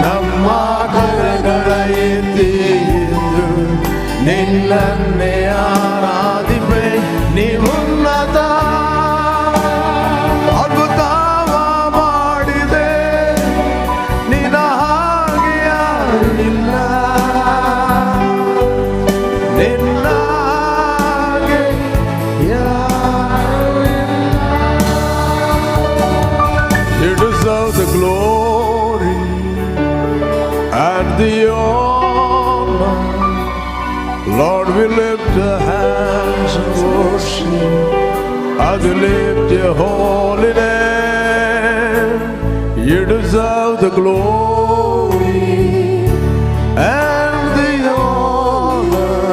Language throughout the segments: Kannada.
ನಮ್ಮ ಕರಗಳ ಎತ್ತಿ ನಿನ್ನನ್ನೇ ಆರಾಧಿಪೆ. ನೀವುನ್ನತ ಅದ್ಭುತವ ಮಾಡಿದೆ, ನಿನ್ನ ಹಾಗೆ ಯಾರಿಲ್ಲ, ನಿನ್ನ ಹಾಗೆ ಯಾರಿಲ್ಲ. You deserve the glory and the honor. Lord, we lift our hands and worship as we lift your holy name. You deserve the glory and the honor.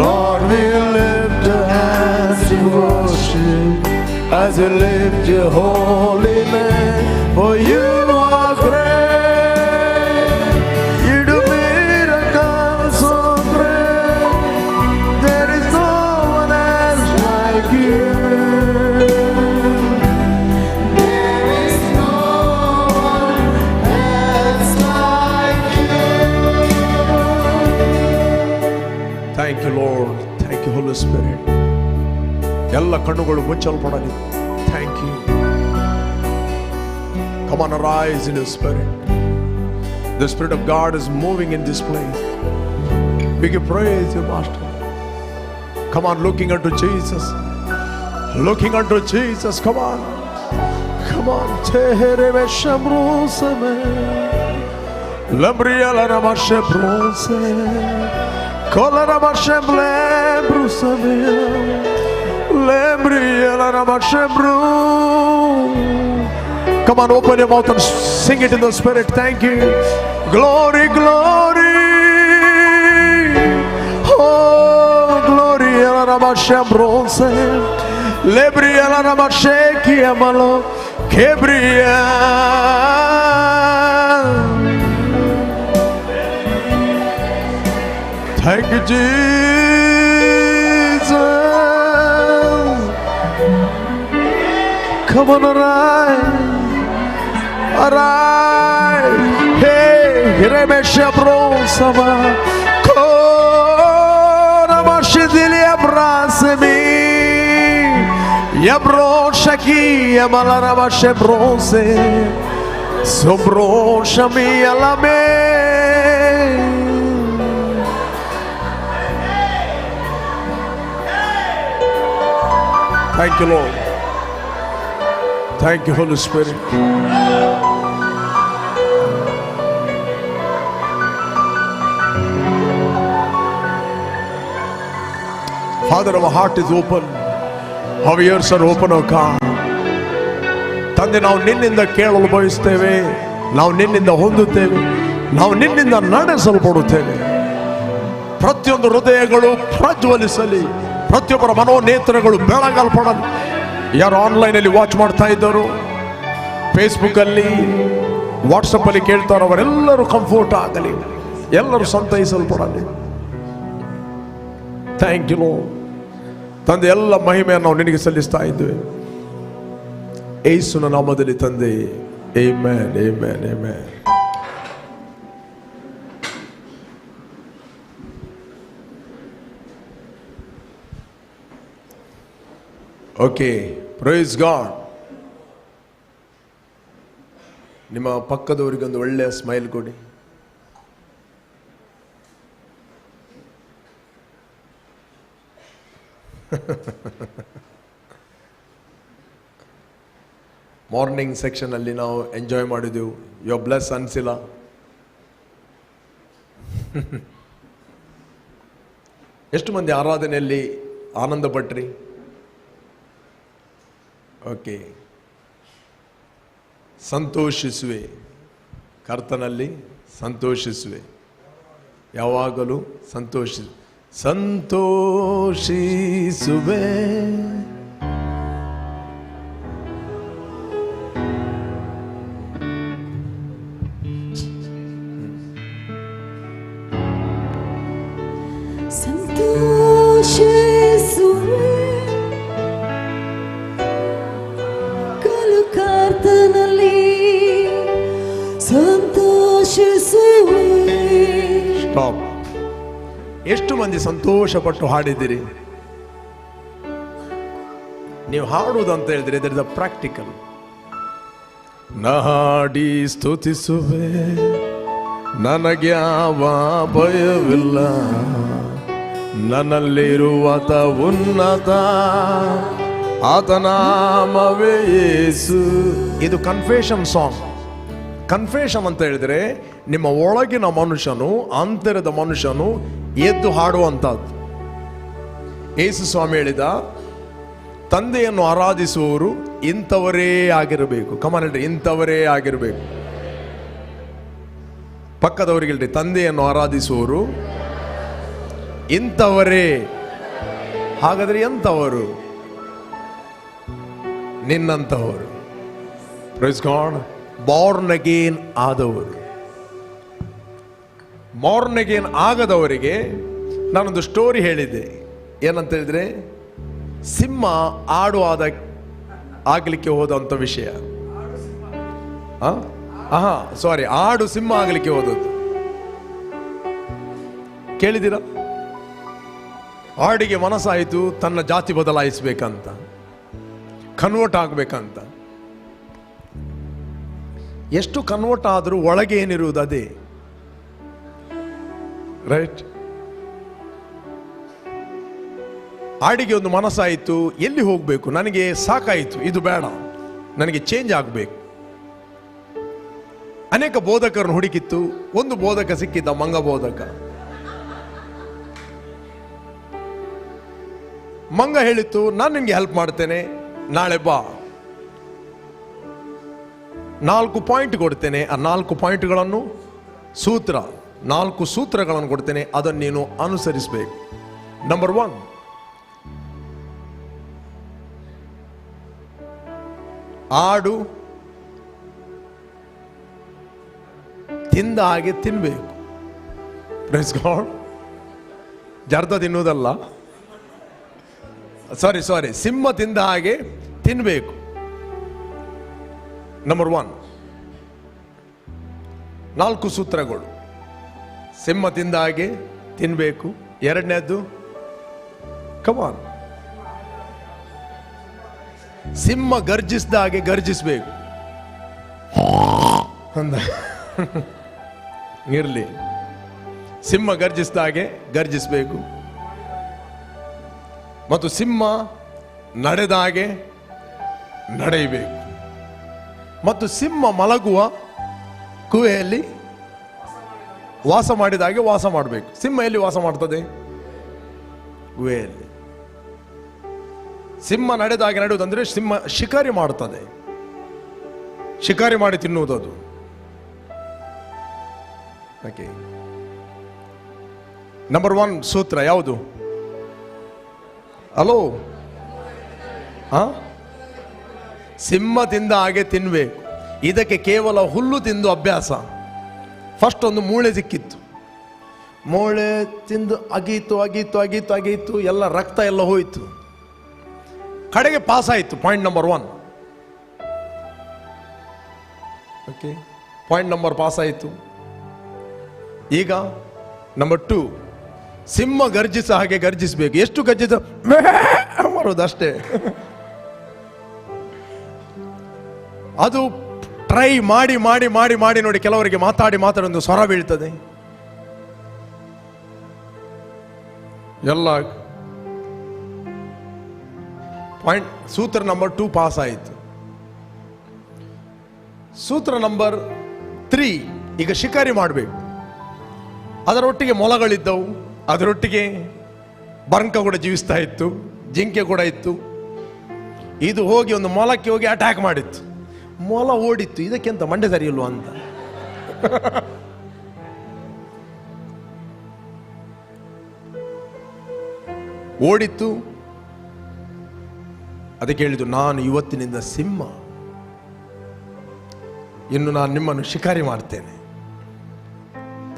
Lord, we lift our hands and worship as we lift your holy name. For you are great, you do miracles so great. There is no one else like you. There is no one else like you. Thank you, Lord. Thank you, Holy Spirit. ಎಲ್ಲ ಕಣ್ಣುಗಳು ಮುಚ್ಚಲ್ಪಡಲಿ. Thank you. Come on, arise in your spirit. The Spirit of God is moving in this place. We give praise to Master. Come on, looking unto Jesus. Looking unto Jesus. Come on. Come on. Tehereve shamrosame. Lambriala ramashe bronze. Kola ramashe blebrusame. Lambriala ramashe bronze. Come on, open your mouth and sing it in the Spirit. Thank you. Glory, glory. Oh, glory. Ramashe bronze. Lebriala ramashe kiamalo. Kebria. Thank you, Jesus. Come on, arise. Arise. Hey, Remesha Bronsama. Kona Mashidilia Brasemi. Yabron Shaki, Yamalara Mashe Bronze. Sombron Shami Alame. Thank you, Lord. Thank you, Holy Spirit. Father, our heart is open. Our ears are open, O God. ತಂದೆ, ನಾವು ನಿನ್ನಿಂದ ಕೇಳಲು ಬಯಸ್ತೇವೆ, ನಾವು ನಿನ್ನಿಂದ ಹೊಂದುತ್ತೇವೆ, ನಾವು ನಿನ್ನಿಂದ ನಡೆಸಲ್ಪಡುತ್ತೇವೆ. ಪ್ರತಿಯೊಂದು ಹೃದಯಗಳು ಪ್ರಜ್ವಲಿಸಲಿ, ಪ್ರತಿಯೊಬ್ಬರ ಮನೋನೇತ್ರಗಳು ಬೆಳಗಲ್ಪಡಲಿ. ಯಾರು ಆನ್ಲೈನಲ್ಲಿ ವಾಚ್ ಮಾಡ್ತಾ ಇದ್ದರು, ಫೇಸ್ಬುಕ್ಕಲ್ಲಿ, ವಾಟ್ಸಪ್ಪಲ್ಲಿ ಕೇಳ್ತಾರೋ ಅವರೆಲ್ಲರೂ ಕಂಫರ್ಟ್ ಆಗಲಿ, ಎಲ್ಲರೂ ಸಂತೈಸಲ್ಪಡಲಿ. Thank you lord. ತಂದೆ, ಎಲ್ಲ ಮಹಿಮೆಯನ್ನು ನಾವು ನಿನಗೆ ಸಲ್ಲಿಸ್ತಾ ಇದ್ದೇವೆ ಯೇಸುವಿನ ನಾಮದಲ್ಲಿ ತಂದೆ. Amen, amen, amen. Okay, praise God. ನಿಮ್ಮ ಪಕ್ಕದವರಿಗೊಂದು ಒಳ್ಳೆಯ ಸ್ಮೈಲ್ ಕೊಡಿ. ಮಾರ್ನಿಂಗ್ ಸೆಕ್ಷನಲ್ಲಿ ನಾವು ಎಂಜಾಯ್ ಮಾಡಿದೆವು. ಯು ಬ್ಲೆಸ್ ಅನ್ಸಿಲ್ಲ? ಎಷ್ಟು ಮಂದಿ ಆರಾಧನೆಯಲ್ಲಿ ಆನಂದ ಪಟ್ರಿ? ಓಕೆ, ಸಂತೋಷಿಸುವೆ, ಕರ್ತನಲ್ಲಿ ಸಂತೋಷಿಸುವೆ, ಯಾವಾಗಲೂ ಸಂತೋಷಿಸುವೆ. ಕರ್ತನಲ್ಲಿ ಸ್ಟಾಪ್. ಎಷ್ಟು ಮಂದಿ ಸಂತೋಷಪಟ್ಟು ಹಾಡಿದ್ದೀರಿ? ನೀವು ಹಾಡುವುದಂತ ಹೇಳಿದ್ರೆ ಇದರ ಪ್ರಾಕ್ಟಿಕಲ್. ನಾಡಿ ಸ್ತುತಿಸುವೆ, ನನಗ್ಯಾವ ಭಯವಿಲ್ಲ, ನನ್ನಲ್ಲಿರುವತ ಉನ್ನತ ಆತನಾಮವೇ ಯೇಸು. ಇದು ಕನ್ಫೆಷನ್ ಸಾಂಗ್. ಕನ್ಫೆಷನ್ ಅಂತ ಹೇಳಿದ್ರೆ ನಿಮ್ಮ ಒಳಗಿನ ಮನುಷ್ಯನು, ಅಂತರದ ಮನುಷ್ಯನು ಎದ್ದು ಹಾಡುವಂಥದ್ದು. ಯೇಸು ಸ್ವಾಮಿ ಹೇಳಿದ, ತಂದೆಯನ್ನು ಆರಾಧಿಸುವವರು ಇಂಥವರೇ ಆಗಿರಬೇಕು. ಕಮಾನ್ ಹೇಳ್ರಿ, ಇಂಥವರೇ ಆಗಿರಬೇಕು. ಪಕ್ಕದವರಿಗೆ ಹೇಳ್ರಿ, ತಂದೆಯನ್ನು ಆರಾಧಿಸುವವರು ಇಂಥವರೇ. ಹಾಗಾದ್ರೆ ಎಂಥವರು? ನಿನ್ನಂಥವರು. Praise God. ಬಾರ್ನ್ ಅಗೇನ್ ಆದವರು. ಬಾರ್ನ್ ಅಗೇನ್ ಆಗದವರಿಗೆ ನಾನೊಂದು ಸ್ಟೋರಿ ಹೇಳಿದ್ದೆ. ಏನಂತ ಹೇಳಿದ್ರೆ, ಸಿಂಹ ಆಡು ಆಗ್ಲಿಕ್ಕೆ ಹೋದಂತ ವಿಷಯ. ಸಾರಿ, ಆಡು ಸಿಂಹ ಆಗ್ಲಿಕ್ಕೆ ಹೋದದ್ದು ಕೇಳಿದಿರ? ಆಡಿಗೆ ಮನಸ್ಸಾಯಿತು ತನ್ನ ಜಾತಿ ಬದಲಾಯಿಸ್ಬೇಕಂತ, ಕನ್ವರ್ಟ್ ಆಗ್ಬೇಕಂತ. ಎಷ್ಟು ಕನ್ವರ್ಟ್ ಆದ್ರೂ ಒಳಗೆ ಏನಿರುವುದು ಅದೇ. ರೈಟ್? ಆಡಿಗೆ ಒಂದು ಮನಸ್ಸಾಯಿತು, ಎಲ್ಲಿ ಹೋಗ್ಬೇಕು, ನನಗೆ ಸಾಕಾಯಿತು, ಇದು ಬೇಡ, ನನಗೆ ಚೇಂಜ್ ಆಗಬೇಕು. ಅನೇಕ ಬೋಧಕರನ್ನು ಹುಡುಕಿತ್ತು. ಒಂದು ಬೋಧಕ ಸಿಕ್ಕಿದ್ದ, ಮಂಗ ಬೋಧಕ. ಮಂಗ ಹೇಳಿತ್ತು, ನಾನು ನಿನ್ಗೆ ಹೆಲ್ಪ್ ಮಾಡ್ತೇನೆ, ನಾಳೆ ಬಾ, 4 ಪಾಯಿಂಟ್ ಕೊಡ್ತೇನೆ. ಆ 4 ಪಾಯಿಂಟ್ಗಳನ್ನು ಸೂತ್ರ, 4 ಸೂತ್ರಗಳನ್ನು ಕೊಡ್ತೇನೆ, ಅದನ್ನು ನೀನು ಅನುಸರಿಸಬೇಕು. ನಂಬರ್ 1, ಆಡು ತಿಂದ ಹಾಗೆ ತಿನ್ಬೇಕು. Praise God. ಜರ್ದ ತಿನ್ನುವುದಲ್ಲ, ಸಾರಿ, ಸಿಂಹ ತಿಂದ ಹಾಗೆ ತಿನ್ಬೇಕು. ನಂಬರ್ 1, 4 ಸೂತ್ರಗಳು. ಸಿಂಹ ತಿಂದ ಹಾಗೆ ತಿನ್ಬೇಕು. ಎರಡನೇದ್ದು, ಕಮಾನ್, ಸಿಂಹ ಗರ್ಜಿಸಿದ ಹಾಗೆ ಗರ್ಜಿಸಬೇಕು. ಅಂದ ಇರ್ಲಿ, ಸಿಂಹ ಗರ್ಜಿಸಿದ ಹಾಗೆ ಗರ್ಜಿಸಬೇಕು. ಮತ್ತು ಸಿಂಹ ನಡೆದ ಹಾಗೆ ನಡೆಯಬೇಕು. ಮತ್ತು ಸಿಂಹ ಮಲಗುವ ಗುಹೆಯಲ್ಲಿ ವಾಸ ಮಾಡಿದ ಹಾಗೆ ವಾಸ ಮಾಡಬೇಕು. ಸಿಂಹ ಎಲ್ಲಿ ವಾಸ ಮಾಡ್ತದೆ? ಗುಹೆಯಲ್ಲಿ. ಸಿಂಹ ನಡೆದ ಹಾಗೆ ನಡೆಯುವುದಂದ್ರೆ ಸಿಂಹ ಶಿಕಾರಿ ಮಾಡುತ್ತದೆ, ಶಿಕಾರಿ ಮಾಡಿ ತಿನ್ನುವುದದು. ಓಕೆ. ನಂಬರ್ 1 ಸೂತ್ರ ಯಾವುದು? ಹಲೋ, ಸಿಂಹ ತಿಂದ ಹಾಗೆ ತಿನ್ಬೇಕು. ಇದಕ್ಕೆ ಕೇವಲ ಹುಲ್ಲು ತಿಂದು ಅಭ್ಯಾಸ. ಫಸ್ಟ್ ಒಂದು ಮೂಳೆ ಸಿಕ್ಕಿತ್ತು, ಮೂಳೆ ತಿಂದು ಅಗೀತು, ಎಲ್ಲ ರಕ್ತ ಎಲ್ಲ ಹೋಯಿತು. ಕಡೆಗೆ ಪಾಸ್ ಆಯಿತು. Point number 1. Okay, point number pass ಆಯಿತು. ಈಗ ನಂಬರ್ 2, ಸಿಂಹ ಗರ್ಜಿಸ ಹಾಗೆ ಗರ್ಜಿಸಬೇಕು. ಎಷ್ಟು ಗರ್ಜಿಸ ಮಾಡೋದಷ್ಟೇ. ಅದು ಟ್ರೈ ಮಾಡಿ ಮಾಡಿ ಮಾಡಿ ಮಾಡಿ ನೋಡಿ, ಕೆಲವರಿಗೆ ಮಾತಾಡಿ ಒಂದು ಸ್ವರ ಬೀಳ್ತದೆ. ಎಲ್ಲ ಪಾಯಿಂಟ್. ಸೂತ್ರ ನಂಬರ್ 2 ಪಾಸ್ ಆಯಿತು. ಸೂತ್ರ ನಂಬರ್ 3, ಈಗ ಶಿಕಾರಿ ಮಾಡಬೇಕು. ಅದರೊಟ್ಟಿಗೆ ಮೊಲಗಳಿದ್ದವು, ಅದರೊಟ್ಟಿಗೆ ಬರ್ಕ ಕೂಡ ಜೀವಿಸ್ತಾ ಇತ್ತು, ಜಿಂಕೆ ಕೂಡ ಇತ್ತು. ಇದು ಹೋಗಿ ಒಂದು ಮೊಲಕ್ಕೆ ಹೋಗಿ ಅಟ್ಯಾಕ್ ಮಾಡಿತ್ತು. ಮೊಲ ಓಡಿತ್ತು. ಇದಕ್ಕೆಂತ ಮಂಡೆ ಸರಿ ಇಲ್ವಾ ಅಂತ. ಓಡಿತ್ತು. ಅದಕ್ಕೆ ಹೇಳಿದ್ದು, ನಾನು ಇವತ್ತಿನಿಂದ ಸಿಂಹ, ಇನ್ನು ನಾನು ನಿಮ್ಮನ್ನು ಶಿಕಾರಿ ಮಾಡ್ತೇನೆ.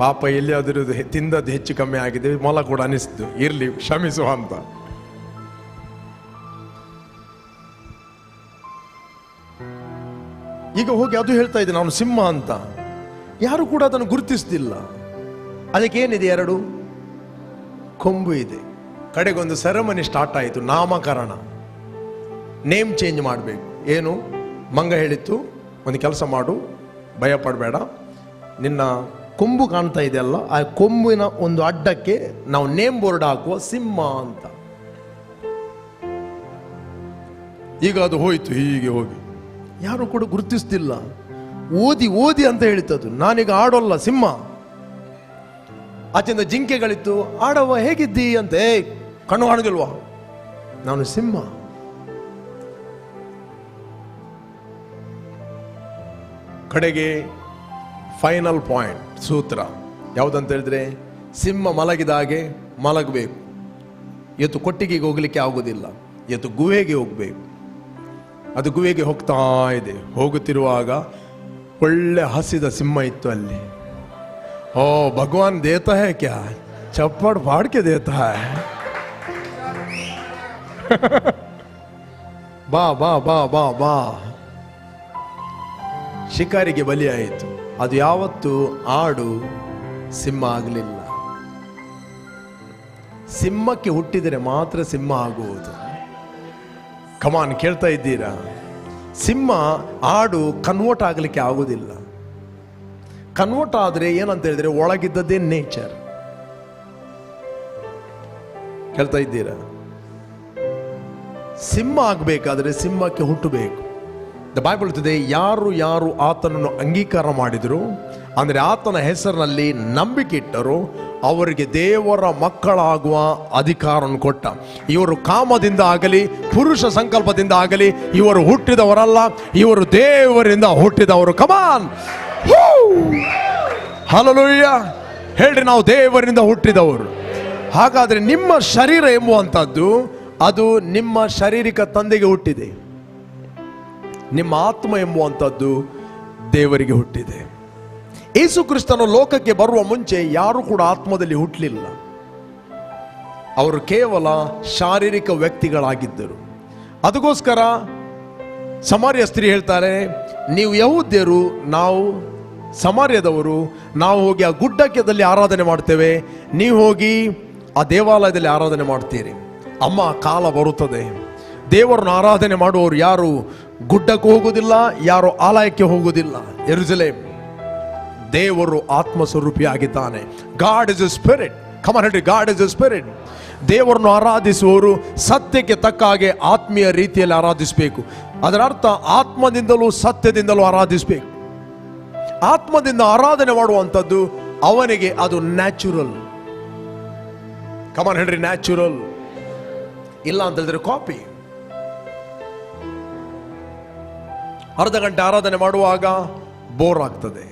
ಪಾಪ ಎಲ್ಲಿಯಾದರೂ ತಿಂದದ್ದು ಹೆಚ್ಚು ಕಮ್ಮಿ ಆಗಿದೆ. ಮೊಲ ಕೂಡ ಅನಿಸ್ತು, ಇರ್ಲಿ ಕ್ಷಮಿಸುವ ಅಂತ. ಈಗ ಹೋಗಿ ಅದು ಹೇಳ್ತಾ ಇದೆ, ನಾನು ಸಿಂಹ ಅಂತ. ಯಾರು ಕೂಡ ಅದನ್ನು ಗುರುತಿಸ್ತಿಲ್ಲ. ಅದಕ್ಕೇನಿದೆ? 2 ಕೊಂಬು ಇದೆ. ಕಡೆಗೊಂದು ಸೆರೆಮನಿ ಸ್ಟಾರ್ಟ್ ಆಯಿತು, ನಾಮಕರಣ, ನೇಮ್ ಚೇಂಜ್ ಮಾಡಬೇಕು. ಏನು? ಮಂಗ ಹೇಳಿತ್ತು, ಒಂದು ಕೆಲಸ ಮಾಡು, ಭಯ ಪಡಬೇಡ, ನಿನ್ನ ಕೊಂಬು ಕಾಣ್ತಾ ಇದೆಯಲ್ಲ, ಆ ಕೊಂಬಿನ ಒಂದು ಅಡ್ಡಕ್ಕೆ ನಾವು ನೇಮ್ ಬೋರ್ಡ್ ಹಾಕುವ, ಸಿಂಹ ಅಂತ. ಈಗ ಅದು ಹೋಯ್ತು, ಹೀಗೆ ಹೋಗಿ ಯಾರು ಕೂಡ ಗುರುತಿಸ್ತಿಲ್ಲ. ಓದಿ ಓದಿ ಅಂತ ಹೇಳಿತದು. ನಾನೀಗ ಆಡೋಲ್ಲ, ಸಿಂಹ. ಆಚೆಯಿಂದ ಜಿಂಕೆಗಳಿತ್ತು, ಆಡವ ಹೇಗಿದ್ದಿ ಅಂತ. ಕಣ್ಣು ಕಾಣುದಿಲ್ವಾ? ನಾನು ಸಿಂಹ. ಕಡೆಗೆ ಫೈನಲ್ ಪಾಯಿಂಟ್, ಸೂತ್ರ ಯಾವುದಂತ ಹೇಳಿದ್ರೆ, ಸಿಂಹ ಮಲಗಿದ ಹಾಗೆ ಮಲಗಬೇಕು. ಇವತ್ತು ಕೊಟ್ಟಿಗೆಗೆ ಹೋಗ್ಲಿಕ್ಕೆ ಆಗುದಿಲ್ಲ, ಇವತ್ತು ಗುಹೆಗೆ ಹೋಗ್ಬೇಕು. ಅದು ಗುಹೆಗೆ ಹೋಗ್ತಾ ಇದೆ. ಹೋಗುತ್ತಿರುವಾಗ ಒಳ್ಳೆ ಹಸಿದ ಸಿಂಹ ಇತ್ತು ಅಲ್ಲಿ. ಓ ಭಗವಾನ್ ದೇತಾ ಹೈ ಕ್ಯಾ, ಚಪ್ಪಡ್ ಬಾಡ್ಕೆ ದೇತಾ ಹೈ. ಬಾ ಬಾ ಬಾ ಬಾ ಬಾ. ಶಿಕಾರಿಗೆ ಬಲಿಯಾಯಿತು. ಅದು ಯಾವತ್ತು ಆಡು, ಸಿಂಹ ಆಗಲಿಲ್ಲ. ಸಿಂಹಕ್ಕೆ ಹುಟ್ಟಿದರೆ ಮಾತ್ರ ಸಿಂಹ ಆಗುವುದು. ಕಮಾನ್, ಕೇಳ್ತಾ ಇದ್ದೀರಾ? ಸಿಂಹ ಆಡು ಕನ್ವರ್ಟ್ ಆಗಲಿಕ್ಕೆ ಆಗುವುದಿಲ್ಲ. ಕನ್ವರ್ಟ್ ಆದರೆ ಏನಂತ ಹೇಳಿದ್ರೆ ಒಳಗಿದ್ದದ್ದೇ ನೇಚರ್. ಕೇಳ್ತಾ ಇದ್ದೀರಾ? ಸಿಂಹ ಆಗಬೇಕಾದ್ರೆ ಸಿಂಹಕ್ಕೆ ಹುಟ್ಟಬೇಕು. ದ ಬೈಬಲ್ ಹೇಳ್ತದೆ, ಯಾರು ಯಾರು ಆತನನ್ನು ಅಂಗೀಕಾರ ಮಾಡಿದರು, ಅಂದರೆ ಆತನ ಹೆಸರಿನಲ್ಲಿ ನಂಬಿಕೆ ಇಟ್ಟರು, ಅವರಿಗೆ ದೇವರ ಮಕ್ಕಳಾಗುವ ಅಧಿಕಾರವನ್ನು ಕೊಟ್ಟ. ಇವರು ಕಾಮದಿಂದ ಆಗಲಿ ಪುರುಷ ಸಂಕಲ್ಪದಿಂದ ಆಗಲಿ ಇವರು ಹುಟ್ಟಿದವರಲ್ಲ, ಇವರು ದೇವರಿಂದ ಹುಟ್ಟಿದವರು. ಕಮಾನ್, ಹಲ್ಲೆಲೂಯಾ ಹೇಳ್ರಿ, ನಾವು ದೇವರಿಂದ ಹುಟ್ಟಿದವರು. ಹಾಗಾದ್ರೆ ನಿಮ್ಮ ಶರೀರ ಎಂಬುವಂಥದ್ದು ಅದು ನಿಮ್ಮ ಶಾರೀರಿಕ ತಂದೆಗೆ ಹುಟ್ಟಿದೆ. ನಿಮ್ಮ ಆತ್ಮ ಎಂಬುವಂಥದ್ದು ದೇವರಿಗೆ ಹುಟ್ಟಿದೆ. ಯೇಸು ಕ್ರಿಸ್ತನು ಲೋಕಕ್ಕೆ ಬರುವ ಮುಂಚೆ ಯಾರು ಕೂಡ ಆತ್ಮದಲ್ಲಿ ಹುಟ್ಟಲಿಲ್ಲ. ಅವರು ಕೇವಲ ಶಾರೀರಿಕ ವ್ಯಕ್ತಿಗಳಾಗಿದ್ದರು. ಅದಕ್ಕೋಸ್ಕರ ಸಮಾರ್ಯ ಸ್ತ್ರೀ ಹೇಳ್ತಾರೆ, ನೀವು ಯಹೂದ್ಯರು, ನಾವು ಸಮಾರ್ಯದವರು, ನಾವು ಹೋಗಿ ಆ ಗುಡ್ಡಕ್ಕೆದಲ್ಲಿ ಆರಾಧನೆ ಮಾಡ್ತೇವೆ, ನೀವು ಹೋಗಿ ಆ ದೇವಾಲಯದಲ್ಲಿ ಆರಾಧನೆ ಮಾಡ್ತೀರಿ. ಅಮ್ಮ, ಕಾಲ ಬರುತ್ತದೆ, ದೇವರನ್ನು ಆರಾಧನೆ ಮಾಡುವವರು ಯಾರು ಗುಡ್ಡಕ್ಕೆ ಹೋಗುವುದಿಲ್ಲ, ಯಾರು ಆಲಯಕ್ಕೆ ಹೋಗುವುದಿಲ್ಲ. ಯೆರೂಸಲೇಮ್, ದೇವರು ಆತ್ಮ ಸ್ವರೂಪಿಯಾಗಿದ್ದಾನೆ. God is a spirit. Come on ಹೇಳ್ರಿ, ಗಾಡ್ ಇಸ್ ಎ ಸ್ಪಿರಿಟ್. ದೇವರನ್ನು ಆರಾಧಿಸುವವರು ಸತ್ಯಕ್ಕೆ ತಕ್ಕ ಹಾಗೆ ಆತ್ಮೀಯ ರೀತಿಯಲ್ಲಿ ಆರಾಧಿಸಬೇಕು. ಅದರ ಅರ್ಥ ಆತ್ಮದಿಂದಲೂ ಸತ್ಯದಿಂದಲೂ ಆರಾಧಿಸಬೇಕು. ಆತ್ಮದಿಂದ ಆರಾಧನೆ ಮಾಡುವಂಥದ್ದು ಅವನಿಗೆ ಅದು ನ್ಯಾಚುರಲ್. ಕಮ್ ಆನ್ ಹೇಳ್ರಿ, ನ್ಯಾಚುರಲ್. ಇಲ್ಲ ಅಂತ ಹೇಳಿದ್ರೆ ಕಾಪಿ. ಅರ್ಧ ಗಂಟೆ ಆರಾಧನೆ ಮಾಡುವಾಗ ಬೋರ್ ಆಗ್ತದೆ.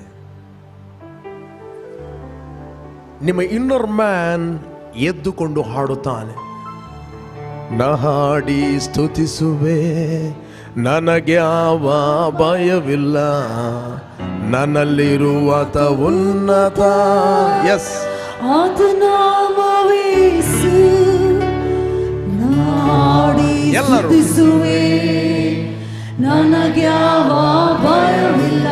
ನಿಮ್ಮ ಇನ್ನರ್ ಮ್ಯಾನ್ ಎದ್ದುಕೊಂಡು ಹಾಡುತ್ತಾನೆ, ನಹಾಡಿ ಸ್ತುತಿಸುವೆ, ನನಗೆ ಯಾವ ಭಯವಿಲ್ಲ, ನನ್ನಲ್ಲಿರುವಾತ ಉನ್ನತ. ಎಸ್, ಎಲ್ಲರೂ ನನಗೆ ಯಾವ ಭಯವಿಲ್ಲ,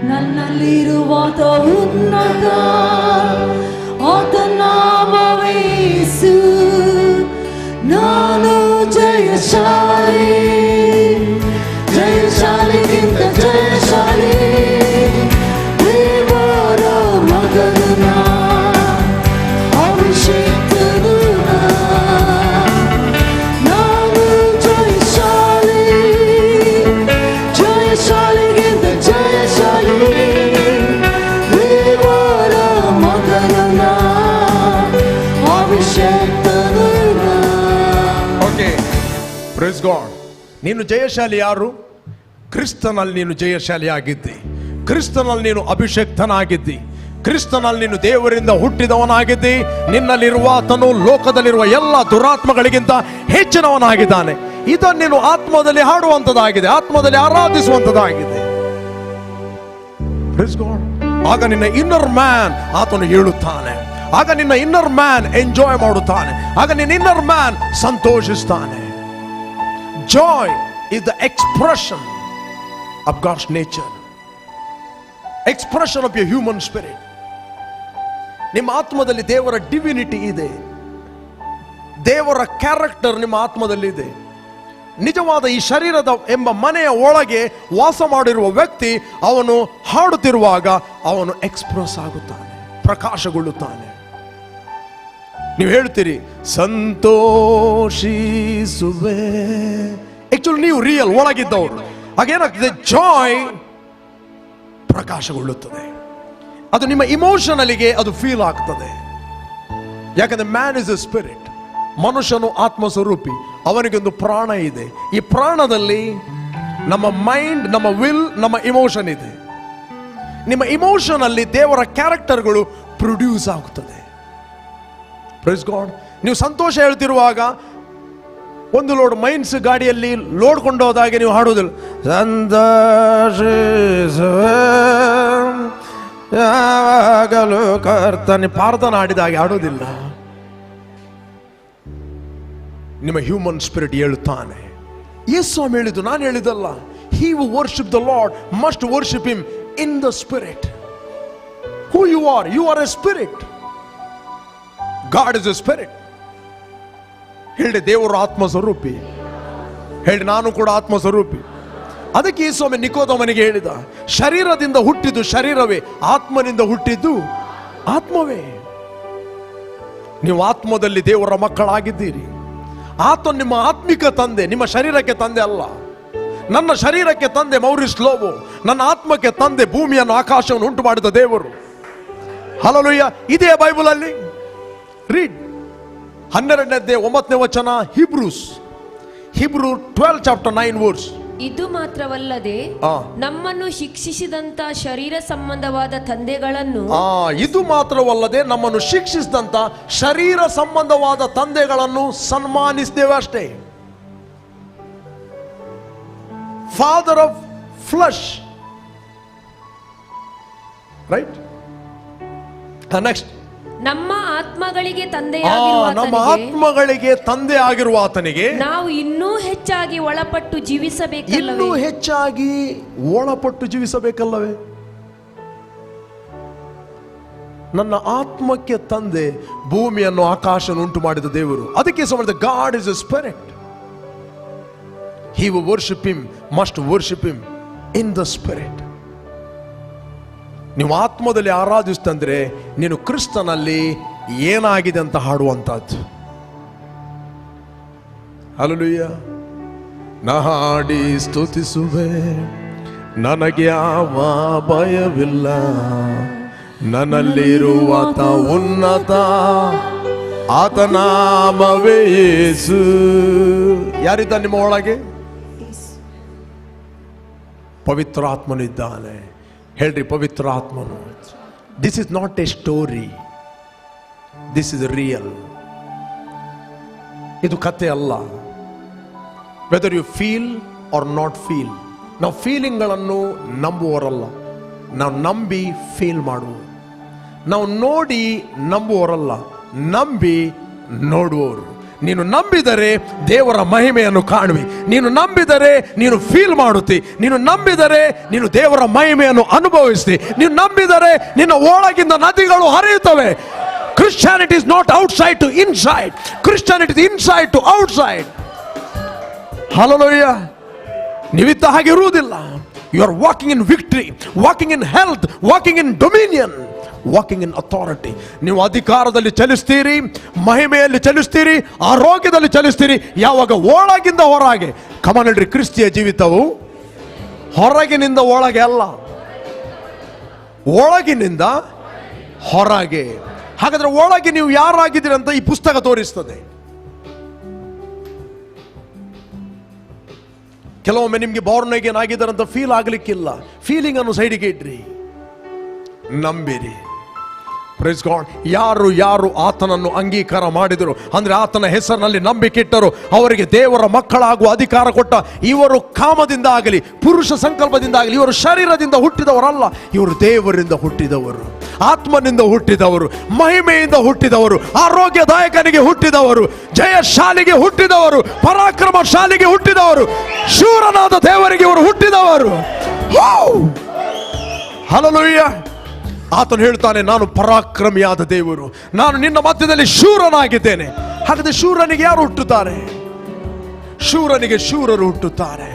ನನ್ನಲ್ಲಿರುವಾತ ಉನ್ನತ, ಆತ ನಾಮವೇ ಯೇಸು. ನಾನು ಜಯಶಾಲಿ, ಜಯಶಾಲಿಗಿಂತ ಜಯಶಾಲಿ, ದೇವರ ಮಗನು ನಾ, ಅಭಿಷೇಕನು ನಾ. ನಾನು ಜಯಶಾಲಿ, ಜಯಶಾಲಿಗಿಂತ ಜಯಶಾಲಿ, ದೇವರ ಮಗನು ನಾ, ಅಭಿಷೇಕನು ನಾ. Okay, praise God. ನೀನು ಜಯಶಾಲಿ ಯಾರು? ಕ್ರಿಸ್ತನಲ್ಲಿ ನೀನು ಜಯಶಾಲಿ ಆಗಿದ್ದಿ, ಕ್ರಿಸ್ತನಲ್ಲಿ ನೀನು ಅಭಿಷೇಕ್ತನಾಗಿದ್ದಿ, ಕ್ರಿಸ್ತನಲ್ಲಿ ನೀನು ದೇವರಿಂದ ಹುಟ್ಟಿದವನಾಗಿದ್ದಿ. ನಿನ್ನಲ್ಲಿರುವ ಆತನು ಲೋಕದಲ್ಲಿರುವ ಎಲ್ಲ ದುರಾತ್ಮಗಳಿಗಿಂತ ಹೆಚ್ಚಿನವನಾಗಿದ್ದಾನೆ. ಇದನ್ನು ನೀನು ಆತ್ಮದಲ್ಲಿ ಹಾಡುವಂಥದ್ದಾಗಿದೆ, ಆತ್ಮದಲ್ಲಿ ಆರಾಧಿಸುವಂಥದ್ದಾಗಿದೆ. Praise God. ಆಗ ನಿನ್ನ ಇನ್ನರ್ ಮ್ಯಾನ್ ಆತನು ಹೇಳುತ್ತಾನೆ, ಆಗ ನಿನ್ನ ಇನ್ನರ್ ಮ್ಯಾನ್ ಎಂಜಾಯ್ ಮಾಡುತ್ತಾನೆ, ಆಗ ನಿನ್ನ ಇನ್ನರ್ ಮ್ಯಾನ್ ಸಂತೋಷಿಸ್ತಾನೆ. Joy is the expression of God's nature, expression of your human spirit. ನಿಮ್ಮ ಆತ್ಮದಲ್ಲಿ ದೇವರ ಡಿವಿನಿಟಿ ಇದೆ, ದೇವರ ಕ್ಯಾರೆಕ್ಟರ್ ನಿಮ್ಮ ಆತ್ಮದಲ್ಲಿ ಇದೆ. ನಿಜವಾದ ಈ ಶರೀರದ ಎಂಬ ಮನೆಯ ಒಳಗೆ ವಾಸ ಮಾಡಿರುವ ವ್ಯಕ್ತಿ ಅವನು ಹಾಡುತ್ತಿರುವಾಗ ಅವನು ಎಕ್ಸ್ಪ್ರೆಸ್ ಆಗುತ್ತಾನೆ, ಪ್ರಕಾಶಗೊಳ್ಳುತ್ತಾನೆ. ನೀವು ಹೇಳ್ತೀರಿ ಸಂತೋಷಿಸುವೆ, ಆಕ್ಚುಲಿ ನೀವು ರಿಯಲ್ ಒಳಗಿದ್ದವರು. ಹಾಗೇನಾಗ್ತದೆ, ಜಾಯ್ ಪ್ರಕಾಶಗೊಳ್ಳುತ್ತದೆ. ಅದು ನಿಮ್ಮ ಇಮೋಷನಲಿಗೆ ಅದು ಫೀಲ್ ಆಗ್ತದೆ. ಯಾಕಂದ್ರೆ ಮ್ಯಾನ್ ಇಸ್ ಎ ಸ್ಪಿರಿಟ್, ಮನುಷ್ಯನು ಆತ್ಮ ಸ್ವರೂಪಿ, ಅವನಿಗೊಂದು ಪ್ರಾಣ ಇದೆ. ಈ ಪ್ರಾಣದಲ್ಲಿ ನಮ್ಮ ಮೈಂಡ್, ನಮ್ಮ ವಿಲ್, ನಮ್ಮ ಇಮೋಷನ್ ಇದೆ. ನಿಮ್ಮ ಇಮೋಷನ್ ಅಲ್ಲಿ ದೇವರ ಕ್ಯಾರೆಕ್ಟರ್ಗಳು ಪ್ರೊಡ್ಯೂಸ್ ಆಗುತ್ತದೆ. Price God. ನೀವು ಸಂತೋಷ ಹೇಳ್ತಿರುವಾಗ ಒಂದು ಲೋಡ್ ಮೈನ್ಸ್ ಗಾಡಿಯಲ್ಲಿ ಲೋಡ್ ಕೊಂಡೋದಾಗೆ ನೀವು ಹಾಡುವುದಿಲ್ಲ, ಯಾವಾಗಲೂ ಕರ್ತನೆ ಪ್ರಾರ್ಥನೆ ಆಡಿದ ಹಾಗೆ ಹಾಡೋದಿಲ್ಲ. ನಿಮ್ಮ ಹ್ಯೂಮನ್ ಸ್ಪಿರಿಟ್ ಹೇಳುತ್ತಾನೆ. ಯೇಸು ಸ್ವಾಮಿ ಹೇಳಿದ್ದು, ನಾನು ಹೇಳಿದಲ್ಲ. He who worship the Lord must worship him in the spirit. Who you are a spirit. God is a spirit. ಹೇಳಿ ದೇವರು ಆತ್ಮ ಸ್ವರೂಪಿ. ಹೇಳಿ ನಾನು ಕೂಡ ಆತ್ಮ ಸ್ವರೂಪಿ. ಅದಕ್ಕೆ ಯೇಸು ಸ್ವಾಮಿ ನಿಕೋದೇಮನಿಗೆ ಹೇಳಿದ, ಶರೀರದಿಂದ ಹುಟ್ಟಿದ್ದು ಶರೀರವೇ, ಆತ್ಮನಿಂದ ಹುಟ್ಟಿದ್ದು ಆತ್ಮವೇ. ನೀವು ಆತ್ಮದಲ್ಲಿ ದೇವರ ಮಕ್ಕಳಾಗಿದ್ದೀರಿ. ಆತ ನಿಮ್ಮ ಆತ್ಮಿಕ ತಂದೆ, ನಿಮ್ಮ ಶರೀರಕ್ಕೆ ತಂದೆ ಅಲ್ಲ. ನನ್ನ ಶರೀರಕ್ಕೆ ತಂದೆ ಮೌರಿಸ್ ಲೋಬೋ, ನನ್ನ ಆತ್ಮಕ್ಕೆ ತಂದೆ ಭೂಮಿಯನ್ನು ಆಕಾಶವನ್ನು ಉಂಟು ಮಾಡಿದ ದೇವರು. ಹಲ್ಲೆಲೂಯಾ. ಇದೇ ಬೈಬಲ್ ಅಲ್ಲಿ ರೀಡ್ 12:9 Hebrew 12 chapter 9 verse. ಇದು ಮಾತ್ರವಲ್ಲದೆ ನಮ್ಮನ್ನು ಶಿಕ್ಷಿಸಿದಂತ ಶರೀರ ಸಂಬಂಧವಾದ ತಂದೆಗಳನ್ನು, ಇದು ಮಾತ್ರವಲ್ಲದೆ ನಮ್ಮನ್ನು ಶಿಕ್ಷಿಸಿದಂತ ಶರೀರ ಸಂಬಂಧವಾದ ತಂದೆಗಳನ್ನು ಸನ್ಮಾನಿಸಿದ್ದೇವೆ ಅಷ್ಟೇ. Father of flesh, right. Next, ನಮ್ಮ ಆತ್ಮಗಳಿಗೆ ನಮ್ಮ ಆತ್ಮಗಳಿಗೆ ತಂದೆ ಆಗಿರುವ ಆತನಿಗೆ ನಾವು ಇನ್ನೂ ಹೆಚ್ಚಾಗಿ ಒಳಪಟ್ಟು ಜೀವಿಸಬೇಕಲ್ಲವೇ? ನನ್ನ ಆತ್ಮಕ್ಕೆ ತಂದೆ ಭೂಮಿಯನ್ನು ಆಕಾಶವನ್ನು ಉಂಟು ಮಾಡಿದ ದೇವರು. ಅದಕ್ಕೆ ಸಂಬಂಧ god is a spirit. He who worship him must worship him in the spirit. ನೀವು ಆತ್ಮದಲ್ಲಿ ಆರಾಧಿಸ್ತಂದ್ರೆ ನೀನು ಕ್ರಿಸ್ತನಲ್ಲಿ ಏನಾಗಿದೆ ಅಂತ ಹಾಡುವಂತದ್ದು. ಹಲ್ಲೆಲೂಯಾ. ನಾಡಿ ಸ್ತುತಿಸುವೆ, ನನಗೆ ಯಾವ ಭಯವಿಲ್ಲ, ನನ್ನಲ್ಲಿರುವಾತ ಉನ್ನತ, ಆತ ನಾಮವೇ ಯೇಸು. ಯಾರಿದ್ದ ನಿಮ್ಮ ಒಳಗೆ? ಪವಿತ್ರ ಆತ್ಮನಿದ್ದಾನೆ. ಹೇಳ್ರಿ, ಪವಿತ್ರ ಆತ್ಮನು. This is not a story, this is real. ಇದು ಕತೆ ಅಲ್ಲ. Whether you feel or not feel. ನಾವು ಫೀಲಿಂಗ್ಗಳನ್ನು ನಂಬುವವರಲ್ಲ, ನಾವು ನಂಬಿ ಫೀಲ್ ಮಾಡುವ. ನಾವು ನೋಡಿ ನಂಬುವವರಲ್ಲ, ನಂಬಿ ನೋಡುವವರು. ನೀನು ನಂಬಿದರೆ ದೇವರ ಮಹಿಮೆಯನ್ನು ಕಾಣುವಿ. ನೀನು ನಂಬಿದರೆ ನೀನು ಫೀಲ್ ಮಾಡುತ್ತಿ. ನೀನು ನಂಬಿದರೆ ನೀನು ದೇವರ ಮಹಿಮೆಯನ್ನು ಅನುಭವಿಸ್ತಿ. ನೀನು ನಂಬಿದರೆ ನಿನ್ನ ಒಳಗಿಂದ ನದಿಗಳು ಹರಿಯುತ್ತವೆ. Christianity is not outside to inside. Christianity is inside to outside. Hallelujah. ನೀವಿದ್ದ ಹಾಗೆ ಇರುವುದಿಲ್ಲ. You are walking in victory, walking in health, walking in dominion, walking in authority. ನೀವು ಅಧಿಕಾರದಲ್ಲಿ ಚಲಿಸ್ತೀರಿ, ಮಹಿಮೆಯಲ್ಲಿ ಚಲಿಸ್ತೀರಿ, ಆರೋಗ್ಯದಲ್ಲಿ ಚಲಿಸ್ತೀರಿ. ಯಾವಾಗ ಒಳಗಿಂದ ಹೊರಗೆ. ಕಮಾನ್ ಹೇಳ್ರಿ, ಕ್ರಿಸ್ತಿಯ ಜೀವಿತವು ಹೊರಗಿನಿಂದ ಒಳಗೆ ಅಲ್ಲ, ಒಳಗಿನಿಂದ ಹೊರಗೆ. ಹಾಗಾದ್ರೆ ಒಳಗೆ ನೀವು ಯಾರಾಗಿದ್ದೀರಿ ಅಂತ ಈ ಪುಸ್ತಕ ತೋರಿಸ್ತದೆ. ಕೆಲವೊಮ್ಮೆ ನಿಮ್ಗೆ ಬಾರ್ನ್ ಅಗೇನ್ ಆಗಿದ್ದಾರೆ ಅಂತ ಫೀಲ್ ಆಗ್ಲಿಕ್ಕಿಲ್ಲ. ಫೀಲಿಂಗ್ ಅನ್ನು ಸೈಡಿಗೆ ಇಡ್ರಿ, ನಂಬಿರಿ. Praise God. ಯಾರು ಆತನನ್ನು ಅಂಗೀಕಾರ ಮಾಡಿದರು ಅಂದ್ರೆ ಆತನ ಹೆಸರಿನಲ್ಲಿ ನಂಬಿಕೆ ಇಟ್ಟರು, ಅವರಿಗೆ ದೇವರ ಮಕ್ಕಳಾಗುವ ಅಧಿಕಾರ ಕೊಟ್ಟ. ಇವರು ಕಾಮದಿಂದ ಆಗಲಿ, ಪುರುಷ ಸಂಕಲ್ಪದಿಂದ ಆಗಲಿ, ಇವರು ಶರೀರದಿಂದ ಹುಟ್ಟಿದವರಲ್ಲ, ಇವರು ದೇವರಿಂದ ಹುಟ್ಟಿದವರು, ಆತ್ಮನಿಂದ ಹುಟ್ಟಿದವರು, ಮಹಿಮೆಯಿಂದ ಹುಟ್ಟಿದವರು, ಆರೋಗ್ಯದಾಯಕನಿಗೆ ಹುಟ್ಟಿದವರು, ಜಯಶಾಲಿಗೆ ಹುಟ್ಟಿದವರು, ಪರಾಕ್ರಮಶಾಲಿಗೆ ಹುಟ್ಟಿದವರು, ಶೂರನಾದ ದೇವರಿಗೆ ಇವರು ಹುಟ್ಟಿದವರು. ಹಲ್ಲೆಲೂಯಾ. ಆತನು ಹೇಳ್ತಾನೆ, ನಾನು ಪರಾಕ್ರಮಿಯಾದ ದೇವರು, ನಾನು ನಿನ್ನ ಮಧ್ಯದಲ್ಲಿ ಶೂರನಾಗಿದ್ದೇನೆ. ಹಾಗಾದ್ರೆ ಶೂರನಿಗೆ ಯಾರು ಹುಟ್ಟುತ್ತಾರೆ? ಶೂರನಿಗೆ ಶೂರರು ಹುಟ್ಟುತ್ತಾರೆ,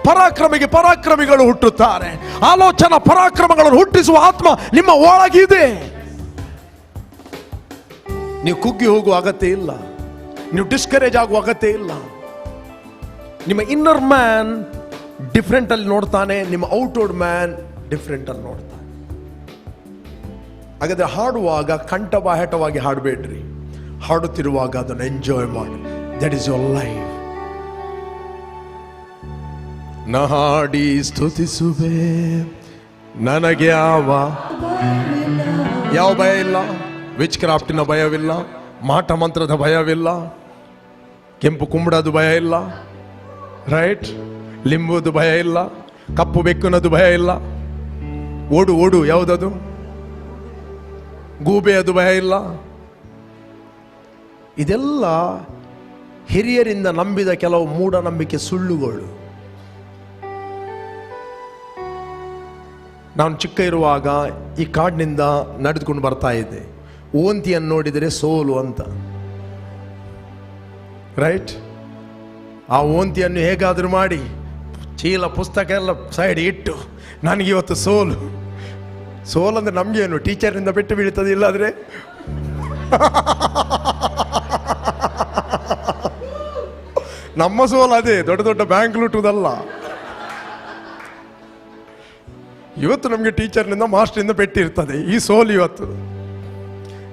ಪರಾಕ್ರಮಿಗೆ ಪರಾಕ್ರಮಿಗಳು ಹುಟ್ಟುತ್ತಾರೆ. ಆಲೋಚನಾ ಪರಾಕ್ರಮಗಳನ್ನು ಹುಟ್ಟಿಸುವ ಆತ್ಮ ನಿಮ್ಮ ಒಳಗಿದೆ. ನೀವು ಕುಗ್ಗಿ ಹೋಗುವ ಅಗತ್ಯ ಇಲ್ಲ, ನೀವು ಡಿಸ್ಕರೇಜ್ ಆಗುವ ಅಗತ್ಯ ಇಲ್ಲ. ನಿಮ್ಮ ಇನ್ನರ್ ಮ್ಯಾನ್ ಡಿಫ್ರೆಂಟ್ ಅಲ್ಲಿ ನೋಡ್ತಾನೆ, ನಿಮ್ಮ ಔಟ್ವರ್ಡ್ ಮ್ಯಾನ್ ಡಿಫ್ರೆಂಟ್ ಅಲ್ಲಿ ನೋಡ್ತಾನೆ. ಹಾಗಾದ್ರೆ ಹಾಡುವಾಗ ಕಂಠಬಾಹಟವಾಗಿ ಹಾಡಬೇಡ್ರಿ, ಹಾಡುತ್ತಿರುವಾಗ ಅದನ್ನು ಎಂಜಾಯ್ ಮಾಡಿ. That is your life. ಹಾಡಿ ಸ್ತುತಿಸುವೆ, ನನಗೆ ಯಾವ ಭಯ ಇಲ್ಲ. ವಿಚ್ ಕ್ರಾಫ್ಟಿನ ಭಯವಿಲ್ಲ, ಮಾಟ ಮಂತ್ರದ ಭಯವಿಲ್ಲ, ಕೆಂಪು ಕುಂಬಳದ ಭಯ ಇಲ್ಲ, ರೈಟ್, ಲಿಂಬುದು ಭಯ ಇಲ್ಲ, ಕಪ್ಪು ಬೆಕ್ಕನದು ಭಯ ಇಲ್ಲ, ಓಡು ಓಡು ಯಾವುದದು, ಗೂಬೆಯದು ಭಯ ಇಲ್ಲ. ಇದೆಲ್ಲ ಹಿರಿಯರಿಂದ ನಂಬಿದ ಕೆಲವು ಮೂಢನಂಬಿಕೆ ಸುಳ್ಳುಗಳು. ನಾನು ಚಿಕ್ಕ ಇರುವಾಗ ಈ ಕಾಡಿನಿಂದ ನಡೆದುಕೊಂಡು ಬರ್ತಾ ಇದ್ದೆ. ಓಂತಿಯನ್ನು ನೋಡಿದರೆ ಸೋಲು ಅಂತ, ರೈಟ್. ಆ ಓಂತಿಯನ್ನು ಹೇಗಾದರೂ ಮಾಡಿ ಚೀಲ ಪುಸ್ತಕ ಎಲ್ಲ ಸೈಡ್ ಇಟ್ಟು ನನಗಿವತ್ತು ಸೋಲು ಅಂದರೆ ನಮಗೇನು, ಟೀಚರ್ನಿಂದ ಬಿಟ್ಟು ಬೀಳ್ತದೆ, ಇಲ್ಲಾದರೆ ನಮ್ಮ ಸೋಲು ಅದೇ, ದೊಡ್ಡ ದೊಡ್ಡ ಬ್ಯಾಂಕ್ ಲೂಟುವುದಲ್ಲ. ಇವತ್ತು ನಮಗೆ ಟೀಚರ್ನಿಂದ ಮಾಸ್ಟರಿಂದ ಪೆಟ್ಟಿರ್ತದೆ, ಈ ಸೋಲು ಇವತ್ತು.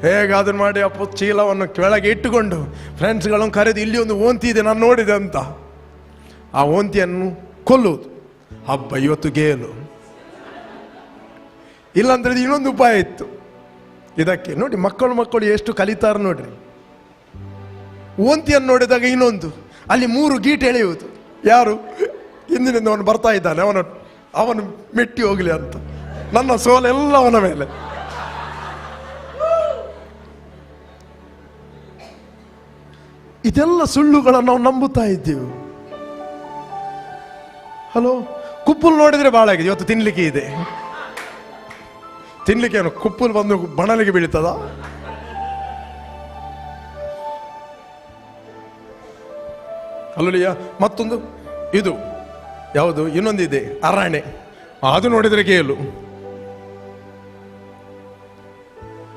ಹೇಗಾದ್ರೂ ಮಾಡಿ ಆ ಚೀಲವನ್ನು ಕೆಳಗೆ ಇಟ್ಟುಕೊಂಡು ಫ್ರೆಂಡ್ಸ್ಗಳನ್ನು ಕರೆದು, ಇಲ್ಲಿ ಒಂದು ಓಂತಿ ಇದೆ ನಾನು ನೋಡಿದೆ ಅಂತ, ಆ ಓಂತಿಯನ್ನು ಕೊಲ್ಲುವುದು. ಹಬ್ಬ ಇವತ್ತು ಗೇಲು. ಇಲ್ಲಾಂದ್ರೆ ಇನ್ನೊಂದು ಉಪಾಯ ಇತ್ತು ಇದಕ್ಕೆ. ನೋಡಿ ಮಕ್ಕಳು ಎಷ್ಟು ಕಲಿತಾರೆ ನೋಡ್ರಿ. ಓಂತಿಯನ್ನು ನೋಡಿದಾಗ ಇನ್ನೊಂದು, ಅಲ್ಲಿ 3 ಗೀಟ್ ಎಳೆಯುವುದು. ಯಾರು ಹಿಂದಿನಿಂದ ಅವನು ಬರ್ತಾ ಇದ್ದಾನೆ, ಅವನು ಮೆಟ್ಟಿ ಹೋಗ್ಲಿ ಅಂತ. ನನ್ನ ಸೋಲೆಲ್ಲ ಅವನ ಮೇಲೆ. ಇದೆಲ್ಲ ಸುಳ್ಳುಗಳನ್ನು ನಾವು ನಂಬುತ್ತಾ ಇದ್ದೇವೆ. ಹಲೋ, ಕುಪ್ಪುಲ್ ನೋಡಿದ್ರೆ ಭಾಳ ಆಗಿದೆ. ಇವತ್ತು ತಿನ್ಲಿಕ್ಕೆ ಇದೆ, ತಿನ್ಲಿಕ್ಕೆ ಏನು ಕುಪ್ಪುಲ್ ಬಂದು ಬಣಲಿಗೆ ಬೀಳ್ತದ? ಅಲ್ಲೂಲಿಯ ಮತ್ತೊಂದು ಇದು ಯಾವುದು, ಇನ್ನೊಂದಿದೆ ಅರಾಣೆ, ಅದು ನೋಡಿದ್ರೆ ಗೇಲು.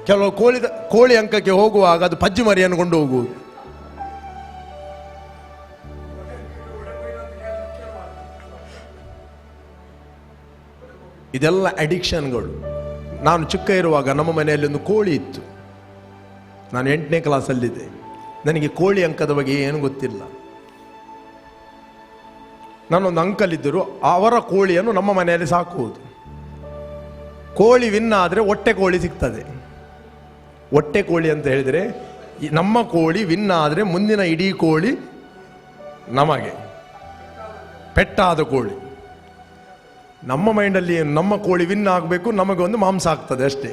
ಕೆಲವು ಕೋಳಿ ಅಂಕಕ್ಕೆ ಹೋಗುವಾಗ ಅದು ಪಜ್ಜು ಮರಿಯನ್ನು ಕೊಂಡು ಹೋಗುವುದು. ಇದೆಲ್ಲ ಅಡಿಕ್ಷನ್ಗಳು. ನಾನು ಚಿಕ್ಕ ಇರುವಾಗ ನಮ್ಮ ಮನೆಯಲ್ಲಿ ಒಂದು ಕೋಳಿ ಇತ್ತು. ನಾನು 8ನೇ ಕ್ಲಾಸಲ್ಲಿದ್ದೆ. ನನಗೆ ಕೋಳಿ ಅಂಕದ ಬಗ್ಗೆ ಏನು ಗೊತ್ತಿಲ್ಲ. ನಾನೊಂದು ಅಂಕಲ್ ಇದ್ದರು, ಅವರ ಕೋಳಿಯನ್ನು ನಮ್ಮ ಮನೆಯಲ್ಲಿ ಸಾಕುವುದು. ಕೋಳಿ ವಿನ್ ಆದರೆ ಹೊಟ್ಟೆ ಕೋಳಿ ಸಿಗ್ತದೆ. ಹೊಟ್ಟೆ ಕೋಳಿ ಅಂತ ಹೇಳಿದರೆ, ನಮ್ಮ ಕೋಳಿ ವಿನ್ ಆದರೆ ಮುಂದಿನ ಇಡೀ ಕೋಳಿ ನಮಗೆ, ಪೆಟ್ಟಾದ ಕೋಳಿ. ನಮ್ಮ ಮೈಂಡಲ್ಲಿ ನಮ್ಮ ಕೋಳಿ ವಿನ್ ಆಗಬೇಕು, ನಮಗೆ ಒಂದು ಮಾಂಸ ಆಗ್ತದೆ ಅಷ್ಟೇ.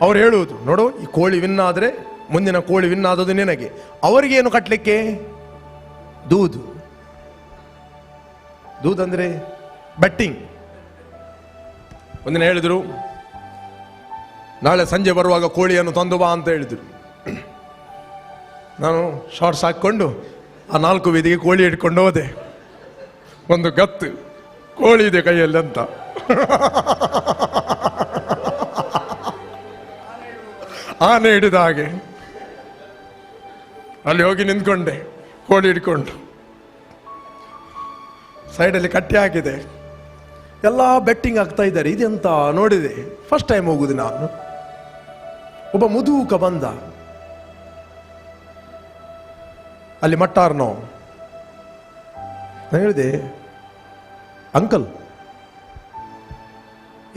ಅವ್ರು ಹೇಳುವುದು, ನೋಡು ಈ ಕೋಳಿ ವಿನ್ ಆದರೆ ಮುಂದಿನ ಕೋಳಿ ವಿನ್ ಆದದ್ದು ನಿನಗೆ. ಅವರಿಗೇನು ಕಟ್ಟಲಿಕ್ಕೆ? ದೂದು ಅಂದರೆ ಬೆಟ್ಟಿಂಗ್. ಒಂದಿನ ಹೇಳಿದರು, ನಾಳೆ ಸಂಜೆ ಬರುವಾಗ ಕೋಳಿಯನ್ನು ತಂದು ಬಾ ಅಂತ ಹೇಳಿದರು. ನಾನು ಶಾರ್ಟ್ಸ್ ಹಾಕ್ಕೊಂಡು ಆ 4 ಬೀದಿಗೆ ಕೋಳಿ ಇಟ್ಕೊಂಡು ಹೋದೆ. ಒಂದು ಗತ್ತು ಕೋಳಿ ಇದೆ ಕೈಯಲ್ಲಿ ಅಂತ. ಆನೆ ಹಿಡಿದ ಹಾಗೆ ಅಲ್ಲಿ ಹೋಗಿ ನಿಂತ್ಕೊಂಡೆ, ಕೋಳಿ ಹಿಡ್ಕೊಂಡು. ಸೈಡಲ್ಲಿ ಕಟ್ಟಿ ಹಾಕಿದೆ. ಎಲ್ಲ ಬೆಟ್ಟಿಂಗ್ ಆಗ್ತಾ ಇದ್ದಾರೆ. ಇದೆಂತ ನೋಡಿದೆ, ಫಸ್ಟ್ ಟೈಮ್ ಹೋಗುದು ನಾನು. ಒಬ್ಬ ಮುದುಕ ಬಂದ, ಅಲ್ಲಿ ಮಟ್ಟಾರ್ನೋ. ನಾನು ಹೇಳಿದೆ, ಅಂಕಲ್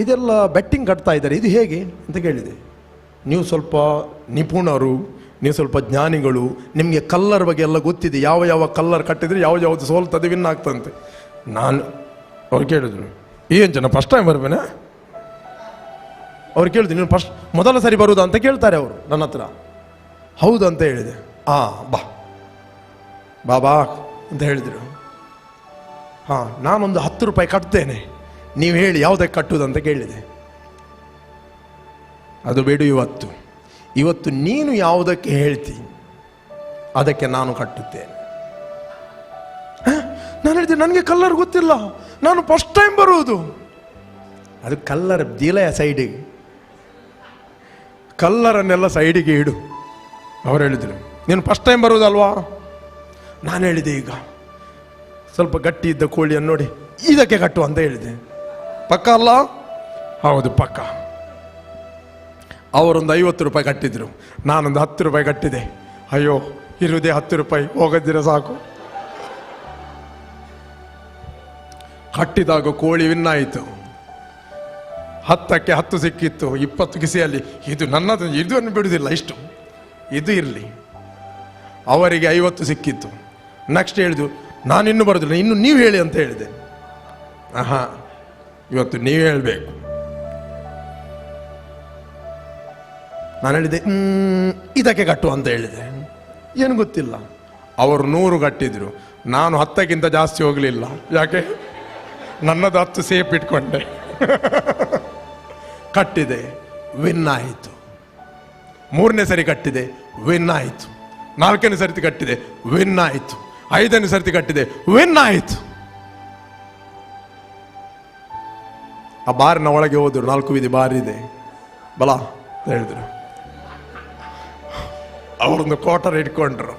ಇದೆಲ್ಲ ಬೆಟ್ಟಿಂಗ್ ಕಟ್ತಾ ಇದ್ದಾರೆ, ಇದು ಹೇಗೆ ಅಂತ ಕೇಳಿದೆ. ನೀವು ಸ್ವಲ್ಪ ನಿಪುಣರು, ನೀವು ಸ್ವಲ್ಪ ಜ್ಞಾನಿಗಳು, ನಿಮಗೆ ಕಲ್ಲರ್ ಬಗ್ಗೆ ಎಲ್ಲ ಗೊತ್ತಿದೆ, ಯಾವ ಯಾವ ಕಲ್ಲರ್ ಕಟ್ಟಿದ್ರೆ ಯಾವ್ದು ಸೋಲ್ತದೆ, ವಿನ್ ಆಗ್ತಂತೆ. ಅವ್ರು ಕೇಳಿದ್ರು, ಏನು ಜನ ಫಸ್ಟ್ ಟೈಮ್ ಬರ್ಬೇನೆ? ಅವ್ರು ಕೇಳಿದ್ರು, ನೀನು ಮೊದಲ ಸರಿ ಬರುವುದಾ ಅಂತ ಕೇಳ್ತಾರೆ ಅವರು ನನ್ನ ಹತ್ರ. ಹೌದು ಅಂತ ಹೇಳಿದೆ. ಬಾ ಅಂತ ಹೇಳಿದರು. ನಾನೊಂದು 10 ರೂಪಾಯಿ ಕಟ್ತೇನೆ, ನೀವು ಹೇಳಿ ಯಾವುದಕ್ಕೆ ಕಟ್ಟುವುದು ಅಂತ ಕೇಳಿದೆ. ಅದು ಬಿಡು. ಇವತ್ತು ನೀನು ಯಾವುದಕ್ಕೆ ಹೇಳ್ತಿ ಅದಕ್ಕೆ ನಾನು ಕಟ್ಟುತ್ತೇನೆ. ನಾನು ಹೇಳಿದೆ ನನಗೆ ಕಲ್ಲರ್ ಗೊತ್ತಿಲ್ಲ, ನಾನು ಫಸ್ಟ್ ಟೈಮ್ ಬರುವುದು. ಅದು ಕಲ್ಲರ್ ದಿಲೆಯ ಸೈಡಿಗೆ, ಕಲ್ಲರನ್ನೆಲ್ಲ ಸೈಡಿಗೆ ಇಡು. ಅವರು ಹೇಳಿದರು ನೀನು ಫಸ್ಟ್ ಟೈಮ್ ಬರುವುದಲ್ವಾ. ನಾನು ಹೇಳಿದೆ ಈಗ ಸ್ವಲ್ಪ ಗಟ್ಟಿ ಇದ್ದ ಕೋಳಿಯನ್ನು ನೋಡಿ ಇದಕ್ಕೆ ಕಟ್ಟು ಅಂತ ಹೇಳಿದೆ. ಪಕ್ಕ ಅಲ್ಲ? ಹೌದು ಪಕ್ಕ. ಅವರೊಂದು 50 ರೂಪಾಯಿ ಕಟ್ಟಿದ್ರು, ನಾನೊಂದು 10 ರೂಪಾಯಿ ಕಟ್ಟಿದೆ. ಅಯ್ಯೋ ಇರುವುದೇ 10 ರೂಪಾಯಿ, ಹೋಗದಿರ ಸಾಕು. ಕಟ್ಟಿದಾಗ ಕೋಳಿ ವಿನ್ನಾಯಿತು. 10ಕ್ಕೆ 10 ಸಿಕ್ಕಿತ್ತು, 20 ಕಿಸಿಯಲ್ಲಿ. ಇದು ನನ್ನದು, ಇದನ್ನು ಬಿಡುವುದಿಲ್ಲ, ಇಷ್ಟು ಇದು ಇರಲಿ. ಅವರಿಗೆ 50 ಸಿಕ್ಕಿತ್ತು. ನೆಕ್ಸ್ಟ್ ಹೇಳಿದ್ರು ನಾನಿನ್ನೂ ಬರೋದಿಲ್ಲ, ಇನ್ನು ನೀವು ಹೇಳಿ ಅಂತ ಹೇಳಿದೆ. ಇವತ್ತು ನೀವು ಹೇಳಬೇಕು. ನಾನು ಹೇಳಿದೆ ಇದಕ್ಕೆ ಕಟ್ಟು ಅಂತ ಹೇಳಿದೆ. ಏನು ಗೊತ್ತಿಲ್ಲ. ಅವರು 100 ಕಟ್ಟಿದ್ರು, ನಾನು 10ಕ್ಕಿಂತ ಜಾಸ್ತಿ ಹೋಗಲಿಲ್ಲ. ಯಾಕೆ? ನನ್ನದು 10 ಸೇಫ್ ಇಟ್ಕೊಂಡೆ. ಕಟ್ಟಿದೆ, ವಿನ್ ಆಯಿತು. 3ನೇ ಸರಿ ಕಟ್ಟಿದೆ, ವಿನ್ ಆಯಿತು. 4ನೇ ಸರ್ತಿ ಕಟ್ಟಿದೆ, ವಿನ್ ಆಯಿತು. 5ನೇ ಸರ್ತಿ ಕಟ್ಟಿದೆ, ವಿನ್ ಆಯಿತು. ಆ ಬಾರಿನ ಒಳಗೆ ಹೋದ್ರು. 4 ಬೀದಿ ಬಾರ್ ಇದೆ, ಬಲ ಅಂತ ಹೇಳಿದ್ರು. ಅವರೊಂದು ಕ್ವಾರ್ಟರ್ ಇಟ್ಕೊಂಡ್ರು,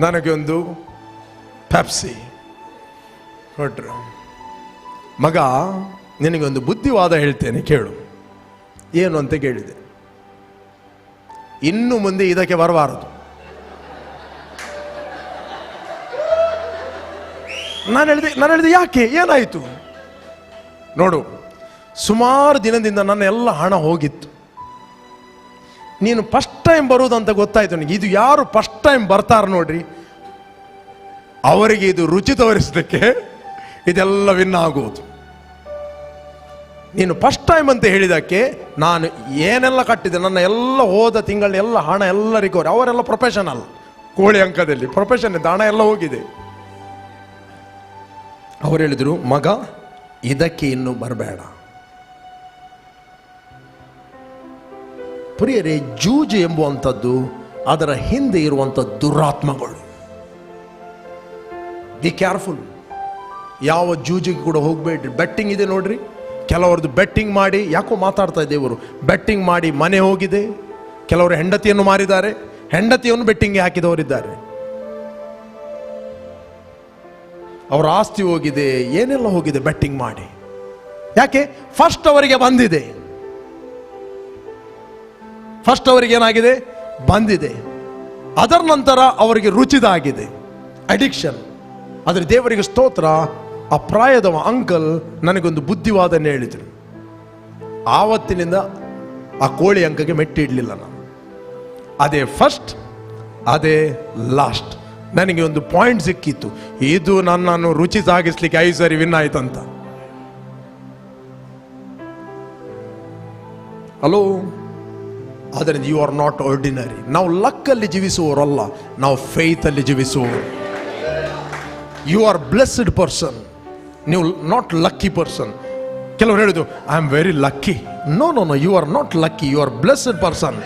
ನನಗೆ ಒಂದು ಪೆಪ್ಸಿ ಕೊಟ್ರು. ಮಗ ನಿನಗೆ ಒಂದು ಬುದ್ಧಿವಾದ ಹೇಳ್ತೇನೆ ಕೇಳು. ಏನು ಅಂತ ಕೇಳಿದೆ. ಇನ್ನು ಮುಂದೆ ಇದಕ್ಕೆ ಬರಬಾರದು. ನಾನು ಹೇಳಿದೆ ಯಾಕೆ, ಏನಾಯಿತು? ನೋಡು, ಸುಮಾರು ದಿನದಿಂದ ನನ್ನ ಎಲ್ಲ ಹಣ ಹೋಗಿತ್ತು. ನೀನು ಫಸ್ಟ್ ಟೈಮ್ ಬರುವುದಂತ ಗೊತ್ತಾಯ್ತು ನನಗೆ. ಇದು ಯಾರು ಫಸ್ಟ್ ಟೈಮ್ ಬರ್ತಾರೆ ನೋಡ್ರಿ, ಅವರಿಗೆ ಇದು ರುಚಿ ತೋರಿಸಲಿಕ್ಕೆ ಇದೆಲ್ಲ ವಿನ್ ಆಗುವುದು. ನೀನು ಫಸ್ಟ್ ಟೈಮ್ ಅಂತ ಹೇಳಿದಕ್ಕೆ ನಾನು ಏನೆಲ್ಲ ಕಟ್ಟಿದೆ, ನನ್ನ ಎಲ್ಲ ಹೋದ ತಿಂಗಳ ಎಲ್ಲ ಹಣ ಎಲ್ಲ ರಿಕವರಿ. ಅವರೆಲ್ಲ ಪ್ರೊಫೆಷನಲ್, ಕೋಳಿ ಅಂಕದಲ್ಲಿ ಪ್ರೊಫೆಷನ್ ಇದ್ದ, ಹಣ ಎಲ್ಲ ಹೋಗಿದೆ. ಅವರು ಹೇಳಿದರು ಮಗ ಇದಕ್ಕೆ ಇನ್ನು ಬರಬೇಡ. ಪ್ರಿಯರೇ, ಜೂಜು ಎಂಬುವಂಥದ್ದು ಅದರ ಹಿಂದೆ ಇರುವಂಥ ದುರಾತ್ಮಗಳು. Be careful. ಯಾವ ಜೂಜಿಗೆ ಕೂಡ ಹೋಗಬೇಡ್ರಿ. ಬೆಟ್ಟಿಂಗ್ ಇದೆ ನೋಡ್ರಿ, ಕೆಲವರದ್ದು ಬೆಟ್ಟಿಂಗ್ ಮಾಡಿ, ಯಾಕೋ ಮಾತಾಡ್ತಾ ಇದ್ದೇವರು, ಬೆಟ್ಟಿಂಗ್ ಮಾಡಿ ಮನೆ ಹೋಗಿದೆ. ಕೆಲವರು ಹೆಂಡತಿಯನ್ನು ಮಾರಿದ್ದಾರೆ, ಹೆಂಡತಿಯನ್ನು ಬೆಟ್ಟಿಂಗ್ಗೆ ಹಾಕಿದವರಿದ್ದಾರೆ. ಅವರ ಆಸ್ತಿ ಹೋಗಿದೆ, ಏನೆಲ್ಲ ಹೋಗಿದೆ ಬೆಟ್ಟಿಂಗ್ ಮಾಡಿ. ಯಾಕೆ? ಫಸ್ಟ್ ಅವರಿಗೆ ಬಂದಿದೆ. ಫಸ್ಟ್ ಅವರಿಗೆ ಏನಾಗಿದೆ? ಬಂದಿದೆ. ಅದರ ನಂತರ ಅವರಿಗೆ ರುಚಿದಾಗಿದೆ, ಅಡಿಕ್ಷನ್. ಆದರೆ ದೇವರಿಗೆ ಸ್ತೋತ್ರ, ಆ ಪ್ರಾಯದವ ಅಂಕಲ್ ನನಗೊಂದು ಬುದ್ಧಿವಾದನೆ ಹೇಳಿದರು. ಆವತ್ತಿನಿಂದ ಆ ಕೋಳಿ ಅಂಕಗೆ ಮೆಟ್ಟಿಡಲಿಲ್ಲ ನಾನು. ಅದೇ ಫಸ್ಟ್, ಅದೇ ಲಾಸ್ಟ್. ನನಗೆ ಒಂದು ಪಾಯಿಂಟ್ ಸಿಕ್ಕಿತ್ತು, ಇದು ನನ್ನನ್ನು ರುಚಿ ಸಾಗಿಸ್ಲಿಕ್ಕೆ 5 ಸರಿ ವಿನ್ ಆಯ್ತಂತ. ಹಲೋ. ಆದ್ದರಿಂದ ಯು ಆರ್ ನಾಟ್ ಆರ್ಡಿನರಿ. ನಾವು ಲಕ್ಕಲ್ಲಿ ಜೀವಿಸುವವರಲ್ಲ, ನಾವು ಫೇತಲ್ಲಿ ಜೀವಿಸುವವರು. ಯು ಆರ್ ಬ್ಲೆಸ್ಡ್ ಪರ್ಸನ್, ನೀವು ನಾಟ್ ಲಕ್ಕಿ ಪರ್ಸನ್. ಕೆಲವರು ಹೇಳಿದ್ರು I am very lucky. No no no, you are not lucky, you are blessed person.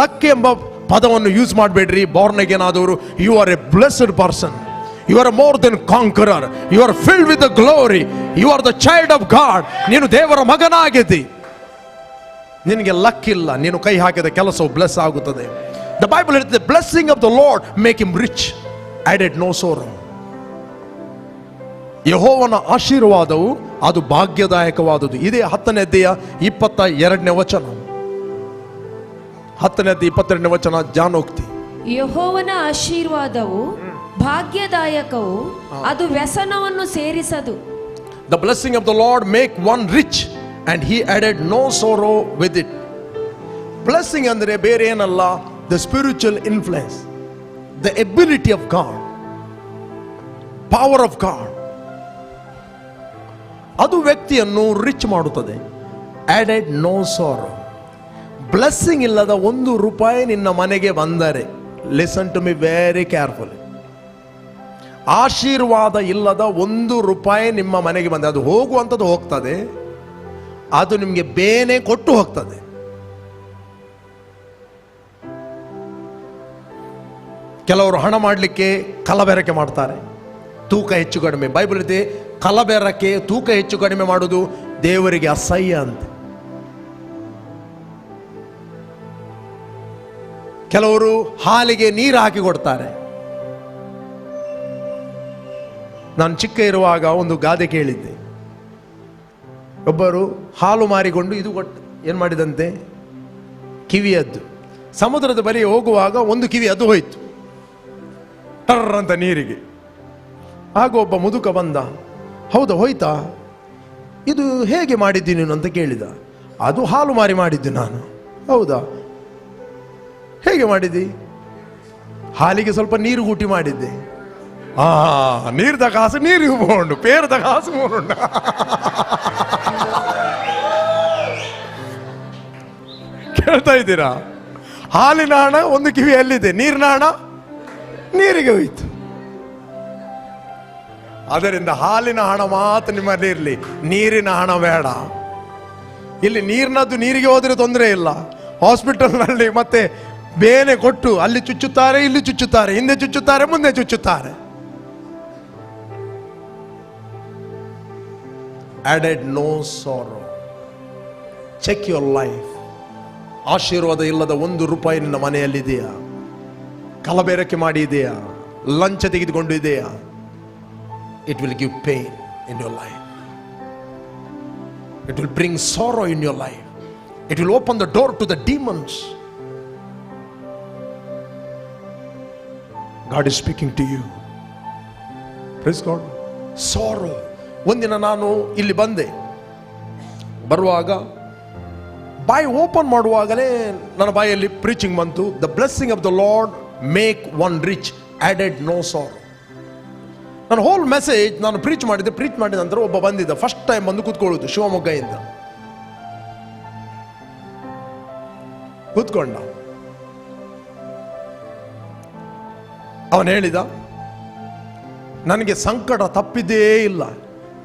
Luck ಎಂಬ ಪದವನ್ನು ಯೂಸ್ ಮಾಡಬೇಡ್ರಿ. ಬಾರ್ನ್ ಅಗೇನ್ ಆದವರು, you are a blessed person. You are more than conqueror. You are filled with the glory. You are the child of God. ನೀನು ದೇವರ ಮಗನಾಗಿದ್ದಿ. ನಿನಗೆ ಲಕ್ ಇಲ್ಲ, ನೀನು ಕೈ ಹಾಕಿದ ಕೆಲಸವು ಬ್ಲೆಸ್ ಆಗುತ್ತದೆ. ದ ಬೈಬಲ್ ಹೇಳ್ತದೆ, blessing of the Lord make him rich, added no sorrow. ಯೆಹೋವನ ಆಶೀರ್ವಾದವು ಅದು ಭಾಗ್ಯದಾಯಕವಾದುದು. ಇದೇ 10ನೇ ಅಧ್ಯಾಯ 22ನೇ ವಚನ. 10ನೇ ಅಧ್ಯಾಯ 22ನೇ ವಚನ ಜಾನೋಕ್ತಿ. ಯೆಹೋವನ ಆಶೀರ್ವಾದವು ಭಾಗ್ಯದಾಯಕವು, ಅದು ವ್ಯಸನವನ್ನು ಸೇರಿಸದು. The blessing of the Lord make one rich and he added no sorrow with it. Blessing ಅಂದರೆ ಬೇರೆ ಏನಲ್ಲ, the spiritual influence, the ability of God, power of God. ಅದು ವ್ಯಕ್ತಿಯನ್ನು ರಿಚ್ ಮಾಡುತ್ತದೆ. added no sorrow. ಬ್ಲೆಸ್ಸಿಂಗ್ ಇಲ್ಲದ 1 ರೂಪಾಯಿ ನಿನ್ನ ಮನೆಗೆ ಬಂದರೆ, listen to me very carefully, ಆಶೀರ್ವಾದ ಇಲ್ಲದ 1 ರೂಪಾಯಿ ನಿಮ್ಮ ಮನೆಗೆ ಬಂದರೆ, ಅದು ಹೋಗುವಂಥದ್ದು ಹೋಗ್ತದೆ, ಅದು ನಿಮಗೆ ಬೇನೆ ಕೊಟ್ಟು ಹೋಗ್ತದೆ. ಕೆಲವರು ಹಣ ಮಾಡಲಿಕ್ಕೆ ಕಲಬೆರಕೆ ಮಾಡ್ತಾರೆ, ತೂಕ ಹೆಚ್ಚು ಕಡಿಮೆ. ಬೈಬಲ್ ಇದೆ, ಕಲಬೆರಕೆ ತೂಕ ಹೆಚ್ಚು ಕಡಿಮೆ ಮಾಡುವುದು ದೇವರಿಗೆ ಅಸಹ್ಯ ಅಂತ. ಕೆಲವರು ಹಾಲಿಗೆ ನೀರು ಹಾಕಿ ಕೊಡ್ತಾರೆ. ನಾನು ಚಿಕ್ಕ ಇರುವಾಗ ಒಂದು ಗಾದೆ ಕೇಳಿದ್ದೆ. ಒಬ್ಬರು ಹಾಲು ಮಾರಿಕೊಂಡು ಇದು ಕೊಟ್ಟು ಏನು ಮಾಡಿದಂತೆ, ಕಿವಿಯದ್ದು. ಸಮುದ್ರದ ಬಳಿ ಹೋಗುವಾಗ ಒಂದು ಕಿವಿ ಅದು ಹೋಯ್ತು ಟರ್ ಅಂತ ನೀರಿಗೆ. ಆಗ ಒಬ್ಬ ಮುದುಕ ಬಂದ, ಹೌದಾ ಹೋಯ್ತಾ, ಇದು ಹೇಗೆ ಮಾಡಿದ್ದಿ ನೀನು ಅಂತ ಕೇಳಿದ. ಅದು ಹಾಲು ಮಾರಿ ಮಾಡಿದ್ದು ನಾನು. ಹೌದಾ, ಹೇಗೆ ಮಾಡಿದ್ದಿ? ಹಾಲಿಗೆ ಸ್ವಲ್ಪ ನೀರು ಗೂಟಿ ಮಾಡಿದ್ದೆ. ನೀರ್ದ ಕಾಸು ನೀರಿಗೆ ಹೋಂಡು, ಪೇರದ ಕಾಸು ಮೂರುಂಡ. ಕೇಳ್ತಾ ಇದ್ದೀರಾ? ಹಾಲಿನ ಹಣ ಒಂದು ಕಿವಿಯಲ್ಲಿದೆ, ನೀರಿನ ಹಣ ನೀರಿಗೆ ಹೋಯ್ತು. ಅದರಿಂದ ಹಾಲಿನ ಹಣ ಮಾತ್ರ ನಿಮ್ಮಲ್ಲಿ ಇರಲಿ, ನೀರಿನ ಹಣ ಬೇಡ. ಇಲ್ಲಿ ನೀರಿನದ್ದು ನೀರಿಗೆ ಹೋದ್ರೆ ತೊಂದರೆ ಇಲ್ಲ. ಹಾಸ್ಪಿಟಲ್ನಲ್ಲಿ ಮತ್ತೆ ಬೇನೆ ಕೊಟ್ಟು ಅಲ್ಲಿ ಚುಚ್ಚುತ್ತಾರೆ, ಇಲ್ಲಿ ಚುಚ್ಚುತ್ತಾರೆ, ಹಿಂದೆ ಚುಚ್ಚುತ್ತಾರೆ, ಮುಂದೆ ಚುಚ್ಚುತ್ತಾರೆ. added no sorrow. Check your life. ಆಶೀರ್ವಾದ ಇಲ್ಲದ ₹1 ನಿನ್ನ ಮನೆಯಲ್ಲಿದೆಯಾ? ಕಲಬೆರಕೆ ಮಾಡಿ ಇದೆಯಾ? ಲಂಚ ತೆಗೆದುಕೊಂಡು ಇದೆಯಾ? It will give pain in your life. It will bring sorrow in your life. It will open the door to the demons. God is speaking to you. Praise God. Sorrow. ಒಂದಿನ ನಾನು ಇಲ್ಲಿ ಬಂದೆ, ಬರುವಾಗ ಬಾಯಿ ಓಪನ್ ಮಾಡುವಾಗಲೇ ನನ್ನ ಬಾಯಲ್ಲಿ ಪ್ರೀಚಿಂಗ್ ಬಂತು. The blessing of the Lord make one rich, added no sorrow. ನಾನು ಹೋಲ್ ಮೆಸೇಜ್ ನಾನು ಪ್ರೀಚ್ ಮಾಡಿದ ನಂತರ ಒಬ್ಬ ಬಂದಿದ್ದ, ಫಸ್ಟ್ ಟೈಮ್ ಬಂದು ಕೂತ್ಕೊಳ್ಳೋದು ಶಿವಮೊಗ್ಗದಿಂದ. ಕೂತ್ಕೊಂಡ. ಅವನು ಹೇಳಿದ, ನನಗೆ ಸಂಕಟ ತಪ್ಪಿದ್ದೇ ಇಲ್ಲ,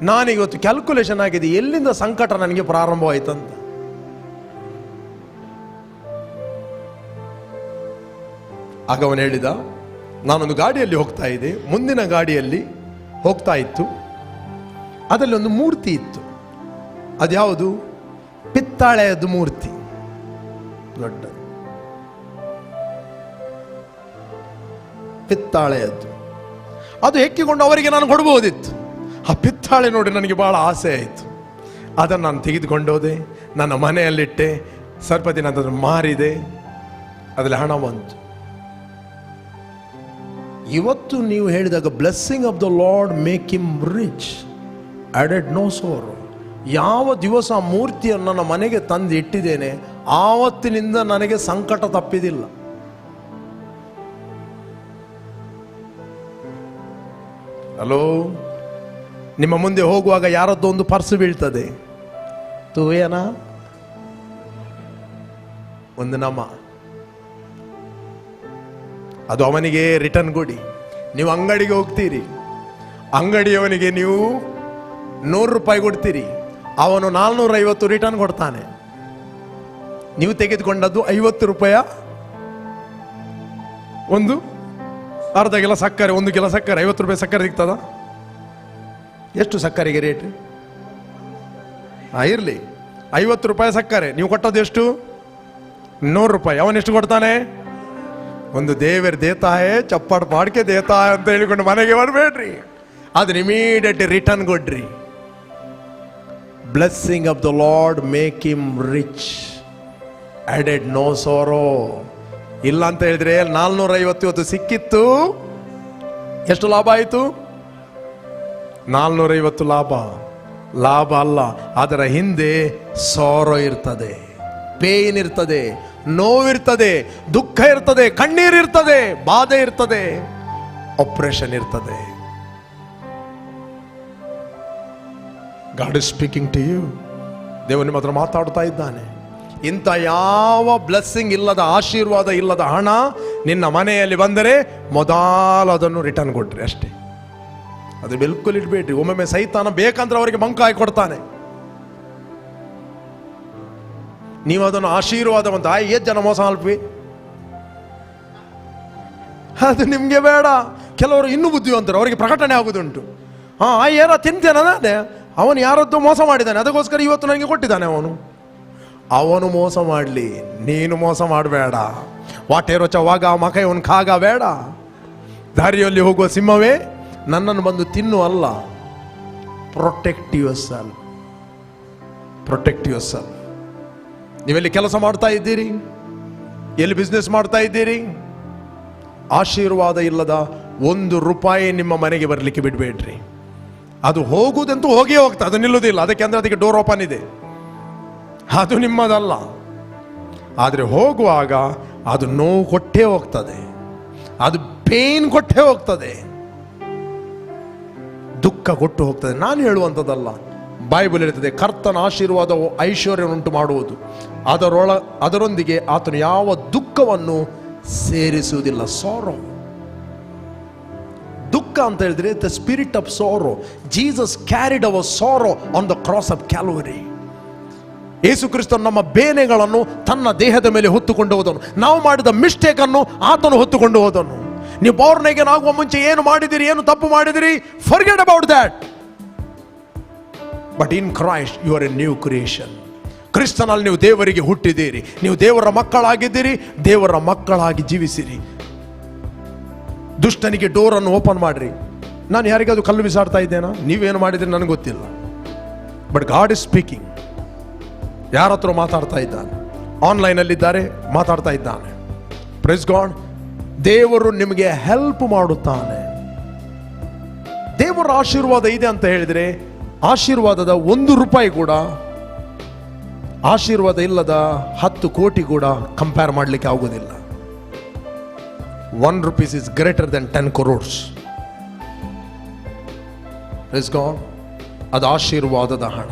ನಾನಿವತ್ತು ಕ್ಯಾಲ್ಕುಲೇಷನ್ ಆಗಿದೆ ಎಲ್ಲಿಂದ ಸಂಕಟ ನನಗೆ ಪ್ರಾರಂಭವಾಯ್ತಂತ. ಆಗ ಅವನು ಹೇಳಿದ, ನಾನೊಂದು ಗಾಡಿಯಲ್ಲಿ ಹೋಗ್ತಾ ಇದ್ದೆ, ಮುಂದಿನ ಗಾಡಿಯಲ್ಲಿ ಹೋಗ್ತಾ ಇತ್ತು, ಅದರಲ್ಲಿ ಒಂದು ಮೂರ್ತಿ ಇತ್ತು. ಅದ್ಯಾವುದು? ಪಿತ್ತಾಳೆಯದ್ದು ಮೂರ್ತಿ, ದೊಡ್ಡ ಪಿತ್ತಾಳೆಯದ್ದು. ಅದು ಹೆಕ್ಕಿಕೊಂಡು ಅವರಿಗೆ ನಾನು ಕೊಡಬಹುದಿತ್ತು. ಆ ಪಿತ್ತಾಳೆ ನೋಡಿ ನನಗೆ ಬಹಳ ಆಸೆ ಆಯಿತು. ಅದನ್ನು ನಾನು ತೆಗೆದುಕೊಂಡೋದೆ, ನನ್ನ ಮನೆಯಲ್ಲಿಟ್ಟೆ, ಸ್ವಲ್ಪ ದಿನ ಅದನ್ನು ಮಾರಿದೆ, ಅದರಲ್ಲಿ ಹಣ ಬಂತು. ಇವತ್ತು ನೀವು ಹೇಳಿದಾಗ blessing of the Lord make him rich, added no sorrow. ಯಾವ ದಿವಸ ಮೂರ್ತಿಯನ್ನು ನನ್ನ ಮನೆಗೆ ತಂದು ಇಟ್ಟಿದ್ದೇನೆ, ಆವತ್ತಿನಿಂದ ನನಗೆ ಸಂಕಟ ತಪ್ಪಿದಿಲ್ಲ. ಹಲೋ, ನಿಮ್ಮ ಮುಂದೆ ಹೋಗುವಾಗ ಯಾರದ್ದೋ ಒಂದು ಪರ್ಸ್ ಬೀಳ್ತದೆ, ತೂವೇನ ಒಂದು ನಮ, ಅದು ಅವನಿಗೆ ರಿಟರ್ನ್ ಕೊಡಿ. ನೀವು ಅಂಗಡಿಗೆ ಹೋಗ್ತೀರಿ, ಅಂಗಡಿಯವನಿಗೆ ನೀವು ₹100 ಕೊಡ್ತೀರಿ, ಅವನು 450 ರಿಟರ್ನ್ ಕೊಡ್ತಾನೆ. ನೀವು ತೆಗೆದುಕೊಂಡದ್ದು ₹50. ಒಂದು ಅರ್ಧ ಕಿಲೋ ಸಕ್ಕರೆ, 1 ಕಿಲೋ ಸಕ್ಕರೆ ₹50 ಸಕ್ಕರೆ ಸಿಗ್ತದ? ಎಷ್ಟು ಸಕ್ಕರೆಗೆ ರೇಟ್? ಇರಲಿ, ₹50 ಸಕ್ಕರೆ, ನೀವು ಕೊಟ್ಟದ್ದು ಎಷ್ಟು? ₹100. ಅವನೆಷ್ಟು ಕೊಡ್ತಾನೆ? ಒಂದು ದೇವರ ದೇತಾ ಹೇ, ಚಪ್ಪಾಡ್ ಪಾಡ್ಕೆ ದೇತಾ ಅಂತ ಹೇಳಿಕೊಂಡು ಮನೆಗೆ ಬರಬೇಡ್ರಿ, ಅದನ್ನ ಇಮಿಡಿಯೇಟ್ ರಿಟರ್ನ್ ಕೊಡ್ರಿ. Blessing of the Lord make him rich, added no sorrow. ಇಲ್ಲ ಅಂತ ಹೇಳಿದ್ರೆ 450 ಸಿಕ್ಕಿತ್ತು, ಎಷ್ಟು ಲಾಭ ಆಯಿತು? 450 ಲಾಭ ಅಲ್ಲ, ಅದರ ಹಿಂದೆ ಸಾರೋ ಇರ್ತದೆ, ಪೇನ್ ಇರ್ತದೆ, ನೋವಿರ್ತದೆ, ದುಃಖ ಇರ್ತದೆ, ಕಣ್ಣೀರಿರ್ತದೆ, ಬಾಧೆ ಇರ್ತದೆ, ಆಪರೇಷನ್ ಇರ್ತದೆ. God is speaking to you. ದೇವರು ನಿಮ್ಮ ಹತ್ರ ಮಾತಾಡ್ತಾ ಇದ್ದಾನೆ. ಇಂಥ ಯಾವ ಬ್ಲೆಸ್ಸಿಂಗ್ ಇಲ್ಲದ, ಆಶೀರ್ವಾದ ಇಲ್ಲದ ಹಣ ನಿನ್ನ ಮನೆಯಲ್ಲಿ ಬಂದರೆ ಮೊದಲು ಅದನ್ನು ರಿಟರ್ನ್ ಕೊಡ್ರಿ ಅಷ್ಟೇ. ಅದು ಬಿಲ್ಕುಲ್ ಇಟ್ಬೇಡ್ರಿ. ಒಮ್ಮೊಮ್ಮೆ ಸೈತಾನ ಬೇಕಂದ್ರೆ ಅವರಿಗೆ ಬಂಕ ಹಾಕಿ ಕೊಡ್ತಾನೆ. ನೀವು ಅದನ್ನು ಆಶೀರ್ವಾದ ಅಂತ 8 ಜನ ಮೋಸ ಅಲ್ಪಿ ಅದು ನಿಮಗೆ ಬೇಡ. ಕೆಲವರು ಇನ್ನೂ ಬುದ್ಧಿವಂತರು, ಅವರಿಗೆ ಪ್ರಕಟಣೆ ಆಗುದುಂಟು. ಏನೋ ತಿಂತೇನೆ ನಾನೇ, ಅವನು ಯಾರದ್ದು ಮೋಸ ಮಾಡಿದ್ದಾನೆ, ಅದಕ್ಕೋಸ್ಕರ ಇವತ್ತು ನನಗೆ ಕೊಟ್ಟಿದ್ದಾನೆ. ಅವನು ಮೋಸ ಮಾಡಲಿ, ನೀನು ಮೋಸ ಮಾಡಬೇಡ. ವಾಟೇರೋ ಚವಾಗ ಮಕ ಇವನು ಖಾಗ ಬೇಡ. ದಾರಿಯಲ್ಲಿ ಹೋಗುವ ಸಿಂಹವೇ ನನ್ನನ್ನು ಬಂದು ತಿನ್ನು ಅಲ್ಲ. Protect yourself, protect yourself. ನೀವೆಲ್ಲಿ ಕೆಲಸ ಮಾಡ್ತಾ ಇದ್ದೀರಿ, ಎಲ್ಲಿ ಬಿಸ್ನೆಸ್ ಮಾಡ್ತಾ ಇದ್ದೀರಿ, ಆಶೀರ್ವಾದ ಇಲ್ಲದ 1 ರೂಪಾಯಿ ನಿಮ್ಮ ಮನೆಗೆ ಬರಲಿಕ್ಕೆ ಬಿಡಬೇಡ್ರಿ. ಅದು ಹೋಗುವುದಂತೂ ಹೋಗಿಯೇ ಹೋಗ್ತದೆ, ಅದು ನಿಲ್ಲುವುದಿಲ್ಲ. ಅದಕ್ಕೆ ಡೋರ್ ಓಪನ್ ಇದೆ, ಅದು ನಿಮ್ಮದಲ್ಲ. ಆದರೆ ಹೋಗುವಾಗ ಅದು ನೋವು ಕೊಟ್ಟೇ ಹೋಗ್ತದೆ, ಅದು ಪೇನ್ ಕೊಟ್ಟೇ ಹೋಗ್ತದೆ, ದುಃಖ ಕೊಟ್ಟು ಹೋಗ್ತದೆ. ನಾನು ಹೇಳುವಂಥದ್ದಲ್ಲ, ಬೈಬಲ್ ಹೇಳ್ತದೆ, ಕರ್ತನ ಆಶೀರ್ವಾದವು ಐಶ್ವರ್ಯವುಂಟು ಮಾಡುವುದು, ಅದರೊಂದಿಗೆ ಆತನು ಯಾವ ದುಃಖವನ್ನು ಸೇರಿಸುವುದಿಲ್ಲ. ಸಾರೋ, ದುಃಖ ಅಂತ ಹೇಳಿದ್ರೆ the spirit of sorrow. Jesus carried our sorrow on the cross of Calvary. ಯೇಸು ಕ್ರಿಸ್ತನು ನಮ್ಮ ಬೇನೆಗಳನ್ನು ತನ್ನ ದೇಹದ ಮೇಲೆ ಹೊತ್ತುಕೊಂಡು ಹೋದನು. ನಾವು ಮಾಡಿದ ಮಿಸ್ಟೇಕ್ ಅನ್ನು ಆತನು ಹೊತ್ತುಕೊಂಡು ಹೋದನು. ನೀವು born again ಆಗುವ ಮುಂಚೆ ಏನು ಮಾಡಿದಿರಿ, ಏನು ತಪ್ಪು ಮಾಡಿದಿರಿ, forget about that. But in Christ you are a new creation. ಕ್ರಿಸ್ತನಲ್ಲಿ ನೀವು ದೇವರಿಗೆ ಹುಟ್ಟಿದ್ದೀರಿ, ನೀವು ದೇವರ ಮಕ್ಕಳಾಗಿದ್ದೀರಿ, ದೇವರ ಮಕ್ಕಳಾಗಿ ಜೀವಿಸಿರಿ. ದುಷ್ಟನಿಗೆ ಡೋರನ್ನು ಓಪನ್ ಮಾಡ್ರಿ. ನಾನು ಯಾರಿಗಾದ್ರು ಕಲ್ಲು ಬಿಸಾಡ್ತಾ ಇದ್ದೇನಾ? ನೀವೇನು ಮಾಡಿದ್ರಿ ನನಗೆ ಗೊತ್ತಿಲ್ಲ. But god is speaking. ಯಾರ ಹತ್ರ ಮಾತಾಡ್ತಾ ಇದ್ದಾನೆ? ಆನ್ಲೈನಲ್ಲಿದ್ದಾರೆ, ಮಾತಾಡ್ತಾ ಇದ್ದಾನೆ. Praise God. ದೇವರು ನಿಮಗೆ ಹೆಲ್ಪ್ ಮಾಡುತ್ತಾನೆ. ದೇವರ ಆಶೀರ್ವಾದ ಇದೆ ಅಂತ ಹೇಳಿದ್ರೆ, ಆಶೀರ್ವಾದದ 1 ರೂಪಾಯಿ ಕೂಡ ಆಶೀರ್ವಾದ ಇಲ್ಲದ 10 ಕೋಟಿ ಕೂಡ ಕಂಪೇರ್ ಮಾಡಲಿಕ್ಕೆ ಆಗುವುದಿಲ್ಲ. 1 rupees is greater than 10 crores. Praise God. ಅದು ಆಶೀರ್ವಾದದ ಹಣ.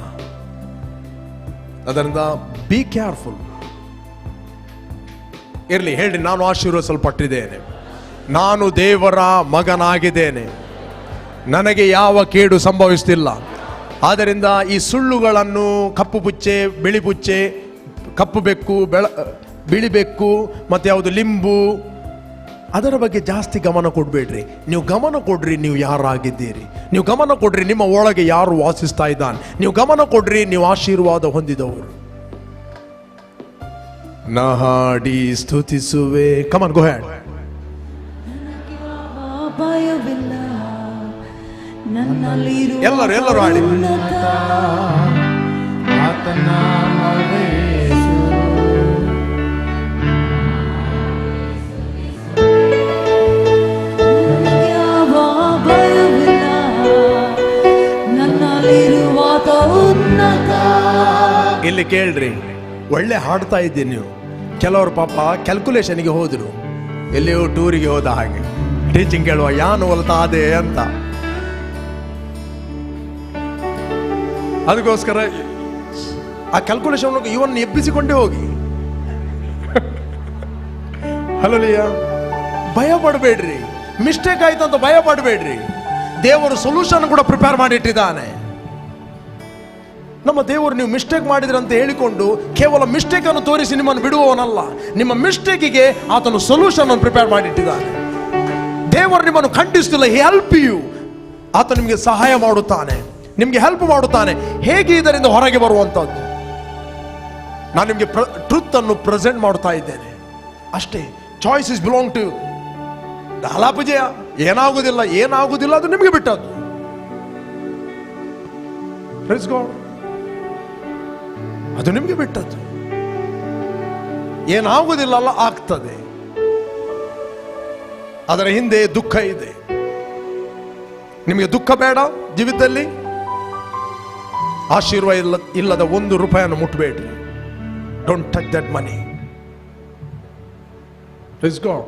ಅದರಿಂದ ಬಿ ಕೇರ್ಫುಲ್. ಇರಲಿ, ಹೇಳಿ, ನಾನು ಆಶೀರ್ವದಿಸಲ್ಪಟ್ಟಿದ್ದೇನೆ, ನಾನು ದೇವರ ಮಗನಾಗಿದ್ದೇನೆ, ನನಗೆ ಯಾವ ಕೇಡು ಸಂಭವಿಸ್ತಿಲ್ಲ. ಆದ್ದರಿಂದ ಈ ಸುಳ್ಳುಗಳನ್ನು, ಕಪ್ಪು ಪುಚ್ಚೆ, ಬಿಳಿ ಪುಚ್ಚೆ, ಕಪ್ಪು ಬೆಕ್ಕು, ಬಿಳಿ ಬೆಕ್ಕು, ಮತ್ತು ಯಾವುದು ಲಿಂಬು, ಅದರ ಬಗ್ಗೆ ಜಾಸ್ತಿ ಗಮನ ಕೊಡಬೇಡ್ರಿ. ನೀವು ಗಮನ ಕೊಡ್ರಿ ನೀವು ಯಾರಾಗಿದ್ದೀರಿ, ನೀವು ಗಮನ ಕೊಡ್ರಿ ನಿಮ್ಮ ಒಳಗೆ ಯಾರು ವಾಸಿಸ್ತಾ ಇದ್ದಾನೆ, ನೀವು ಗಮನ ಕೊಡ್ರಿ ನೀವು ಆಶೀರ್ವಾದ ಹೊಂದಿದವರು. ನಹಾಡಿ ಸ್ತುತಿಸುವೆ. Come on, go ahead. ಭಯವಿಲ್ಲ ನನ್ನಲ್ಲಿರುವ ಎಲ್ಲರೂ ಹಾಡಿ. ಆತನ ನಾಮವೇ ಯೇಸು. ಯಾವ ಭಯವಿಲ್ಲ ನನ್ನಲ್ಲಿರುವ ಉನ್ನತ. ಇಲ್ಲಿ ಕೇಳ್ರಿ, ಒಳ್ಳೆ ಹಾಡ್ತಾ ಇದ್ದೀನಿ ನೀವು. ಕೆಲವರು ಪಾಪ ಕ್ಯಾಲ್ಕುಲೇಷನ್ಗೆ ಹೋದ್ರು, ಎಲ್ಲಿಯೋ ಟೂರಿಗೆ ಹೋದ ಹಾಗೆ, ಟೀಚಿಂಗ್ ಕೇಳುವ ಯಾನು ಹೊಲ್ತಾ ಅದೇ ಅಂತ. ಅದಕ್ಕೋಸ್ಕರ ಆ ಕ್ಯಾಲ್ಕುಲೇಷನ್ ಇವನ್ನ ಎಬ್ಬಿಸಿಕೊಂಡೇ ಹೋಗಿ. ಹಲೋಲಿಯ, ಭಯ ಪಡಬೇಡ್ರಿ. ಮಿಸ್ಟೇಕ್ ಆಯ್ತು ಅಂತ ಭಯ ಪಡಬೇಡ್ರಿ. ದೇವರು ಸೊಲ್ಯೂಷನ್ ಕೂಡ ಪ್ರಿಪೇರ್ ಮಾಡಿಟ್ಟಿದ್ದಾನೆ. ನಮ್ಮ ದೇವರು ನೀವು ಮಿಸ್ಟೇಕ್ ಮಾಡಿದ್ರಿ ಅಂತ ಹೇಳಿಕೊಂಡು ಕೇವಲ ಮಿಸ್ಟೇಕ್ ಅನ್ನು ತೋರಿಸಿ ನಿಮ್ಮನ್ನು ಬಿಡುವವನಲ್ಲ. ನಿಮ್ಮ ಮಿಸ್ಟೇಕಿಗೆ ಆತನು ಸೊಲ್ಯೂಷನ್ ಅನ್ನು ಪ್ರಿಪೇರ್ ಮಾಡಿಟ್ಟಿದ್ದಾನೆ. ದೇವರು ನಿಮ್ಮನ್ನು ಖಂಡಿಸ್ತಿಲ್ಲ. ಹಿ ಹೆಲ್ಪ್ ಯು. ಆತ ನಿಮಗೆ ಸಹಾಯ ಮಾಡುತ್ತಾನೆ, ನಿಮಗೆ ಹೆಲ್ಪ್ ಮಾಡುತ್ತಾನೆ. ಹೇಗೆ ಇದರಿಂದ ಹೊರಗೆ ಬರುವಂತದ್ದು? ನಾನು ನಿಮಗೆ ಟ್ರುತ್ ಅನ್ನು ಪ್ರೆಸೆಂಟ್ ಮಾಡ್ತಾ ಇದ್ದೇನೆ ಅಷ್ಟೇ. Choice is belong to you. ಹಲಾಪಜಯ ಏನಾಗುವುದಿಲ್ಲ ಅದು ನಿಮಗೆ ಬಿಟ್ಟದ್ದು. Praise God. ಅದು ನಿಮಗೆ ಬಿಟ್ಟದ್ದು. ಏನಾಗುವುದಿಲ್ಲ ಅಲ್ಲ, ಆಗ್ತದೆ. ಅದರ ಹಿಂದೆ ದುಃಖ ಇದೆ. ನಿಮಗೆ ದುಃಖ ಬೇಡ ಜೀವಿತದಲ್ಲಿ. ಆಶೀರ್ವಾದ ಇಲ್ಲದ 1 ರೂಪಾಯಿಯನ್ನು ಮುಟ್ಟಬೇಡ್ರಿ. Don't touch that money. Please God,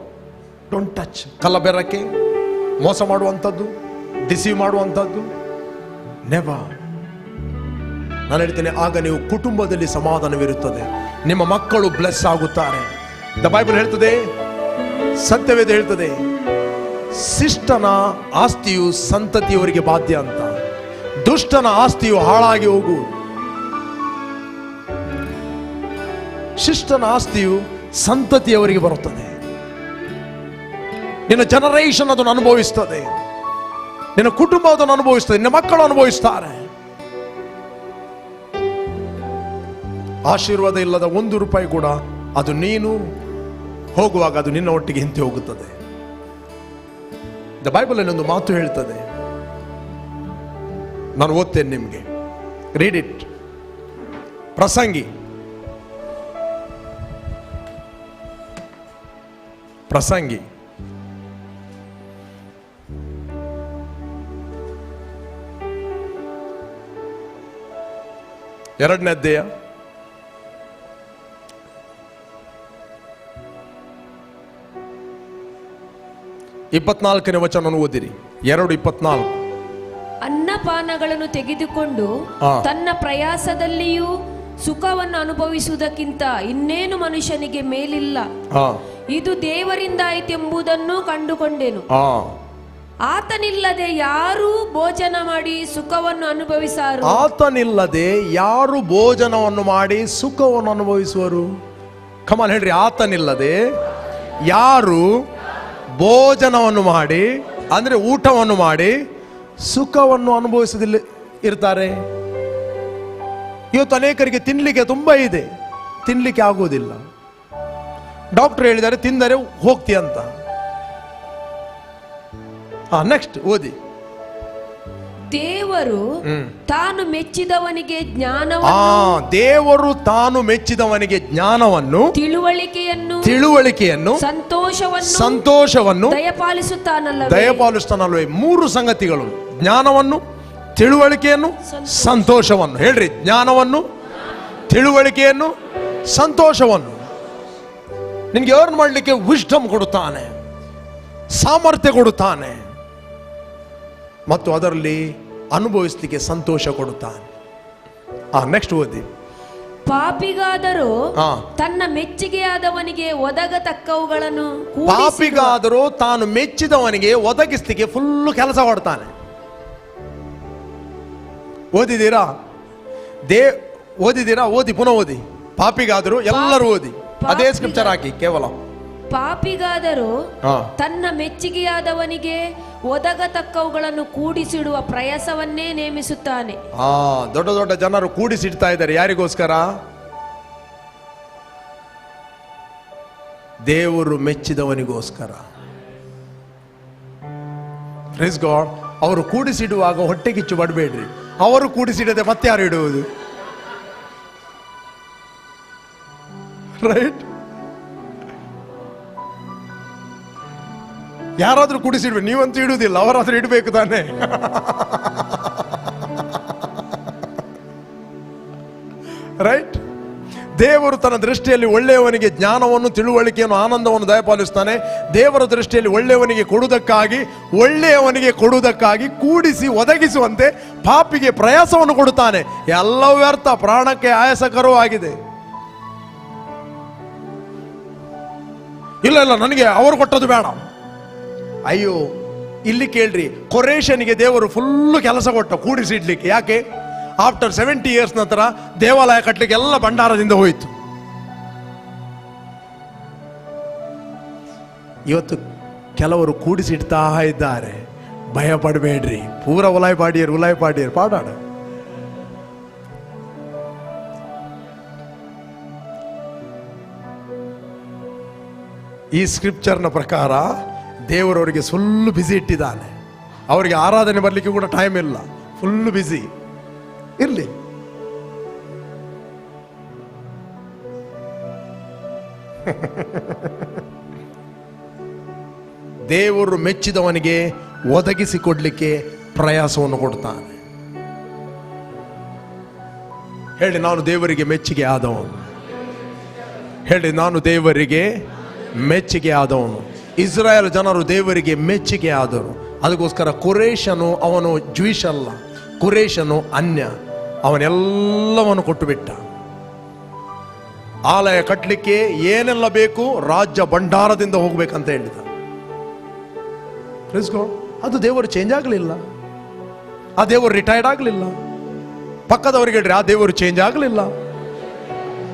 don't touch. ಕಲಬೆರಕೆ, ಮೋಸ ಮಾಡುವಂಥದ್ದು, ಡಿಸೀವ್ ಮಾಡುವಂಥದ್ದು, ನೆವರ್. ನಾನು ಹೇಳ್ತೇನೆ, ಆಗ ನೀವು ಕುಟುಂಬದಲ್ಲಿ ಸಮಾಧಾನವಿರುತ್ತದೆ. ನಿಮ್ಮ ಮಕ್ಕಳು ಬ್ಲೆಸ್ ಆಗುತ್ತಾರೆ. ದ ಬೈಬಲ್ ಹೇಳ್ತದೆ, ಸತ್ಯವೇದ ಹೇಳ್ತದೆ, ಶಿಷ್ಟನ ಆಸ್ತಿಯು ಸಂತತಿಯವರಿಗೆ ಬಾಧ್ಯ ಅಂತ. ದುಷ್ಟನ ಆಸ್ತಿಯು ಹಾಳಾಗಿ ಹೋಗುವುದು. ಶಿಷ್ಟನ ಆಸ್ತಿಯು ಸಂತತಿಯವರಿಗೆ ಬರುತ್ತದೆ. ನಿನ್ನ ಜನರೇಷನ್ ಅದನ್ನು ಅನುಭವಿಸ್ತದೆ, ನಿನ್ನ ಕುಟುಂಬ ಅದನ್ನು ಅನುಭವಿಸ್ತದೆ, ನಿನ್ನ ಮಕ್ಕಳು ಅನುಭವಿಸ್ತಾರೆ. ಆಶೀರ್ವಾದ ಇಲ್ಲದ 1 ರೂಪಾಯಿ ಕೂಡ ಅದು ನೀನು ಹೋಗುವಾಗ ಅದು ನಿನ್ನ ಒಟ್ಟಿಗೆ ಹಿಂದೆ ಹೋಗುತ್ತದೆ. ಬೈಬಲಲ್ಲಿ ಒಂದು ಮಾತು ಹೇಳ್ತದೆ, ನಾನು ಓದ್ತೇನೆ ನಿಮಗೆ, ರೀಡ್ ಇಟ್. ಪ್ರಸಂಗಿ 2ನೇ ಅಧ್ಯಾಯ 24ನೇ ವಚನ ಓದಿರಿ. 2:24. ಅನ್ನಪಾನಗಳನ್ನು ತೆಗೆದುಕೊಂಡು ತನ್ನ ಪ್ರಯಾಸದಲ್ಲಿಯೂ ಸುಖವನ್ನು ಅನುಭವಿಸುವುದಕ್ಕಿಂತ ಇನ್ನೇನು ಮನುಷ್ಯನಿಗೆ ಮೇಲಿಲ್ಲ, ಇದು ದೇವರಿಂದಾಯಿತೆಂಬುದನ್ನು ಕಂಡುಕೊಂಡೆನು. ಆತನಿಲ್ಲದೆ ಯಾರು ಭೋಜನ ಮಾಡಿ ಸುಖವನ್ನು ಅನುಭವಿಸಾರು? ಆತನಿಲ್ಲದೆ ಯಾರು ಭೋಜನವನ್ನು ಮಾಡಿ ಸುಖವನ್ನು ಅನುಭವಿಸುವರು? ಕಮಾನ್ ಹೇಳ್ರಿ, ಆತನಿಲ್ಲದೆ ಯಾರು ಭೋಜನವನ್ನು ಮಾಡಿ, ಅಂದ್ರೆ ಊಟವನ್ನು ಮಾಡಿ ಸುಖವನ್ನು ಅನುಭವಿಸದಿಲ್ಲ ಇರ್ತಾರೆ. ಇವತ್ತು ಅನೇಕರಿಗೆ ತಿನ್ಲಿಕ್ಕೆ ತುಂಬಾ ಇದೆ, ತಿನ್ಲಿಕ್ಕೆ ಆಗುವುದಿಲ್ಲ. ಡಾಕ್ಟರ್ ಹೇಳಿದ್ದಾರೆ ತಿಂದರೆ ಹೋಗ್ತಿ ಅಂತ. ನೆಕ್ಸ್ಟ್ ಓದಿ. ದೇವರು ತಾನು ಮೆಚ್ಚಿದವನಿಗೆ ದೇವರು ತಾನು ಮೆಚ್ಚಿದವನಿಗೆ ಜ್ಞಾನವನ್ನು, ತಿಳುವಳಿಕೆಯನ್ನು, ಸಂತೋಷವನ್ನು ದಯಪಾಲಿಸುತ್ತಾನಲ್ಲವೇ? 3 ಸಂಗತಿಗಳು: ಜ್ಞಾನವನ್ನು, ತಿಳುವಳಿಕೆಯನ್ನು, ಸಂತೋಷವನ್ನು. ಹೇಳ್ರಿ, ಜ್ಞಾನವನ್ನು, ತಿಳುವಳಿಕೆಯನ್ನು, ಸಂತೋಷವನ್ನು. ನಿನ್ಗೆ ಅರ್ನ್ ಮಾಡಲಿಕ್ಕೆ ವಿಸ್ಡಮ್ ಕೊಡುತ್ತಾನೆ, ಸಾಮರ್ಥ್ಯ ಕೊಡುತ್ತಾನೆ, ಮತ್ತು ಅದರಲ್ಲಿ ಅನುಭವಿಸಲಿಕ್ಕೆ ಸಂತೋಷ ಕೊಡುತ್ತಾನೆ. ನೆಕ್ಸ್ಟ್ ಓದಿ. ಪಾಪಿಗಾದರೂ ತನ್ನ ಮೆಚ್ಚಿಗೆಯಾದವನಿಗೆ ಒದಗತಕ್ಕವುಗಳನ್ನು, ಪಾಪಿಗಾದರೂ ತಾನು ಮೆಚ್ಚಿದವನಿಗೆ ಒದಗಿಸ್ಲಿಕ್ಕೆ ಫುಲ್ ಕೆಲಸ ಕೊಡ್ತಾನೆ. ಓದಿದ್ದೀರಾ? ಓದಿದ್ದೀರಾ? ಓದಿ, ಪುನಃ ಓದಿ. ಪಾಪಿಗಾದರೂ, ಎಲ್ಲರೂ ಓದಿ, ಅದೇ ಸ್ಕ್ರಿಪ್ಚರ್ ಹಾಕಿ. ಕೇವಲ ಪಾಪಿಗಾದರೂ ತನ್ನ ಮೆಚ್ಚಿಗೆಯಾದವನಿಗೆ ಒದಗತಕ್ಕವುಗಳನ್ನು ಕೂಡಿಸಿಡುವ ಪ್ರಯಾಸವನ್ನೇ ನೇಮಿಸುತ್ತಾನೆ. ದೊಡ್ಡ ದೊಡ್ಡ ಜನರು ಕೂಡಿಸಿಡ್ತಾ ಇದ್ದಾರೆ. ಯಾರಿಗೋಸ್ಕರ? ದೇವರು ಮೆಚ್ಚಿದವನಿಗೋಸ್ಕರ. Praise God. ಅವರು ಕೂಡಿಸಿಡುವಾಗ ಹೊಟ್ಟೆಗಿಚ್ಚು ಬಡಬೇಡ್ರಿ. ಅವರು ಕೂಡಿಸಿಡದೆ ಮತ್ತೆ ಯಾರು ಇಡುವುದು? ರೈಟ್? ಯಾರಾದ್ರೂ ಕೂಡಿಸಿಡ್ಬೇಕು, ನೀವಂತೂ ಇಡುವುದಿಲ್ಲ, ಅವರಾದ್ರೂ ಇಡಬೇಕು ತಾನೆ. ರೈಟ್? ದೇವರು ತನ್ನ ದೃಷ್ಟಿಯಲ್ಲಿ ಒಳ್ಳೆಯವನಿಗೆ ಜ್ಞಾನವನ್ನು, ತಿಳುವಳಿಕೆಯನ್ನು, ಆನಂದವನ್ನು ದಯಪಾಲಿಸ್ತಾನೆ. ದೇವರ ದೃಷ್ಟಿಯಲ್ಲಿ ಒಳ್ಳೆಯವನಿಗೆ ಕೊಡುವುದಕ್ಕಾಗಿ ಕೂಡಿಸಿ ಒದಗಿಸುವಂತೆ ಪಾಪಿಗೆ ಪ್ರಯಾಸವನ್ನು ಕೊಡುತ್ತಾನೆ. ಎಲ್ಲವೂ ವ್ಯರ್ಥ, ಪ್ರಾಣಕ್ಕೆ ಆಯಾಸಕರೂ ಆಗಿದೆ. ಇಲ್ಲ, ನನಗೆ ಅವರು ಕೊಟ್ಟದ್ದು ಬೇಡ. ಅಯ್ಯೋ, ಇಲ್ಲಿ ಕೇಳ್ರಿ, ಕೊರೇಶನಿಗೆ ದೇವರು ಫುಲ್ಲು ಕೆಲಸ ಕೊಟ್ಟ ಕೂಡಿಸಿಡ್ಲಿಕ್ಕೆ. ಯಾಕೆ? ಆಫ್ಟರ್ 70 years ನಂತರ ದೇವಾಲಯ ಕಟ್ಟಲಿಕ್ಕೆ ಎಲ್ಲ ಭಂಡಾರದಿಂದ ಹೋಯಿತು. ಇವತ್ತು ಕೆಲವರು ಕೂಡಿಸಿಡ್ತಾ ಇದ್ದಾರೆ. ಭಯ ಪಡಬೇಡ್ರಿ, ಪೂರ ಉಲಾಯ್ ಪಾಡಿಯರ್ ಪಾಡಾಡ. ಈ ಸ್ಕ್ರಿಪ್ಚರ್ನ ಪ್ರಕಾರ ದೇವರವರಿಗೆ ಫುಲ್ ಬ್ಯುಸಿ ಇಟ್ಟಿದ್ದಾನೆ. ಅವರಿಗೆ ಆರಾಧನೆ ಬರಲಿಕ್ಕೆ ಕೂಡ ಟೈಮ್ ಇಲ್ಲ, ಫುಲ್ ಬ್ಯುಸಿ. ಇರ್ಲಿ, ದೇವರು ಮೆಚ್ಚಿದವನಿಗೆ ಒದಗಿಸಿಕೊಡ್ಲಿಕ್ಕೆ ಪ್ರಯಾಸವನ್ನು ಕೊಡ್ತಾನೆ. ಹೇಳಿ, ನಾನು ದೇವರಿಗೆ ಮೆಚ್ಚುಗೆ ಆದವನು. ಹೇಳಿ, ನಾನು ದೇವರಿಗೆ ಮೆಚ್ಚುಗೆ ಆದವನು. ಇಸ್ರಾಯೇಲ್ ಜನರು ದೇವರಿಗೆ ಮೆಚ್ಚುಗೆ ಆದರು. ಅದಕ್ಕೋಸ್ಕರ ಕುರೇಶನು, ಅವನು ಜೂಯಿಷ್ ಅಲ್ಲ, ಕುರೇಶನು ಅನ್ಯ, ಅವನೆಲ್ಲವನ್ನು ಕೊಟ್ಟು ಬಿಟ್ಟ. ಆಲಯ ಕಟ್ಟಲಿಕ್ಕೆ ಏನೆಲ್ಲ ಬೇಕು, ರಾಜ್ಯ ಭಂಡಾರದಿಂದ ಹೋಗ್ಬೇಕಂತ ಹೇಳಿದ. ಅದು ದೇವರು ಚೇಂಜ್ ಆಗಲಿಲ್ಲ, ಆ ದೇವರು ರಿಟೈರ್ಡ್ ಆಗಲಿಲ್ಲ. ಪಕ್ಕದವರಿಗೆ ಹೇಳ್ರಿ, ಆ ದೇವರು ಚೇಂಜ್ ಆಗಲಿಲ್ಲ,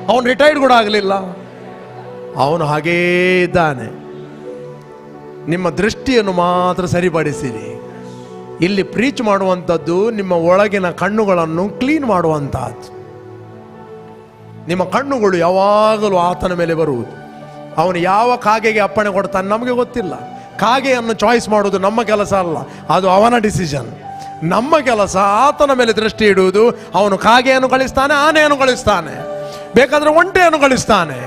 ಅವನು ರಿಟೈರ್ಡ್ ಕೂಡ ಆಗಲಿಲ್ಲ, ಅವನು ಹಾಗೇ ಇದ್ದಾನೆ. ನಿಮ್ಮ ದೃಷ್ಟಿಯನ್ನು ಮಾತ್ರ ಸರಿಪಡಿಸಿರಿ. ಇಲ್ಲಿ ಪ್ರೀಚ್ ಮಾಡುವಂಥದ್ದು ನಿಮ್ಮ ಒಳಗಿನ ಕಣ್ಣುಗಳನ್ನು ಕ್ಲೀನ್ ಮಾಡುವಂತಹದ್ದು. ನಿಮ್ಮ ಕಣ್ಣುಗಳು ಯಾವಾಗಲೂ ಆತನ ಮೇಲೆ ಬರುವುದು. ಅವನು ಯಾವ ಕಾಗೆಗೆ ಅಪ್ಪಣೆ ಕೊಡ್ತಾನೆ ನಮಗೆ ಗೊತ್ತಿಲ್ಲ. ಕಾಗೆಯನ್ನು ಚಾಯ್ಸ್ ಮಾಡೋದು ನಮ್ಮ ಕೆಲಸ ಅಲ್ಲ, ಅದು ಅವನ ಡಿಸಿಷನ್. ನಮ್ಮ ಕೆಲಸ ಆತನ ಮೇಲೆ ದೃಷ್ಟಿ ಇಡುವುದು. ಅವನು ಕಾಗೆಯನ್ನು ಕಳಿಸ್ತಾನೆ, ಆನೆಯನ್ನು ಕಳಿಸ್ತಾನೆ, ಬೇಕಾದ್ರೆ ಒಂಟೆಯನ್ನು ಕಳಿಸ್ತಾನೆ,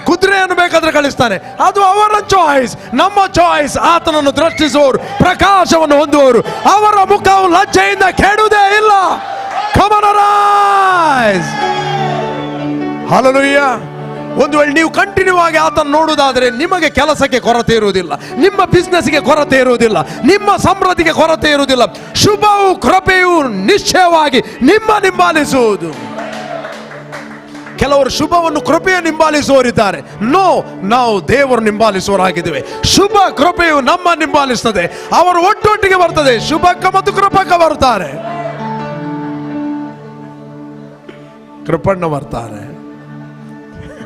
ಕುದುರೆಯನ್ನು ಬೇಕಾದ್ರೆ ಕಳಿಸ್ತಾನೆ. ಅದು ಅವರ ಚಾಯ್ಸ್. ನಮ್ಮ ಚಾಯ್ಸ್ ಆತನನ್ನು ದೃಷ್ಟಿಸುವವರು, ಪ್ರಕಾಶವನ್ನು ಹೊಂದುವವರು, ಅವರ ಮುಖವು ಲಜ್ಜೆಯಿಂದ ಕೆಡುವುದೇ ಇಲ್ಲ. Come on, arise. Hallelujah. ಒಂದು ವೇಳೆ ನೀವು ಕಂಟಿನ್ಯೂ ಆಗಿ ಆತನ ನೋಡುವುದಾದರೆ ನಿಮಗೆ ಕೆಲಸಕ್ಕೆ ಕೊರತೆ ಇರುವುದಿಲ್ಲ, ನಿಮ್ಮ ಬಿಸ್ನೆಸ್ಗೆ ಕೊರತೆ ಇರುವುದಿಲ್ಲ, ನಿಮ್ಮ ಸಮೃದ್ಧಿಗೆ ಕೊರತೆ ಇರುವುದಿಲ್ಲ. ಶುಭವು ಕೃಪೆಯು ನಿಶ್ಚಯವಾಗಿ ನಿಮ್ಮ ನಿಂಬಾಲಿಸುವುದು. ಕೆಲವರು ಶುಭವನ್ನು ಕೃಪೆಯ ನಿಂಬಾಲಿಸುವವರಿದ್ದಾರೆ. ನೋ, ನಾವು ದೇವರು ನಿಂಬಾಲಿಸುವವರಾಗಿದ್ದೇವೆ. ಶುಭ ಕೃಪೆಯು ನಮ್ಮ ನಿಂಬಾಲಿಸ್ತದೆ. ಅವರು ಒಟ್ಟೊಟ್ಟಿಗೆ ಬರ್ತದೆ. ಶುಭಕ್ಕ ಮತ್ತು ಕೃಪಕ್ಕ ಬರ್ತಾರೆ, ಕೃಪಣ್ಣ ಬರ್ತಾರೆ.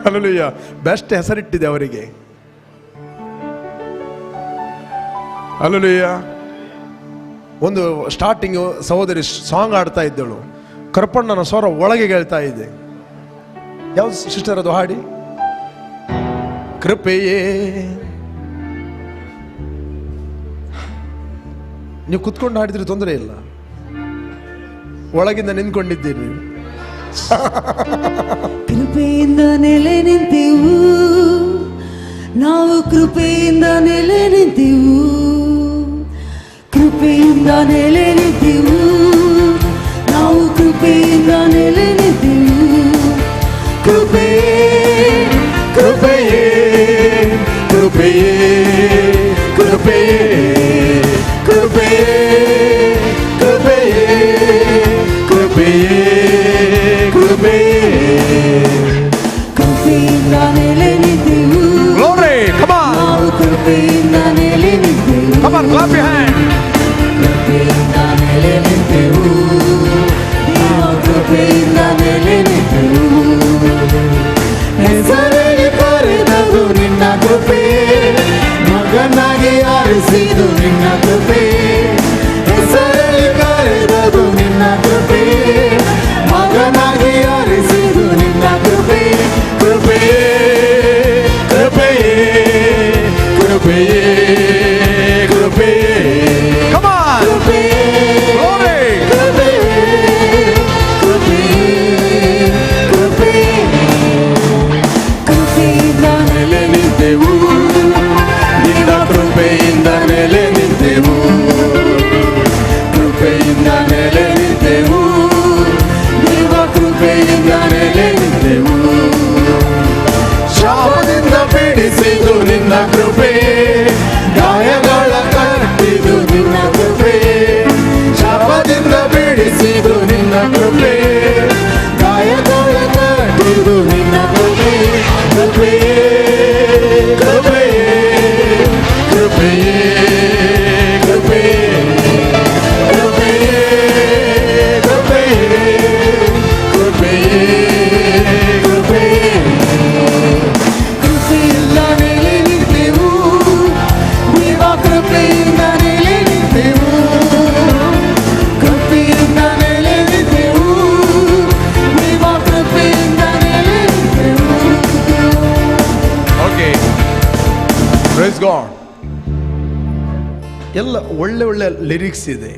ಹಲ್ಲೆಲೂಯಾ. ಬೆಸ್ಟ್ ಹೆಸರಿಟ್ಟಿದೆ ಅವರಿಗೆ. ಹಲ್ಲೆಲೂಯಾ. ಒಂದು ಸ್ಟಾರ್ಟಿಂಗ್ ಸಹೋದರಿ ಸಾಂಗ್ ಆಡ್ತಾ ಇದ್ದಳು, ಕೃಪಣ್ಣನ ಸ್ವರ ಒಳಗೆ ಹೇಳ್ತಾ ಇದೆ. ಯಾವ ಸಿಸ್ಟರ್ ಅದು ಹಾಡಿ? ಕೃಪೆಯೇ. ನೀವು ಕುತ್ಕೊಂಡು ಹಾಡಿದ್ರೆ ತೊಂದರೆ ಇಲ್ಲ, ಒಳಗಿಂದ ನಿಂತ್ಕೊಂಡಿದ್ದೀರಿ. ಕೃಪೆಯಿಂದ ನೆಲೆ ನಿಂತೆವು ನಾವು, ಕೃಪೆಯಿಂದ ನೆಲೆ ನಿಂತೆವು, ಕೃಪೆಯಿಂದ ನೆಲೆ ನಿಂತೆವು ನಾವು, ಕೃಪೆಯಿಂದ ನೆಲೆ ನಿಂತೆವು. ಕೃಪೆಯೇ ಕೃಪೆಯೇ ಕೃಪೆಯೇ ಕೃಪೆಯೇ ಕೃಪೆಯೇ ಕೃಪೆಯೇ ಕೃಪೆಯೇ ಕೃಪೆಯಿಂದ ನೆಲೆ ನಿಂತೆವು. Glory, come on. ನಾವು ಕೃಪೆಯಿಂದ ನೆಲೆ ನಿಂತೆವು. Come on, clap your hand. ಕೃಪೆಯಿಂದ ನೆಲೆ ನಿಂತೆವು, ದೇವ ಕೃಪೆಯಿಂದ ನೆಲೆ ನಿಂತೆವು. ಹೆಸರಿಗೆ ಕರೆದದು ನಿನ್ನ ಕೃಪೆ, ಮಗನಾಗಿ ಆರಿಸಿದು ನಿನ್ನ ಕೃಪೆ. ಹೆಸರಿಗೆ ಕರೆದದು ನಿನ್ನ ಕೃಪೆ, ಮಗನಾಗಿ ಆರಿಸಿದು ನಿನ್ನ ಕೃಪೆ. ಕೃಪೆಯೇ ಕೃಪೆಯೇ ಕೃಪೆಯೇ ಕೃಪೆಯೇ. Come on. ಕೃಪೆಯೇ Glory. ಕೃಪೆಯೇ ಕೃಪೆಯೇ ಕೃಪೆಯೇ. ಕೃಪೆಯಿಂದ ನೆಲೆ ನಿಂತೆವು, ನಿನ್ನ ಕೃಪೆಯಿಂದ ನೆಲೆ ನಿಂತೆವು, ಕೃಪೆಯಿಂದ ನೆಲೆ ನಿಂತೆವು, ದೇವ ಕೃಪೆಯಿಂದ ನೆಲೆ ನಿಂತೆವು. ಶಾಪದಿಂದ ಬಿಡಿಸಿದು ನಿನ್ನ ಕೃಪೆ, ಗಾಯಗಳ ಕಟ್ಟಿದು ನಿನ್ನ ಕೃಪೆ. ಶಾಪದಿಂದ ಬಿಡಿಸಿದು ನಿನ್ನ ಕೃಪೆ, ಗಾಯಗಳ ಕಟ್ಟಿದು ನಿನ್ನ ಕೃಪೆ. ಕೃಪೆಯೇ ಕೃಪೆಯೇ ಕೃಪೆಯೇ ಕೃಪೆಯೇ ಕೃಪೆಯೇ ಕೃಪೆಯೇ ಕೃಪೆಯೇ. ಕೃಪೆಯಿಂದ ನೆಲೆ ನಿಂತೆವು, ದೇವ ಕೃಪೆಯಿಂದ ನೆಲೆ ನಿಂತೆವು, ಕೃಪೆಯಿಂದ ನೆಲೆ ನಿಂತೆವು, ದೇವ ಕೃಪೆಯಿಂದ ನೆಲೆ ನಿಂತೆವು. Okay, praise God. ಎಲ್ಲ ಒಳ್ಳೆ ಒಳ್ಳೆ ಲಿರಿಕ್ಸ್ ಇದೆ.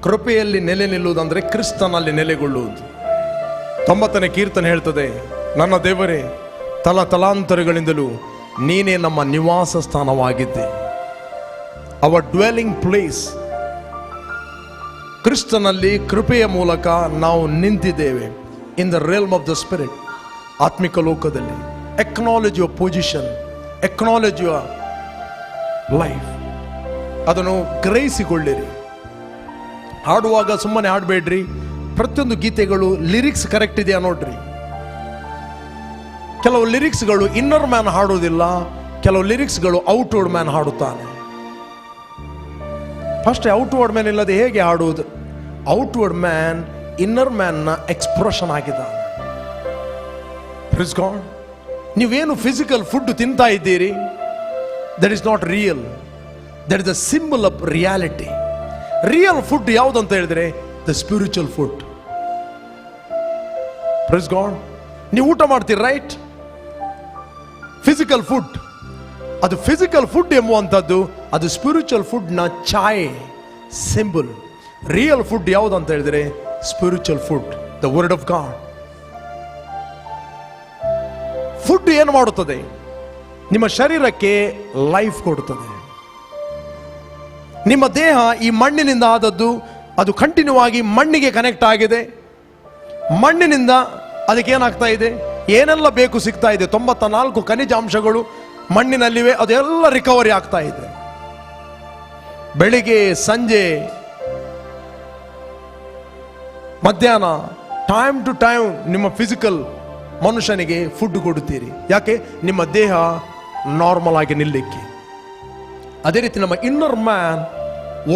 ಕೃಪೆಯಲ್ಲಿ ನೆಲೆ ನಿಲ್ಲುವುದಂದ್ರೆ ಕ್ರಿಸ್ತನಲ್ಲಿ ನೆಲೆಗೊಳ್ಳುವುದು. 90ನೇ ಕೀರ್ತನೆ ಹೇಳ್ತದೆ, ನನ್ನ ದೇವರೇ, ತಲಾಂತರಗಳಿಂದಲೂ ನೀನೇ ನಮ್ಮ ನಿವಾಸ ಸ್ಥಾನವಾಗಿದ್ದೆ. Hour ಡ್ವೆಲಿಂಗ್ place. ಕ್ರಿಸ್ತನಲ್ಲಿ ಕೃಪೆಯ ಮೂಲಕ ನಾವು ನಿಂತಿದ್ದೇವೆ in the realm of the spirit. ಆತ್ಮಿಕ ಲೋಕದಲ್ಲಿ acknowledge your position, acknowledge your life. ಅದನ್ನು ಗ್ರಹಿಸಿಕೊಳ್ಳಿರಿ. ಹಾಡುವಾಗ ಸುಮ್ಮನೆ ಹಾಡಬೇಡ್ರಿ. ಪ್ರತಿಯೊಂದು ಗೀತೆಗಳು ಲಿರಿಕ್ಸ್ ಕರೆಕ್ಟ್ ಇದೆಯಾ ನೋಡ್ರಿ. ಕೆಲವು ಲಿರಿಕ್ಸ್ಗಳು ಇನ್ನರ್ ಮ್ಯಾನ್ ಹಾಡುವುದಿಲ್ಲ, ಕೆಲವು ಲಿರಿಕ್ಸ್ಗಳು ಔಟ್ವರ್ಡ್ ಮ್ಯಾನ್ ಹಾಡುತ್ತಾನೆ. ಫಸ್ಟ್ ಔಟ್ವರ್ಡ್ ಮ್ಯಾನ್ ಇಲ್ಲದೆ ಹೇಗೆ ಹಾಡುವುದು? ಔಟ್ವರ್ಡ್ ಮ್ಯಾನ್ ಇನ್ನರ್ ಮ್ಯಾನ್ನ ಎಕ್ಸ್ಪ್ರೆಷನ್ ಆಗಿದ್ದಾನೆ. Praise God. ನೀವೇನು ಫಿಸಿಕಲ್ ಫುಡ್ ತಿಂತಾ ಇದ್ದೀರಿ, that is not real. That is the symbol of reality. Real food ಯಾವುದು ಅಂತ ಹೇಳಿದ್ರೆ the spiritual food. Praise God. ನೀವು ಊಟ ಮಾಡ್ತೀರಿ ರೈಟ್, ಫಿಸಿಕಲ್ ಫುಡ್. ಅದು ಫಿಸಿಕಲ್ ಫುಡ್ ಎಂಬುವಂಥದ್ದು ಅದು ಸ್ಪಿರಿಚುವಲ್ ಫುಡ್ ನ ಛಾಯೆ, ಸಿಂಬಲ್. ರಿಯಲ್ ಫುಡ್ ಯಾವುದು ಅಂತ ಹೇಳಿದ್ರೆ spiritual food, the word of god. Food ಏನು ಮಾಡುತ್ತದೆ? ನಿಮ್ಮ ಶರೀರಕ್ಕೆ ಲೈಫ್ ಕೊಡುತ್ತದೆ. ನಿಮ್ಮ ದೇಹ ಈ ಮಣ್ಣಿನಿಂದ ಆದದ್ದು, ಅದು ಕಂಟಿನ್ಯೂ ಆಗಿ ಮಣ್ಣಿಗೆ ಕನೆಕ್ಟ್ ಆಗಿದೆ. ಮಣ್ಣಿನಿಂದ ಅದಕ್ಕೆ ಏನಾಗ್ತಾ ಇದೆ, ಏನೆಲ್ಲ ಬೇಕು ಸಿಗ್ತಾ ಇದೆ. 94 ಖನಿಜಾಂಶಗಳು ಮಣ್ಣಿನಲ್ಲಿವೆ, ಅದೆಲ್ಲ ರಿಕವರಿ ಆಗ್ತಾ ಇದೆ. ಬೆಳಿಗ್ಗೆ, ಸಂಜೆ, ಮಧ್ಯಾಹ್ನ, ಟೈಮ್ ಟು ಟೈಮ್ ನಿಮ್ಮ ಫಿಸಿಕಲ್ ಮನುಷ್ಯನಿಗೆ ಫುಡ್ ಕೊಡುತ್ತೀರಿ. ಯಾಕೆ? ನಿಮ್ಮ ದೇಹ ನಾರ್ಮಲ್ ಆಗಿ ನಿಲ್ಲಕ್ಕೆ. ಅದೇ ರೀತಿ ನಮ್ಮ ಇನ್ನರ್ ಮ್ಯಾನ್,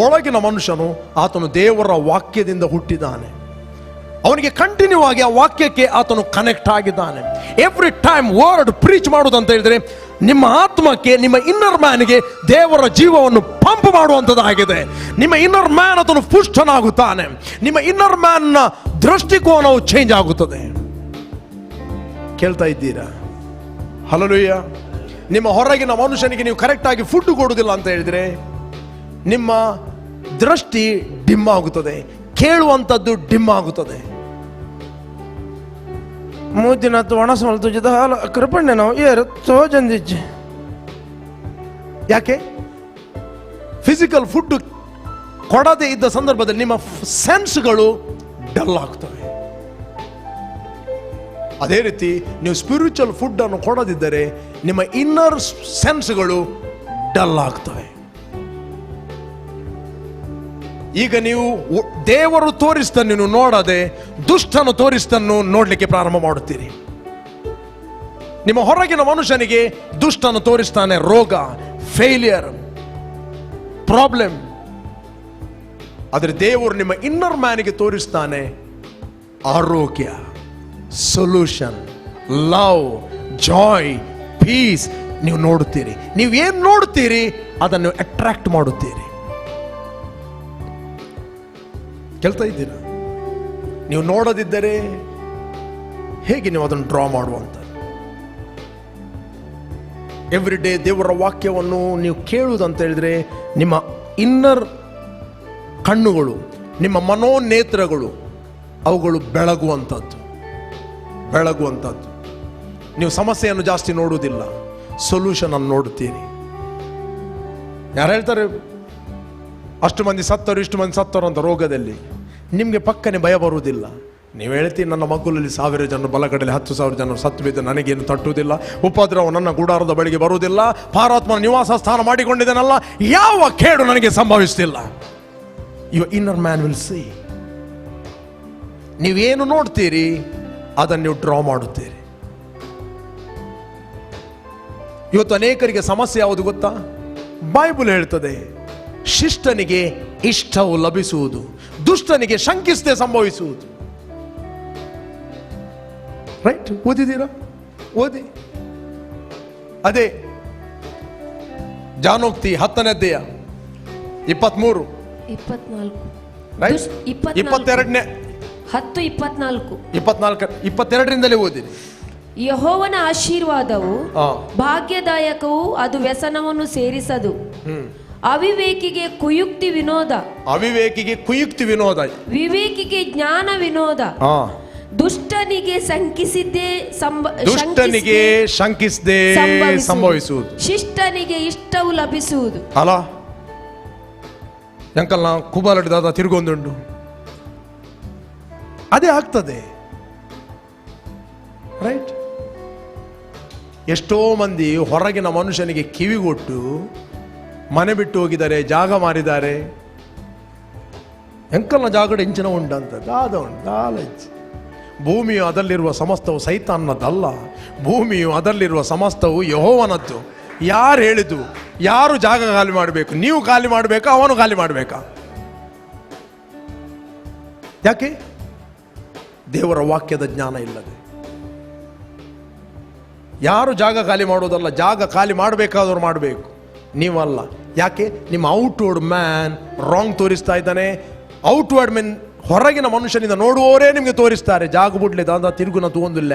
ಒಳಗಿನ ಮನುಷ್ಯನು, ಆತನು ದೇವರ ವಾಕ್ಯದಿಂದ ಹುಟ್ಟಿದ್ದಾನೆ. ಅವನಿಗೆ ಕಂಟಿನ್ಯೂ ಆಗಿ ಆ ವಾಕ್ಯಕ್ಕೆ ಆತನು ಕನೆಕ್ಟ್ ಆಗಿದ್ದಾನೆ. ಎವ್ರಿ ಟೈಮ್ ವರ್ಡ್ ಪ್ರೀಚ್ ಮಾಡುವುದಂತ ಹೇಳಿದ್ರೆ ನಿಮ್ಮ ಆತ್ಮಕ್ಕೆ, ನಿಮ್ಮ ಇನ್ನರ್ ಮ್ಯಾನ್ಗೆ ದೇವರ ಜೀವವನ್ನು ಪಂಪ್ ಮಾಡುವಂಥದ್ದಾಗಿದೆ. ನಿಮ್ಮ ಇನ್ನರ್ ಮ್ಯಾನ್ ಆತನು ಪುಷ್ಟನಾಗುತ್ತಾನೆ. ನಿಮ್ಮ ಇನ್ನರ್ ಮ್ಯಾನ್ ನ ದೃಷ್ಟಿಕೋನವು ಚೇಂಜ್ ಆಗುತ್ತದೆ. ಕೇಳ್ತಾ ಇದ್ದೀರಾ? ಹಲ್ಲೆಲೂಯಾ. ನಿಮ್ಮ ಹೊರಗಿನ ಮನುಷ್ಯನಿಗೆ ನೀವು ಕರೆಕ್ಟ್ ಆಗಿ ಫುಡ್ ಕೊಡುವುದಿಲ್ಲ ಅಂತ ಹೇಳಿದ್ರೆ ನಿಮ್ಮ ದೃಷ್ಟಿ ಡಿಮ್ ಆಗುತ್ತದೆ, ಕೇಳುವಂಥದ್ದು ಡಿಮ್ ಆಗುತ್ತದೆ. ಮೂದಿನತ್ತು ಒಣಸಮಲ್ ತುಜಿದ ಹಾಲು ಕೃಪಣ್ಣೆ ನಾವು ಏರು ಸೋಜಂದಿಜ್ಜೆ. ಯಾಕೆ? ಫಿಸಿಕಲ್ ಫುಡ್ ಕೊಡದೇ ಇದ್ದ ಸಂದರ್ಭದಲ್ಲಿ ನಿಮ್ಮ ಸೆನ್ಸ್ಗಳು ಡಲ್ ಆಗ್ತವೆ. ಅದೇ ರೀತಿ ನೀವು ಸ್ಪಿರಿಚುವಲ್ ಫುಡ್ ಅನ್ನು ಕೊಡದಿದ್ದರೆ ನಿಮ್ಮ ಇನ್ನರ್ ಸೆನ್ಸ್ಗಳು ಡಲ್ ಆಗ್ತವೆ. ಈಗ ನೀವು ದೇವರು ತೋರಿಸ್ತನ್ನು ನೀವು ನೋಡದೆ ದುಷ್ಟನು ತೋರಿಸ್ತನ್ನು ನೋಡ್ಲಿಕ್ಕೆ ಪ್ರಾರಂಭ ಮಾಡುತ್ತೀರಿ. ನಿಮ್ಮ ಹೊರಗಿನ ಮನುಷ್ಯನಿಗೆ ದುಷ್ಟನು ತೋರಿಸ್ತಾನೆ ರೋಗ, ಫೇಲಿಯರ್, ಪ್ರಾಬ್ಲಮ್. ಆದರೆ ದೇವರು ನಿಮ್ಮ ಇನ್ನರ್ ಮ್ಯಾನಿಗೆ ತೋರಿಸ್ತಾನೆ ಆರೋಗ್ಯ, ಸೊಲ್ಯೂಷನ್, ಲವ್, ಜಾಯ್, ಪೀಸ್. ನೀವು ನೋಡುತ್ತೀರಿ. ನೀವು ಏನು ನೋಡುತ್ತೀರಿ ಅದನ್ನು ಅಟ್ರಾಕ್ಟ್ ಮಾಡುತ್ತೀರಿ. ಕೇಳ್ತಾ ಇದ್ದೀರಾ? ನೀವು ನೋಡದಿದ್ದರೆ ಹೇಗೆ ನೀವು ಅದನ್ನು ಡ್ರಾ ಮಾಡುವಂತ? ಎವ್ರಿ ಡೇ ದೇವರ ವಾಕ್ಯವನ್ನು ನೀವು ಕೇಳುವುದಂತ ಹೇಳಿದ್ರೆ ನಿಮ್ಮ ಇನ್ನರ್ ಕಣ್ಣುಗಳು, ನಿಮ್ಮ ಮನೋನೇತ್ರಗಳು ಅವುಗಳು ಬೆಳಗುವಂಥದ್ದು. ನೀವು ಸಮಸ್ಯೆಯನ್ನು ಜಾಸ್ತಿ ನೋಡುವುದಿಲ್ಲ, ಸೊಲ್ಯೂಷನ್ ಅನ್ನು ನೋಡುತ್ತೀರಿ. ಯಾರು ಹೇಳ್ತಾರೆ ಅಷ್ಟು ಮಂದಿ ಸತ್ತರು, ಇಷ್ಟು ಮಂದಿ ಸತ್ತರು ಅಂತ ರೋಗದಲ್ಲಿ? ನಿಮಗೆ ಪಕ್ಕನೆ ಭಯ ಬರುವುದಿಲ್ಲ. ನೀವು ಹೇಳ್ತೀರಿ ನನ್ನ ಮಗುಲಲ್ಲಿ 1000 ಜನರು, ಬಲಗಡೆಯಲ್ಲಿ 10,000 ಜನರು ಸತ್ತು ಬಿದ್ದು ನನಗೇನು ತಟ್ಟುವುದಿಲ್ಲ, ಉಪದ್ರವ ನನ್ನ ಗುಡಾರದ ಬಳಿಗೆ ಬರುವುದಿಲ್ಲ, ಪಾರಾತ್ಮನ ನಿವಾಸ ಸ್ಥಾನ ಮಾಡಿಕೊಂಡಿದ್ದೇನಲ್ಲ, ಯಾವ ಕೇಡು ನನಗೆ ಸಂಭವಿಸುತ್ತಿಲ್ಲ. Your inner man will see. ನೀವೇನು ನೋಡ್ತೀರಿ ಅದನ್ನು ನೀವು ಡ್ರಾ ಮಾಡುತ್ತೀರಿ. ಇವತ್ತು ಅನೇಕರಿಗೆ ಸಮಸ್ಯೆ ಯಾವುದು ಗೊತ್ತಾ? ಬೈಬಲ್ ಹೇಳ್ತದೆ, ಶಿಷ್ಟನಿಗೆ ಇಷ್ಟವು ಲಭಿಸುವುದು, ದುಷ್ಟನಿಗೆ ಶಂಕಿಸದೆ ಸಂಭವಿಸುವುದು. ರೈಟ್? ಓದಿದ್ದೀರಾ? ಓದಿ. ಅದೇ ಜಾನೋಕ್ತಿ 10ನೇ ಅಧ್ಯಾಯ 23 ರೈಟ್? 22ನೇ 22ರಿಂದಲೇ ಓದಿರಿ. ಯೆಹೋವನ ಆಶೀರ್ವಾದವು ಭಾಗ್ಯದಾಯಕವು, ಅದು ವ್ಯಸನವನ್ನು ಸೇರಿಸದು. ಅವಿವೇಕಿಗೆ ಕುಯುಕ್ತಿ ವಿನೋದ, ವಿವೇಕಿಗೆ ಜ್ಞಾನ ವಿನೋದ. ದುಷ್ಟನಿಗೆ ಶಂಕಿಸದೆ ಸಂಭವಿಸುವುದು, ಶಿಷ್ಟನಿಗೆ ಇಷ್ಟವು ಲಭಿಸುವುದು. ಅಲ್ಲ ಅಂಕಲ್, ನಾ ಕುಬಾಲಡಿದಾದ ತಿರುಗೊಂದುಂಡು, ಅದೇ ಆಗ್ತದೆ. ರೈಟ್? ಎಷ್ಟೋ ಮಂದಿ ಹೊರಗಿನ ಮನುಷ್ಯನಿಗೆ ಕಿವಿಗೊಟ್ಟು ಮನೆ ಬಿಟ್ಟು ಹೋಗಿದ್ದಾರೆ, ಜಾಗ ಮಾರಿದ್ದಾರೆ. ಎಂಕಲ್ನ ಜಾಗಡೆ ಇಂಚಿನ ಉಂಟಂತ ದಾದ ಉಂಟು ದಾಲಜ್ಜಿ. ಭೂಮಿಯು ಅದರಲ್ಲಿರುವ ಸಮಸ್ತವು ಸೈತಾನ್ನದಲ್ಲ, ಭೂಮಿಯು ಅದರಲ್ಲಿರುವ ಸಮಸ್ತವು ಯೆಹೋವನದ್ದು. ಯಾರು ಹೇಳಿದ್ದು? ಯಾರು ಜಾಗ ಖಾಲಿ ಮಾಡಬೇಕು? ನೀವು ಖಾಲಿ ಮಾಡಬೇಕಾ, ಅವನು ಖಾಲಿ ಮಾಡಬೇಕಾ? ಯಾಕೆ? ದೇವರ ವಾಕ್ಯದ ಜ್ಞಾನ ಇಲ್ಲದೆ. ಯಾರು ಜಾಗ ಖಾಲಿ ಮಾಡೋದಲ್ಲ, ಜಾಗ ಖಾಲಿ ಮಾಡಬೇಕಾದವ್ರು ಮಾಡಬೇಕು, ನೀವಲ್ಲ. ಯಾಕೆ? ನಿಮ್ಮ ಔಟ್ವರ್ಡ್ ಮ್ಯಾನ್ ರಾಂಗ್ ತೋರಿಸ್ತಾ ಇದ್ದಾನೆ. ಔಟ್ವರ್ಡ್ ಮೆನ್, ಹೊರಗಿನ ಮನುಷ್ಯನಿಂದ ನೋಡುವವರೇ ನಿಮಗೆ ತೋರಿಸ್ತಾರೆ ಜಾಗಬುಡ್ಲೆ ದಾದ ತಿರುಗುನ ತಗೊಂದಿಲ್ಲ.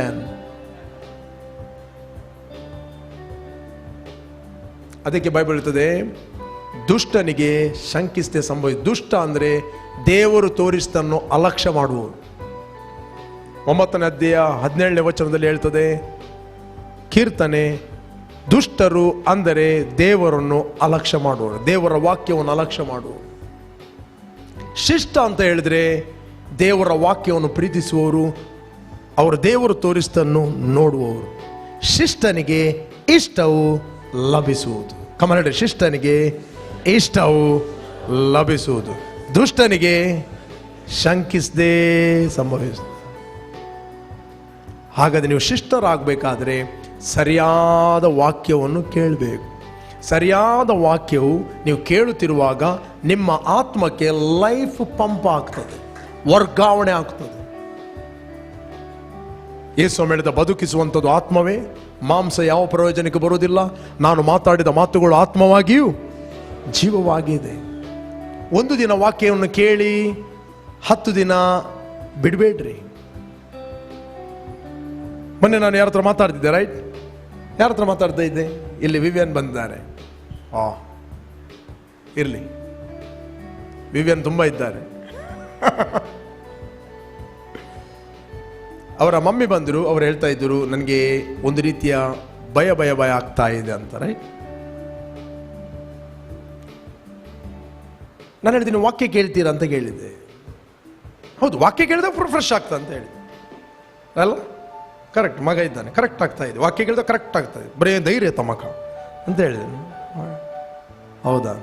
ಅದಕ್ಕೆ ಬೈಬಲ್ ಹೇಳ್ತದೆ, ದುಷ್ಟನಿಗೆ ಶಂಕಿಸದೆ ಸಂಭವಿಸ. ದುಷ್ಟ ಅಂದ್ರೆ ದೇವರು ತೋರಿಸ್ತನ್ನು ಅಲಕ್ಷ್ಯ ಮಾಡುವವರು. 9ನೇ ಅಧ್ಯಾಯ 17ನೇ ವಚನದಲ್ಲಿ ಹೇಳ್ತದೆ, ಕೀರ್ತನೆ, ದುಷ್ಟರು ಅಂದರೆ ದೇವರನ್ನು ಅಲಕ್ಷ್ಯ ಮಾಡುವವರು, ದೇವರ ವಾಕ್ಯವನ್ನು ಅಲಕ್ಷ್ಯ ಮಾಡುವವರು. ಶಿಷ್ಟ ಅಂತ ಹೇಳಿದ್ರೆ ದೇವರ ವಾಕ್ಯವನ್ನು ಪ್ರೀತಿಸುವವರು, ಅವರು ದೇವರು ತೋರಿಸ್ತನ್ನು ನೋಡುವವರು. ಶಿಷ್ಟನಿಗೆ ಇಷ್ಟವು ಲಭಿಸುವುದು. ಕಮಲಡೆ, ಶಿಷ್ಟನಿಗೆ ಇಷ್ಟವು ಲಭಿಸುವುದು, ದುಷ್ಟನಿಗೆ ಶಂಕಿಸದೆ ಸಂಭವಿಸುವುದು. ಹಾಗಾದರೆ ನೀವು ಶಿಷ್ಟರಾಗಬೇಕಾದ್ರೆ ಸರಿಯಾದ ವಾಕ್ಯವನ್ನು ಕೇಳಬೇಕು. ಸರಿಯಾದ ವಾಕ್ಯವು ನೀವು ಕೇಳುತ್ತಿರುವಾಗ ನಿಮ್ಮ ಆತ್ಮಕ್ಕೆ ಲೈಫ್ ಪಂಪ್ ಆಗ್ತದೆ, ವರ್ಗಾವಣೆ ಆಗ್ತದೆ. ಯೇಸು ಹೇಳಿದ, ಬದುಕಿಸುವಂಥದ್ದು ಆತ್ಮವೇ, ಮಾಂಸ ಯಾವ ಪ್ರಯೋಜನಕ್ಕೆ ಬರುವುದಿಲ್ಲ. ನಾನು ಮಾತಾಡಿದ ಮಾತುಗಳು ಆತ್ಮವಾಗಿಯೂ ಜೀವವಾಗಿದೆ. ಒಂದು ದಿನ ವಾಕ್ಯವನ್ನು ಕೇಳಿ 10 ದಿನ ಬಿಡಬೇಡ್ರಿ. ಮೊನ್ನೆ ನಾನು ಯಾರ ಹತ್ರ ಮಾತಾಡ್ತಿದ್ದೆ, ರೈಟ್? ಯಾರ ಹತ್ರ ಮಾತಾಡ್ತಾ ಇದ್ದೆ? ಇಲ್ಲಿ ವಿವಿಯನ್ ಬಂದಿದ್ದಾರೆ. ಇರಲಿ, ವಿವಿಯನ್ ತುಂಬ ಇದ್ದಾರೆ. ಅವರ ಮಮ್ಮಿ ಬಂದರು. ಅವ್ರು ಹೇಳ್ತಾ ಇದ್ದರು, ನನಗೆ ಒಂದು ರೀತಿಯ ಭಯ ಭಯ ಭಯ ಆಗ್ತಾ ಇದೆ ಅಂತ. ರೈಟ್? ನಾನು ಹೇಳ್ತೀನಿ, ವಾಕ್ಯ ಕೇಳ್ತೀರಾ ಅಂತ ಕೇಳಿದ್ದೆ. ಹೌದು, ವಾಕ್ಯ ಕೇಳಿದಾಗ ಫ್ರೆಶ್ ಆಗ್ತಾ ಅಂತ ಹೇಳಿದೆ ಅಲ್ಲ? ಕರೆಕ್ಟ್, ಮಗ ಇದ್ದಾನೆ, ಕರೆಕ್ಟ್ ಆಗ್ತಾ ಇದೆ. ವಾಕ್ಯ ಕೇಳಿದಾಗ ಕರೆಕ್ಟ್ ಆಗ್ತಾ ಇದೆ. ಬರೀ ಧೈರ್ಯ ತಮ್ಮಕ ಅಂತ ಹೇಳಿದೆ. ಹೌದಾ?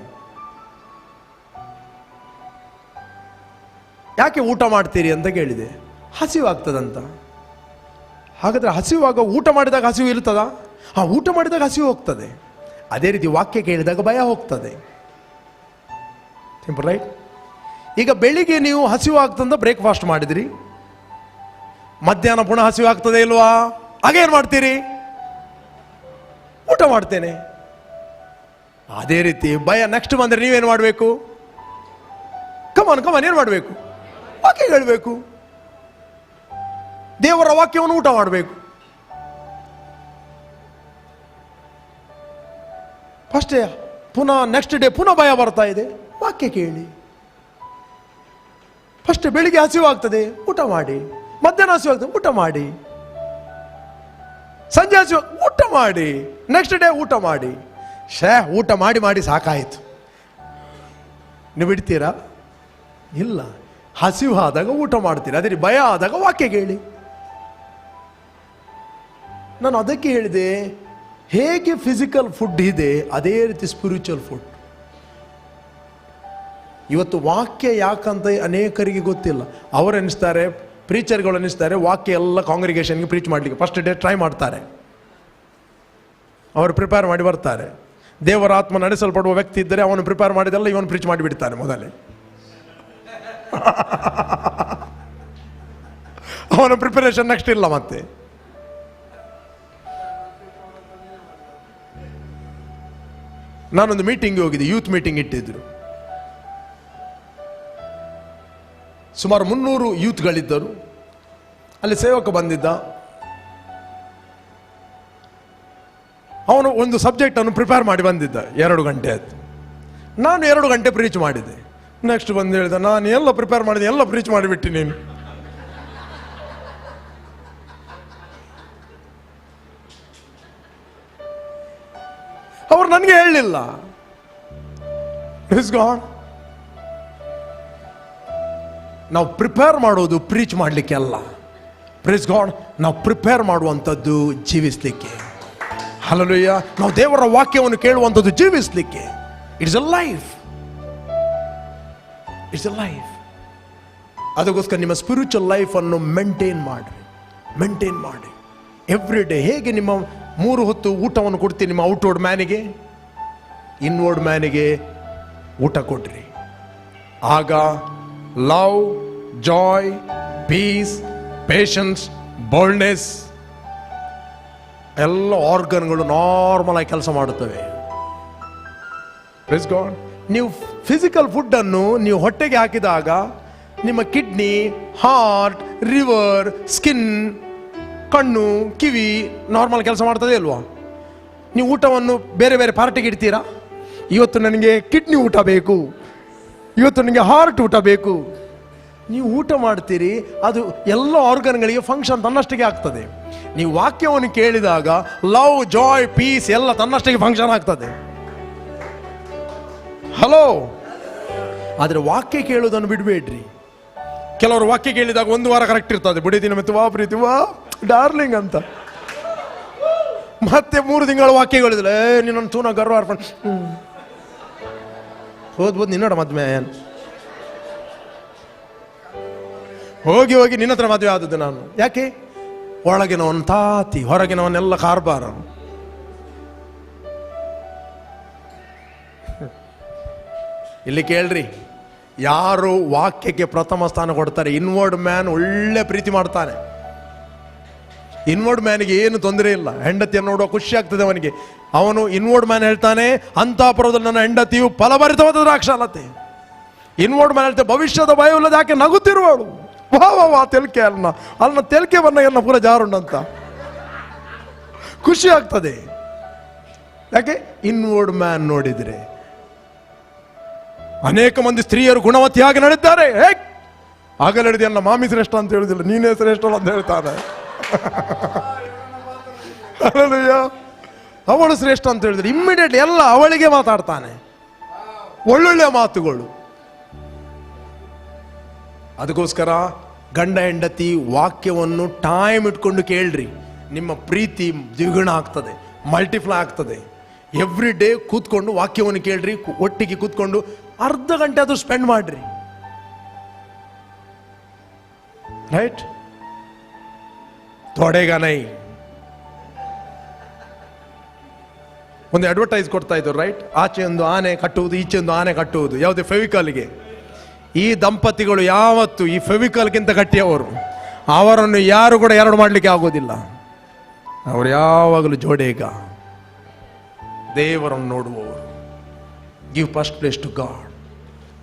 ಯಾಕೆ ಊಟ ಮಾಡ್ತೀರಿ ಅಂತ ಕೇಳಿದೆ. ಹಸಿವು ಆಗ್ತದಂತ. ಹಾಗಾದ್ರೆ ಹಸಿವಾಗ ಊಟ ಮಾಡಿದಾಗ ಹಸಿವು ಇರ್ತದ? ಊಟ ಮಾಡಿದಾಗ ಹಸಿವು ಹೋಗ್ತದೆ. ಅದೇ ರೀತಿ ವಾಕ್ಯ ಕೇಳಿದಾಗ ಭಯ ಹೋಗ್ತದೆ. Simple, right? ಈಗ ಬೆಳಿಗ್ಗೆ ನೀವು ಹಸಿವು ಆಗ್ತಂದ ಬ್ರೇಕ್ಫಾಸ್ಟ್ ಮಾಡಿದ್ರಿ, ಮಧ್ಯಾಹ್ನ ಪುನಃ ಹಸಿವು ಆಗ್ತದೆ ಇಲ್ವಾ? ಹಾಗೇನು ಮಾಡ್ತೀರಿ? ಊಟ ಮಾಡ್ತೇನೆ. ಅದೇ ರೀತಿ ಭಯ ನೆಕ್ಸ್ಟ್ ಬಂದ್ರೆ ನೀವೇನು ಮಾಡಬೇಕು? ಕಮಾನ್ ಏನು ಮಾಡಬೇಕು? ವಾಕ್ಯ ಹೇಳಬೇಕು, ದೇವರ ವಾಕ್ಯವನ್ನು ಊಟ ಮಾಡಬೇಕು. ಫಸ್ಟ್ ಡೇ ಪುನಃ ನೆಕ್ಸ್ಟ್ ಡೇ ಪುನಃ ಭಯ ಬರ್ತಾ ಇದೆ, ವಾಕ್ಯ ಕೇಳಿ. ಫಸ್ಟ್ ಬೆಳಿಗ್ಗೆ ಹಸಿವು ಆಗ್ತದೆ, ಊಟ ಮಾಡಿ. ಮಧ್ಯಾಹ್ನ ಹಸಿವು ಆಗ್ತದೆ, ಊಟ ಮಾಡಿ. ಸಂಜೆ ಹಸಿವು, ಊಟ ಮಾಡಿ. ನೆಕ್ಸ್ಟ್ ಡೇ ಊಟ ಮಾಡಿ. ಊಟ ಮಾಡಿ ಮಾಡಿ ಸಾಕಾಯಿತು, ನೀವು ಬಿಡ್ತೀರಾ? ಇಲ್ಲ. ಹಸಿವು ಆದಾಗ ಊಟ ಮಾಡ್ತೀರಿ, ಅದೇ ಭಯ ಆದಾಗ ವಾಕ್ಯ ಕೇಳಿ. ನಾನು ಅದಕ್ಕೆ ಹೇಳಿದೆ, ಹೇಗೆ ಫಿಸಿಕಲ್ ಫುಡ್ ಇದೆ ಅದೇ ರೀತಿ ಸ್ಪಿರಿಚುವಲ್ ಫುಡ್. ಇವತ್ತು ವಾಕ್ಯ ಯಾಕಂತ ಅನೇಕರಿಗೆ ಗೊತ್ತಿಲ್ಲ. ಅವರು ಎನಿಸ್ತಾರೆ, ಪ್ರೀಚರ್ಗಳು ಎನಿಸ್ತಾರೆ, ವಾಕ್ಯ ಎಲ್ಲ ಕಾಂಗ್ರಿಗೇಷನ್ಗೆ ಪ್ರೀಚ್ ಮಾಡಲಿಕ್ಕೆ ಫಸ್ಟ್ ಡೇ ಟ್ರೈ ಮಾಡ್ತಾರೆ. ಅವರು ಪ್ರಿಪೇರ್ ಮಾಡಿ ಬರ್ತಾರೆ. ದೇವರ ಆತ್ಮ ನಡೆಸಲ್ಪಡುವ ವ್ಯಕ್ತಿ ಇದ್ದರೆ ಅವನು ಪ್ರಿಪೇರ್ ಮಾಡಿದೆಲ್ಲ ಇವನು ಪ್ರೀಚ್ ಮಾಡಿಬಿಡ್ತಾನೆ ಮೊದಲೇ. ಅವನ ಪ್ರಿಪರೇಷನ್ ನೆಕ್ಸ್ಟ್ ಇಲ್ಲ. ಮತ್ತೆ ನಾನೊಂದು ಮೀಟಿಂಗ್ಗೆ ಹೋಗಿದ್ದೆ, ಯೂತ್ ಮೀಟಿಂಗ್ ಇಟ್ಟಿದ್ರು. ಸುಮಾರು 300 ಯೂತ್ಗಳಿದ್ದರು. ಅಲ್ಲಿ ಸೇವಕ ಬಂದಿದ್ದ. ಅವನು ಒಂದು ಸಬ್ಜೆಕ್ಟ್ ಅನ್ನು ಪ್ರಿಪೇರ್ ಮಾಡಿ ಬಂದಿದ್ದ. 2 ಗಂಟೆ ಆಯ್ತು. ನಾನು 2 ಗಂಟೆ ಪ್ರೀಚ್ ಮಾಡಿದ್ದೆ. ನೆಕ್ಸ್ಟ್ ಬಂದು ಹೇಳಿದ, ನಾನು ಎಲ್ಲ ಪ್ರಿಪೇರ್ ಮಾಡಿದೆ, ಎಲ್ಲ ಪ್ರೀಚ್ ಮಾಡಿಬಿಟ್ಟು ನೀನು. ಅವರು ನನಗೆ ಹೇಳಲಿಲ್ಲ. ನಾವು ಪ್ರಿಪೇರ್ ಮಾಡೋದು ಪ್ರೀಚ್ ಮಾಡಲಿಕ್ಕೆ ಅಲ್ಲ. ಪ್ರೇಸ್ ಗಾಡ್, ನಾವು ಪ್ರಿಪೇರ್ ಮಾಡುವಂಥದ್ದು ಜೀವಿಸಲಿಕ್ಕೆ. ಹಲ್ಲೆಲೂಯಾ. ನಾವು ದೇವರ ವಾಕ್ಯವನ್ನು ಕೇಳುವಂಥದ್ದು ಜೀವಿಸಲಿಕ್ಕೆ. It's a life. It's a life. ಅದಕ್ಕೋಸ್ಕರ ನಿಮ್ಮ ಸ್ಪಿರಿಚುವಲ್ ಲೈಫನ್ನು ಮೇಂಟೈನ್ ಮಾಡಿ ಎವ್ರಿ ಡೇ. ಹೇಗೆ ನಿಮ್ಮ 3 ಹೊತ್ತು ಊಟವನ್ನು ಕೊಡ್ತೀರಿ ನಿಮ್ಮ ಔಟ್ವರ್ಡ್ ಮ್ಯಾನಿಗೆ, ಇನ್ವರ್ಡ್ ಮ್ಯಾನಿಗೆ ಊಟ ಕೊಡ್ರಿ. ಆಗ love, joy, peace, patience, boldness ಎಲ್ಲ ಆರ್ಗನ್ಗಳು ನಾರ್ಮಲ್ ಆಗಿ ಕೆಲಸ ಮಾಡುತ್ತವೆ. Praise God. ನೀವು ಫಿಸಿಕಲ್ ಫುಡ್ ಅನ್ನು ನೀವು ಹೊಟ್ಟೆಗೆ ಹಾಕಿದಾಗ ನಿಮ್ಮ ಕಿಡ್ನಿ, ಹಾರ್ಟ್, ಲಿವರ್, ಸ್ಕಿನ್, ಕಣ್ಣು, ಕಿವಿ ನಾರ್ಮಲ್ ಕೆಲಸ ಮಾಡ್ತದೆ ಅಲ್ವಾ? ನೀವು ಊಟವನ್ನು ಬೇರೆ ಬೇರೆ ಪಾರ್ಟಿಗೆ ಇಡ್ತೀರಾ? ಇವತ್ತು ನನಗೆ ಕಿಡ್ನಿ ಊಟ ಬೇಕು, ಇವತ್ತು ನನಗೆ ಹಾರ್ಟ್ ಊಟ ಬೇಕು. ನೀವು ಊಟ ಮಾಡ್ತೀರಿ, ಅದು ಎಲ್ಲ ಆರ್ಗನ್ಗಳಿಗೆ ಫಂಕ್ಷನ್ ತನ್ನಷ್ಟಿಗೆ ಆಗ್ತದೆ. ನೀವು ವಾಕ್ಯವನ್ನು ಕೇಳಿದಾಗ ಲವ್, ಜಾಯ್, ಪೀಸ್ ಎಲ್ಲ ತನ್ನಷ್ಟಿಗೆ ಫಂಕ್ಷನ್ ಆಗ್ತದೆ. ಹಲೋ. ಆದರೆ ವಾಕ್ಯ ಕೇಳುವುದನ್ನು ಬಿಡಬೇಡ್ರಿ. ಕೆಲವರು ವಾಕ್ಯ ಕೇಳಿದಾಗ 1 ವಾರ ಕರೆಕ್ಟ್ ಇರ್ತದೆ, ಬಿಡಿದಿನ ಮತ್ತೆ ವಾ ಪ್ರೀತಿ ವಾ ಡಾರ್ಲಿಂಗ್ ಅಂತ. ಮತ್ತೆ 3 ತಿಂಗಳು ವಾಕ್ಯ ಹೇಳಿದ್ರೆ ನಿನ್ನ ತೂನ ಗರ್ವ ಅರ್ಪಣೆ ಹೋದ್ಬೋದು ನಿನ್ನೋಡ ಮದ್ವೆ ಹೋಗಿ ಹೋಗಿ ನಿನ್ನ ಹತ್ರ ಮದುವೆ ಆದದ್ದು ನಾನು. ಯಾಕೆ? ಒಳಗಿನವನ್ ತಾತಿ, ಹೊರಗಿನವನ್ನೆಲ್ಲ ಕಾರ್ಬಾರ. ಇಲ್ಲಿ ಕೇಳ್ರಿ, ಯಾರು ವಾಕ್ಯಕ್ಕೆ ಪ್ರಥಮ ಸ್ಥಾನ ಕೊಡ್ತಾರೆ, ಇನ್ವರ್ಡ್ ಮ್ಯಾನ್ ಒಳ್ಳೆ ಪ್ರೀತಿ ಮಾಡ್ತಾನೆ. ಇನ್ವರ್ಡ್ ಮ್ಯಾನಿಗೆ ಏನು ತೊಂದರೆ ಇಲ್ಲ, ಹೆಂಡತಿಯನ್ನು ನೋಡುವ ಖುಷಿ ಆಗ್ತದೆ ಅವನಿಗೆ. ಅವನು ಇನ್ವರ್ಡ್ ಮ್ಯಾನ್ ಹೇಳ್ತಾನೆ, ಅಂತಾಪುರದಲ್ಲಿ ನನ್ನ ಹೆಂಡತಿಯು ಫಲಭರಿತವಾದ ದ್ರಾಕ್ಷಾಲತೆ. ಇನ್ವರ್ಡ್ ಮ್ಯಾನ್ ಹೇಳ್ತಾನೆ, ಭವಿಷ್ಯದ ಭಯವಿಲ್ಲದೆ ಯಾಕೆ ನಗುತ್ತಿರುವಳು. ವಾ ವಾ ವಾ ತೆಲ್ಕೆ ಅಲ್ಲ ತೆಲ್ಕೆ ಬಣ್ಣ ಪೂರ ಜಾರುಂಡಂತ ಖುಷಿ ಆಗ್ತದೆ. ಯಾಕೆ? ಇನ್ವರ್ಡ್ ಮ್ಯಾನ್ ನೋಡಿದ್ರೆ. ಅನೇಕ ಮಂದಿ ಸ್ತ್ರೀಯರು ಗುಣವತಿಯಾಗಿ ನಡೆದಿದ್ದಾರೆ. ಆಗಲ್ಲ ಹೇಳಿದೆಯಲ್ಲ, ಮಾಮಿ ಶ್ರೇಷ್ಠ ಅಂತ ಹೇಳುದಿಲ್ಲ, ನೀನೇ ಶ್ರೇಷ್ಠ ಅಂತ ಹೇಳ್ತಾನೆ. ಅವಳು ಶ್ರೇಷ್ಠ ಅಂತ ಹೇಳಿದ್ರೆ ಇಮ್ಮಿಡಿಯೇಟ್ಲಿ ಎಲ್ಲ ಅವಳಿಗೆ ಮಾತಾಡ್ತಾನೆ, ಒಳ್ಳೊಳ್ಳೆ ಮಾತುಗಳು. ಅದಕ್ಕೋಸ್ಕರ ಗಂಡ ಹೆಂಡತಿ ವಾಕ್ಯವನ್ನು ಟೈಮ್ ಇಟ್ಕೊಂಡು ಕೇಳ್ರಿ, ನಿಮ್ಮ ಪ್ರೀತಿ ದ್ವಿಗುಣ ಆಗ್ತದೆ, ಮಲ್ಟಿಪ್ಲೈ ಆಗ್ತದೆ. ಎವ್ರಿ ಡೇ ಕೂತ್ಕೊಂಡು ವಾಕ್ಯವನ್ನು ಕೇಳ್ರಿ, ಒಟ್ಟಿಗೆ ಕೂತ್ಕೊಂಡು ಅರ್ಧ ಗಂಟೆ ಅದು ಸ್ಪೆಂಡ್ ಮಾಡ್ರಿ. ರೈಟ್? ತೊಡೆಗ ನೈ ಒಂದು ಅಡ್ವರ್ಟೈಸ್ ಕೊಡ್ತಾ ಇದ್ರು, ರೈಟ್? ಆಚೆ ಒಂದು ಆನೆ ಕಟ್ಟುವುದು, ಈಚೆ ಒಂದು ಆನೆ ಕಟ್ಟುವುದು. ಯಾವುದೇ ಫೆವಿಕಾಲ್ಗೆ. ಈ ದಂಪತಿಗಳು ಯಾವತ್ತು ಈ ಫೆವಿಕಾಲ್ಗಿಂತ ಗಟ್ಟಿಯವರು, ಅವರನ್ನು ಯಾರು ಕೂಡ ಎರಡು ಮಾಡಲಿಕ್ಕೆ ಆಗೋದಿಲ್ಲ. ಅವರು ಯಾವಾಗಲೂ ಜೋಡೇಗ, ದೇವರನ್ನು ನೋಡುವವರು. Give first place to God.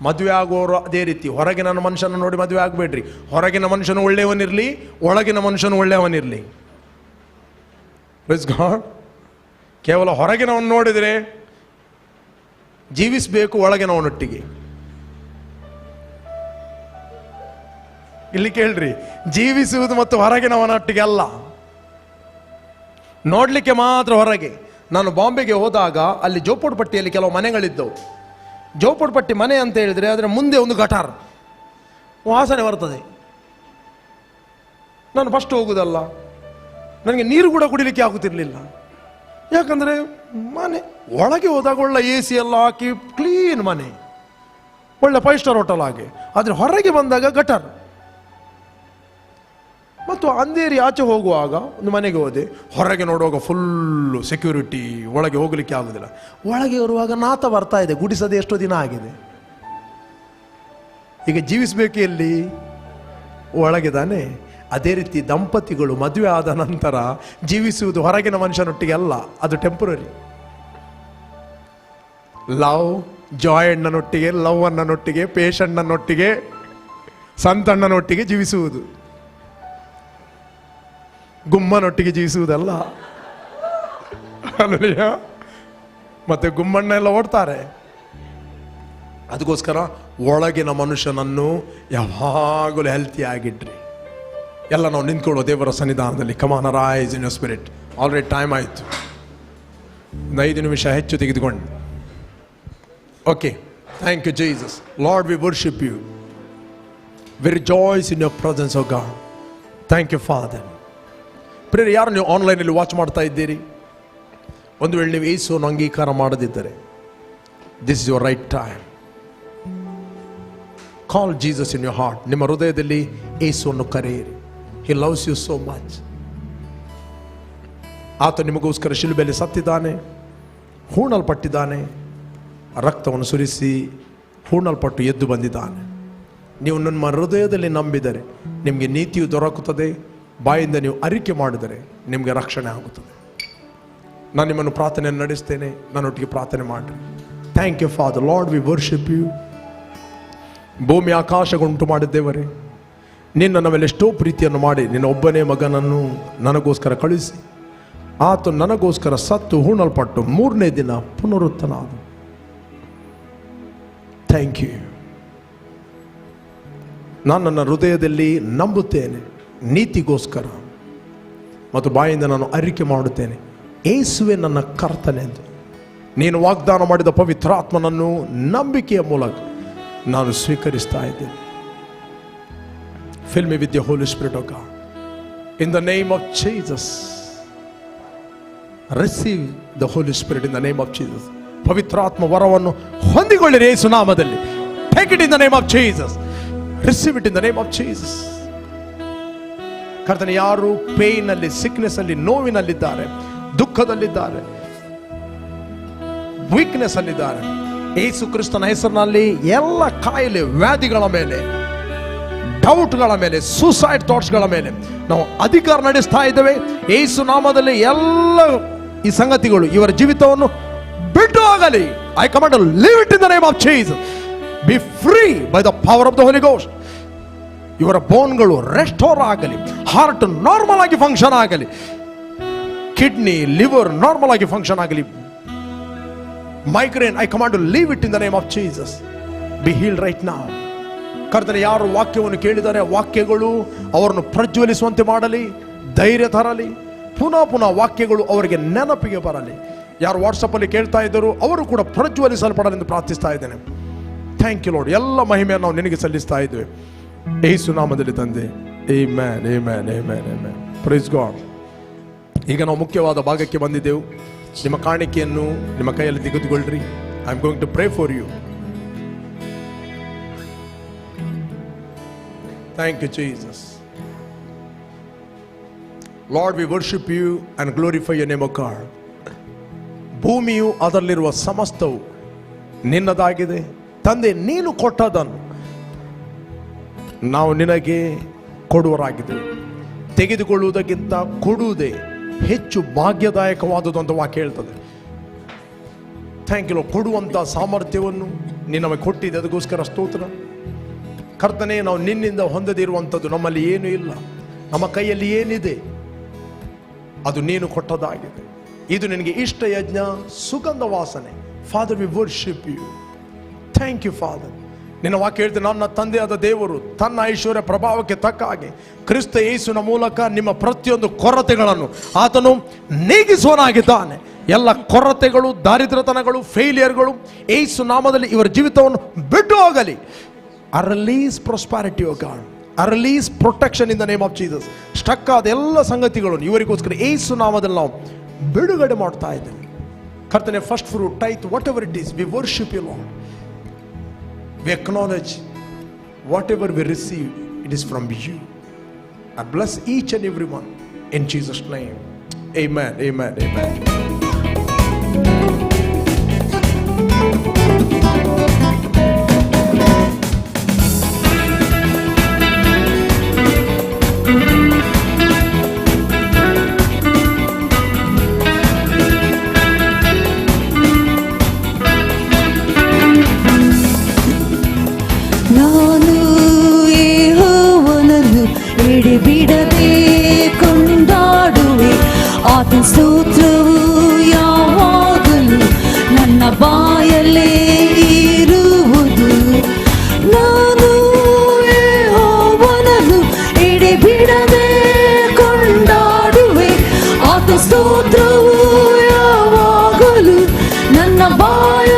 ಮದುವೆ ಆಗುವವರು ಅದೇ ರೀತಿ. ಹೊರಗಿನ ಮನುಷ್ಯನ ನೋಡಿ ಮದುವೆ ಆಗಬೇಡ್ರಿ. ಹೊರಗಿನ ಮನುಷ್ಯನು ಒಳ್ಳೆಯವನಿರಲಿ, ಒಳಗಿನ ಮನುಷ್ಯನು ಒಳ್ಳೆಯವನಿರಲಿ. Praise god. ಕೇವಲ ಹೊರಗಿನವನು ನೋಡಿದರೆ ಜೀವಿಸಬೇಕು, ಒಳಗಿನವನೊಟ್ಟಿಗೆ. ಇಲ್ಲಿ ಕೇಳ್ರಿ, ಜೀವಿಸುವುದು ಮತ್ತು ಹೊರಗಿನವನೊಟ್ಟಿಗೆ ಅಲ್ಲ, ನೋಡ್ಲಿಕ್ಕೆ ಮಾತ್ರ ಹೊರಗೆ. ನಾನು ಬಾಂಬೆಗೆ ಹೋದಾಗ ಅಲ್ಲಿ ಜೋಪೋಡ್ಪಟ್ಟಿಯಲ್ಲಿ ಕೆಲವು ಮನೆಗಳಿದ್ದವು. ಜೋಪೋಡ್ಪಟ್ಟಿ ಮನೆ ಅಂತ ಹೇಳಿದರೆ ಅದರ ಮುಂದೆ ಒಂದು ಗಟಾರ್, ವಾಸನೆ ಬರ್ತದೆ. ನಾನು ಫಸ್ಟ್ ಹೋಗುದಲ್ಲ, ನನಗೆ ನೀರು ಕೂಡ ಕುಡಿಲಿಕ್ಕೆ ಆಗುತ್ತಿರಲಿಲ್ಲ. ಯಾಕಂದರೆ ಮನೆ ಒಳಗೆ ಹೋದಾಗ ಒಳ್ಳೆ AC ಎಲ್ಲ ಹಾಕಿ ಕ್ಲೀನ್ ಮನೆ, ಒಳ್ಳೆ 5 ಸ್ಟಾರ್ ಹೋಟೆಲ್ ಹಾಗೆ. ಆದರೆ ಹೊರಗೆ ಬಂದಾಗ ಗಟಾರ್. ಮತ್ತು ಅಂಧೇರಿ ಆಚೆ ಹೋಗುವಾಗ ಒಂದು ಮನೆಗೆ ಹೋದೆ, ಹೊರಗೆ ನೋಡುವಾಗ ಫುಲ್ಲು ಸೆಕ್ಯೂರಿಟಿ, ಒಳಗೆ ಹೋಗಲಿಕ್ಕೆ ಆಗುದಿಲ್ಲ. ಒಳಗೆ ಬರುವಾಗ ನಾತ ಬರ್ತಾ ಇದೆ, ಗುಡಿಸದೆ ಎಷ್ಟೋ ದಿನ ಆಗಿದೆ. ಈಗ ಜೀವಿಸಬೇಕು ಎಲ್ಲಿ? ಒಳಗೆ ತಾನೆ. ಅದೇ ರೀತಿ ದಂಪತಿಗಳು ಮದುವೆ ಆದ ನಂತರ ಜೀವಿಸುವುದು ಹೊರಗಿನ ಮನುಷ್ಯನೊಟ್ಟಿಗೆ ಅಲ್ಲ, ಅದು ಟೆಂಪರರಿ. ಲವ್, ಜಾಯ್ ಅಣ್ಣನೊಟ್ಟಿಗೆ, ಲವ್ ಅಣ್ಣನೊಟ್ಟಿಗೆ, ಪೇಶಣ್ಣನೊಟ್ಟಿಗೆ, ಸಂತಣ್ಣನೊಟ್ಟಿಗೆ ಜೀವಿಸುವುದು, ಗುಮ್ಮನೊಟ್ಟಿಗೆ ಜೀವಿಸುವುದಲ್ಲ. ಅಲ್ಲಯ್ಯ, ಮತ್ತೆ ಗುಮ್ಮಣ್ಣ ಎಲ್ಲ ಓಡ್ತಾರೆ. ಅದಕ್ಕೋಸ್ಕರ ಒಳಗಿನ ಮನುಷ್ಯನನ್ನು ಯಾವಾಗಲೂ ಹೆಲ್ತಿ ಆಗಿಡ್ರಿ. ಎಲ್ಲ ನಾವು ನಿಂತ್ಕೊಳ್ಳೋ ದೇವರ ಸನ್ನಿಧಾನದಲ್ಲಿ. Come on, rise in your spirit. Already time ಆಯಿತು, 5 ನಿಮಿಷ ಹೆಚ್ಚು ತೆಗೆದುಕೊಂಡು. Okay, thank you Jesus. Lord, we worship you. We rejoice in your presence O God. Thank you Father. ಪ್ರಿಯರೇ, ಯಾರು ನೀವು ಆನ್ಲೈನಲ್ಲಿ ವಾಚ್ ಮಾಡ್ತಾ ಇದ್ದೀರಿ, ಒಂದು ವೇಳೆ ನೀವು ಯೇಸುವನ್ನು ಅಂಗೀಕಾರ ಮಾಡದಿದ್ದರೆ, this is your right time. Call Jesus in your heart. ನಿಮ್ಮ ಹೃದಯದಲ್ಲಿ ಯೇಸುವನ್ನು ಕರೆಯಿರಿ. He loves you so much. ಆತ ನಿಮಗೋಸ್ಕರ ಶಿಲುಬೆಯಲ್ಲಿ ಸತ್ತಿದ್ದಾನೆ, ಹೂಣಲ್ಪಟ್ಟಿದ್ದಾನೆ, ರಕ್ತವನ್ನು ಸುರಿಸಿ ಹೂಣಲ್ಪಟ್ಟು ಎದ್ದು ಬಂದಿದ್ದಾನೆ. ನೀವು ನಿಮ್ಮ ಹೃದಯದಲ್ಲಿ ನಂಬಿದರೆ ನಿಮಗೆ ನೀತಿಯು ದೊರಕುತ್ತದೆ. ಬಾಯಿಂದ ನೀವು ಅರಿಕೆ ಮಾಡಿದರೆ ನಿಮಗೆ ರಕ್ಷಣೆ ಆಗುತ್ತದೆ. ನಾನು ನಿಮ್ಮನ್ನು ಪ್ರಾರ್ಥನೆಯನ್ನು ನಡೆಸ್ತೇನೆ, ನನ್ನೊಟ್ಟಿಗೆ ಪ್ರಾರ್ಥನೆ ಮಾಡಿರಿ. Thank you father. Lord, we worship you. ಭೂಮಿ ಆಕಾಶಗುಂಟು ಮಾಡಿದ್ದೇವರೇ, ನಿನ್ನ ನಮ್ಮ ಮೇಲೆ ಎಷ್ಟೋ ಪ್ರೀತಿಯನ್ನು ಮಾಡಿ ನಿನ್ನ ಒಬ್ಬನೇ ಮಗನನ್ನು ನನಗೋಸ್ಕರ ಕಳಿಸಿ, ಆತ ನನಗೋಸ್ಕರ ಸತ್ತು ಹೂಣಲ್ಪಟ್ಟು 3ನೇ ದಿನ ಪುನರುತ್ಥನಾದ. Thank you. ನಾನು ನನ್ನ ಹೃದಯದಲ್ಲಿ ನಂಬುತ್ತೇನೆ ನೀತಿಗೋಸ್ಕರ, ಮತ್ತು ಬಾಯಿಂದ ನಾನು ಅರಿಕೆ ಮಾಡುತ್ತೇನೆ ಯೇಸುವೆ ನನ್ನ ಕರ್ತನೆಂದು. ನೀನು ವಾಗ್ದಾನ ಮಾಡಿದ ಪವಿತ್ರಾತ್ಮನನ್ನು ನಂಬಿಕೆಯ ಮೂಲಕ ನಾನು ಸ್ವೀಕರಿಸ್ತಾ ಇದ್ದೇನೆ. Fill me with the Holy Spirit of God. In the name of Jesus. Receive the Holy Spirit in the name of Jesus. ಪವಿತ್ರಾತ್ಮ ವರವನ್ನು ಹೊಂದಿಕೊಳ್ಳಿರಿ ಯೇಸು ನಾಮದಲ್ಲಿ. Take it in the name of Jesus. Receive it in the name of Jesus. ಕರ್ತನೆ, ಯಾರು ಪೇಯ್ನಲ್ಲಿ, ಸಿಕ್ನೆಸ್ ಅಲ್ಲಿ, ನೋವಿನಲ್ಲಿದ್ದಾರೆ, ದುಃಖದಲ್ಲಿದ್ದಾರೆ, ವೀಕ್ನೆಸ್ ಅಲ್ಲಿದ್ದಾರೆ, ಯೇಸು ಕ್ರಿಸ್ತನ ಹೆಸರಿನಲ್ಲಿ ಎಲ್ಲ ಕಾಯಿಲೆ, ವ್ಯಾಧಿಗಳ ಮೇಲೆ, ಡೌಟ್ಗಳ ಮೇಲೆ, ಸೂಸೈಡ್ ಥಾಟ್ಸ್ಗಳ ಮೇಲೆ ನಾವು ಅಧಿಕಾರ ನಡೆಸ್ತಾ ಇದ್ದೇವೆ. ಯೇಸು ನಾಮದಲ್ಲಿ ಎಲ್ಲ ಈ ಸಂಗತಿಗಳು ಇವರ ಜೀವಿತವನ್ನು ಬಿಟ್ಟು ಹೋಗಲಿ. I command to leave it in the name of Jesus. Be free by the power of the Holy Ghost. ಇವರ ಬೋನ್ಗಳು ರೆಸ್ಟೋರ್ ಆಗಲಿ, ಹಾರ್ಟ್ ನಾರ್ಮಲ್ ಆಗಿ ಫಂಕ್ಷನ್ ಆಗಲಿ, ಕಿಡ್ನಿ, ಲಿವರ್ ನಾರ್ಮಲ್ ಆಗಿ ಫಂಕ್ಷನ್ ಆಗಲಿ. Migraine, I command to leave it in the name of Jesus. Be healed right now. ಕರ್ತನೆ, ಯಾರು ವಾಕ್ಯವನ್ನು ಕೇಳಿದರೆ ವಾಕ್ಯಗಳು ಅವರನ್ನು ಪ್ರಜ್ವಲಿಸುವಂತೆ ಮಾಡಲಿ, ಧೈರ್ಯ ತರಲಿ. ಪುನಃ ಪುನಃ ವಾಕ್ಯಗಳು ಅವರಿಗೆ ನೆನಪಿಗೆ ಬರಲಿ. ಯಾರು ವಾಟ್ಸಪ್ಪಲ್ಲಿ ಕೇಳ್ತಾ ಇದ್ದರು ಅವರು ಕೂಡ ಪ್ರಜ್ವಲಿಸಲ್ಪಡಲೆಂದು ಪ್ರಾರ್ಥಿಸ್ತಾ ಇದ್ದೇನೆ. Thank you Lord. ಎಲ್ಲ ಮಹಿಮೆಯನ್ನು ನಾವು ನಿನಗೆ ಸಲ್ಲಿಸ್ತಾ ಇದ್ದೇವೆ ಯೇಸು ನಾಮದಲ್ಲಿ ತಂದೆ. Amen, amen, amen, amen. Praise God. ಈಗ ನಾವು ಮುಖ್ಯವಾದ ಭಾಗಕ್ಕೆ ಬಂದಿದ್ದೆವು. ನಿಮ್ಮ ಕಾಣಿಕೆಯನ್ನು ನಿಮ್ಮ ಕೈಯಲ್ಲಿ ತೆಗೆದುಕೊಳ್ಳ್ರಿ. I am going to pray for you. Thank you, Jesus. Lord, we worship you and glorify your name, O God. ಭೂಮಿಯು ಅದರಲ್ಲಿರುವ ಸಮಸ್ತವು ನಿನ್ನದಾಗಿದೆ ತಂದೆ. ನೀನು ಕೊಟ್ಟದನ್ನು ನಾವು ನಿನಗೆ ಕೊಡುವರಾಗಿದ್ದೇವೆ. ತೆಗೆದುಕೊಳ್ಳುವುದಕ್ಕಿಂತ ಕೊಡುವುದೇ ಹೆಚ್ಚು ಭಾಗ್ಯದಾಯಕವಾದುದು ಅಂತ ವಾಕ್ಯ ಹೇಳ್ತದೆ. Thank you. ಕೊಡುವಂಥ ಸಾಮರ್ಥ್ಯವನ್ನು ನೀನು ನಮಗೆ ಕೊಟ್ಟಿದೆ, ಅದಕ್ಕೋಸ್ಕರ ಸ್ತೋತ್ರ. ಕರ್ತನೆ, ನಾವು ನಿನ್ನಿಂದ ಹೊಂದದಿರುವಂಥದ್ದು ನಮ್ಮಲ್ಲಿ ಏನೂ ಇಲ್ಲ. ನಮ್ಮ ಕೈಯಲ್ಲಿ ಏನಿದೆ ಅದು ನೀನು ಕೊಟ್ಟದಾಗಿದೆ. ಇದು ನಿನಗೆ ಇಷ್ಟ ಯಜ್ಞ, ಸುಗಂಧ ವಾಸನೆ. Father, we worship you. Thank you father. ನಿನ್ನ ವಾಕ್ಯ ಹೇಳ್ತೀನಿ, ನನ್ನ ತಂದೆಯಾದ ದೇವರು ತನ್ನ ಐಶ್ವರ್ಯ ಪ್ರಭಾವಕ್ಕೆ ತಕ್ಕ ಹಾಗೆ ಕ್ರಿಸ್ತ ಯೇಸುವಿನ ಮೂಲಕ ನಿಮ್ಮ ಪ್ರತಿಯೊಂದು ಕೊರತೆಗಳನ್ನು ಆತನು ನೀಗಿಸುವನಾಗಿದ್ದಾನೆ. ಎಲ್ಲ ಕೊರತೆಗಳು, ದಾರಿದ್ರ್ಯತನಗಳು, ಫೇಲಿಯರ್ಗಳು ಯೇಸು ನಾಮದಲ್ಲಿ ಇವರ ಜೀವಿತವನ್ನು ಬಿಟ್ಟು ಹೋಗಲಿ. I release prosperity, O God. I release protection in the name of Jesus. Stuck ಆದ ಎಲ್ಲ ಸಂಗತಿಗಳನ್ನು ಇವರಿಗೋಸ್ಕರ ಯೇಸು ನಾಮದಲ್ಲಿ ನಾವು ಬಿಡುಗಡೆ ಮಾಡ್ತಾ ಇದ್ದೇವೆ. ಕರ್ತನೆ, first fruit, tithe, whatever it is, we worship you Lord. We acknowledge whatever we receive, it is from you. I bless each and every one in Jesus' name. Amen, amen, amen. ಬಿಡದೆ ಕೊಂಡಾಡುವೆ ಆತನ ಸ್ತೋತ್ರವು ಯಾವಾಗಲೂ ನನ್ನ ಬಾಯಲ್ಲೇ ಇರುವುದು. ನಾನು ಯೆಹೋವನನ್ನು ಎಡೆಬಿಡದೆ ಕೊಂಡಾಡುವೆ ಆತನ ಸ್ತೋತ್ರವು ಯಾವಾಗಲೂ ನನ್ನ ಬಾಯ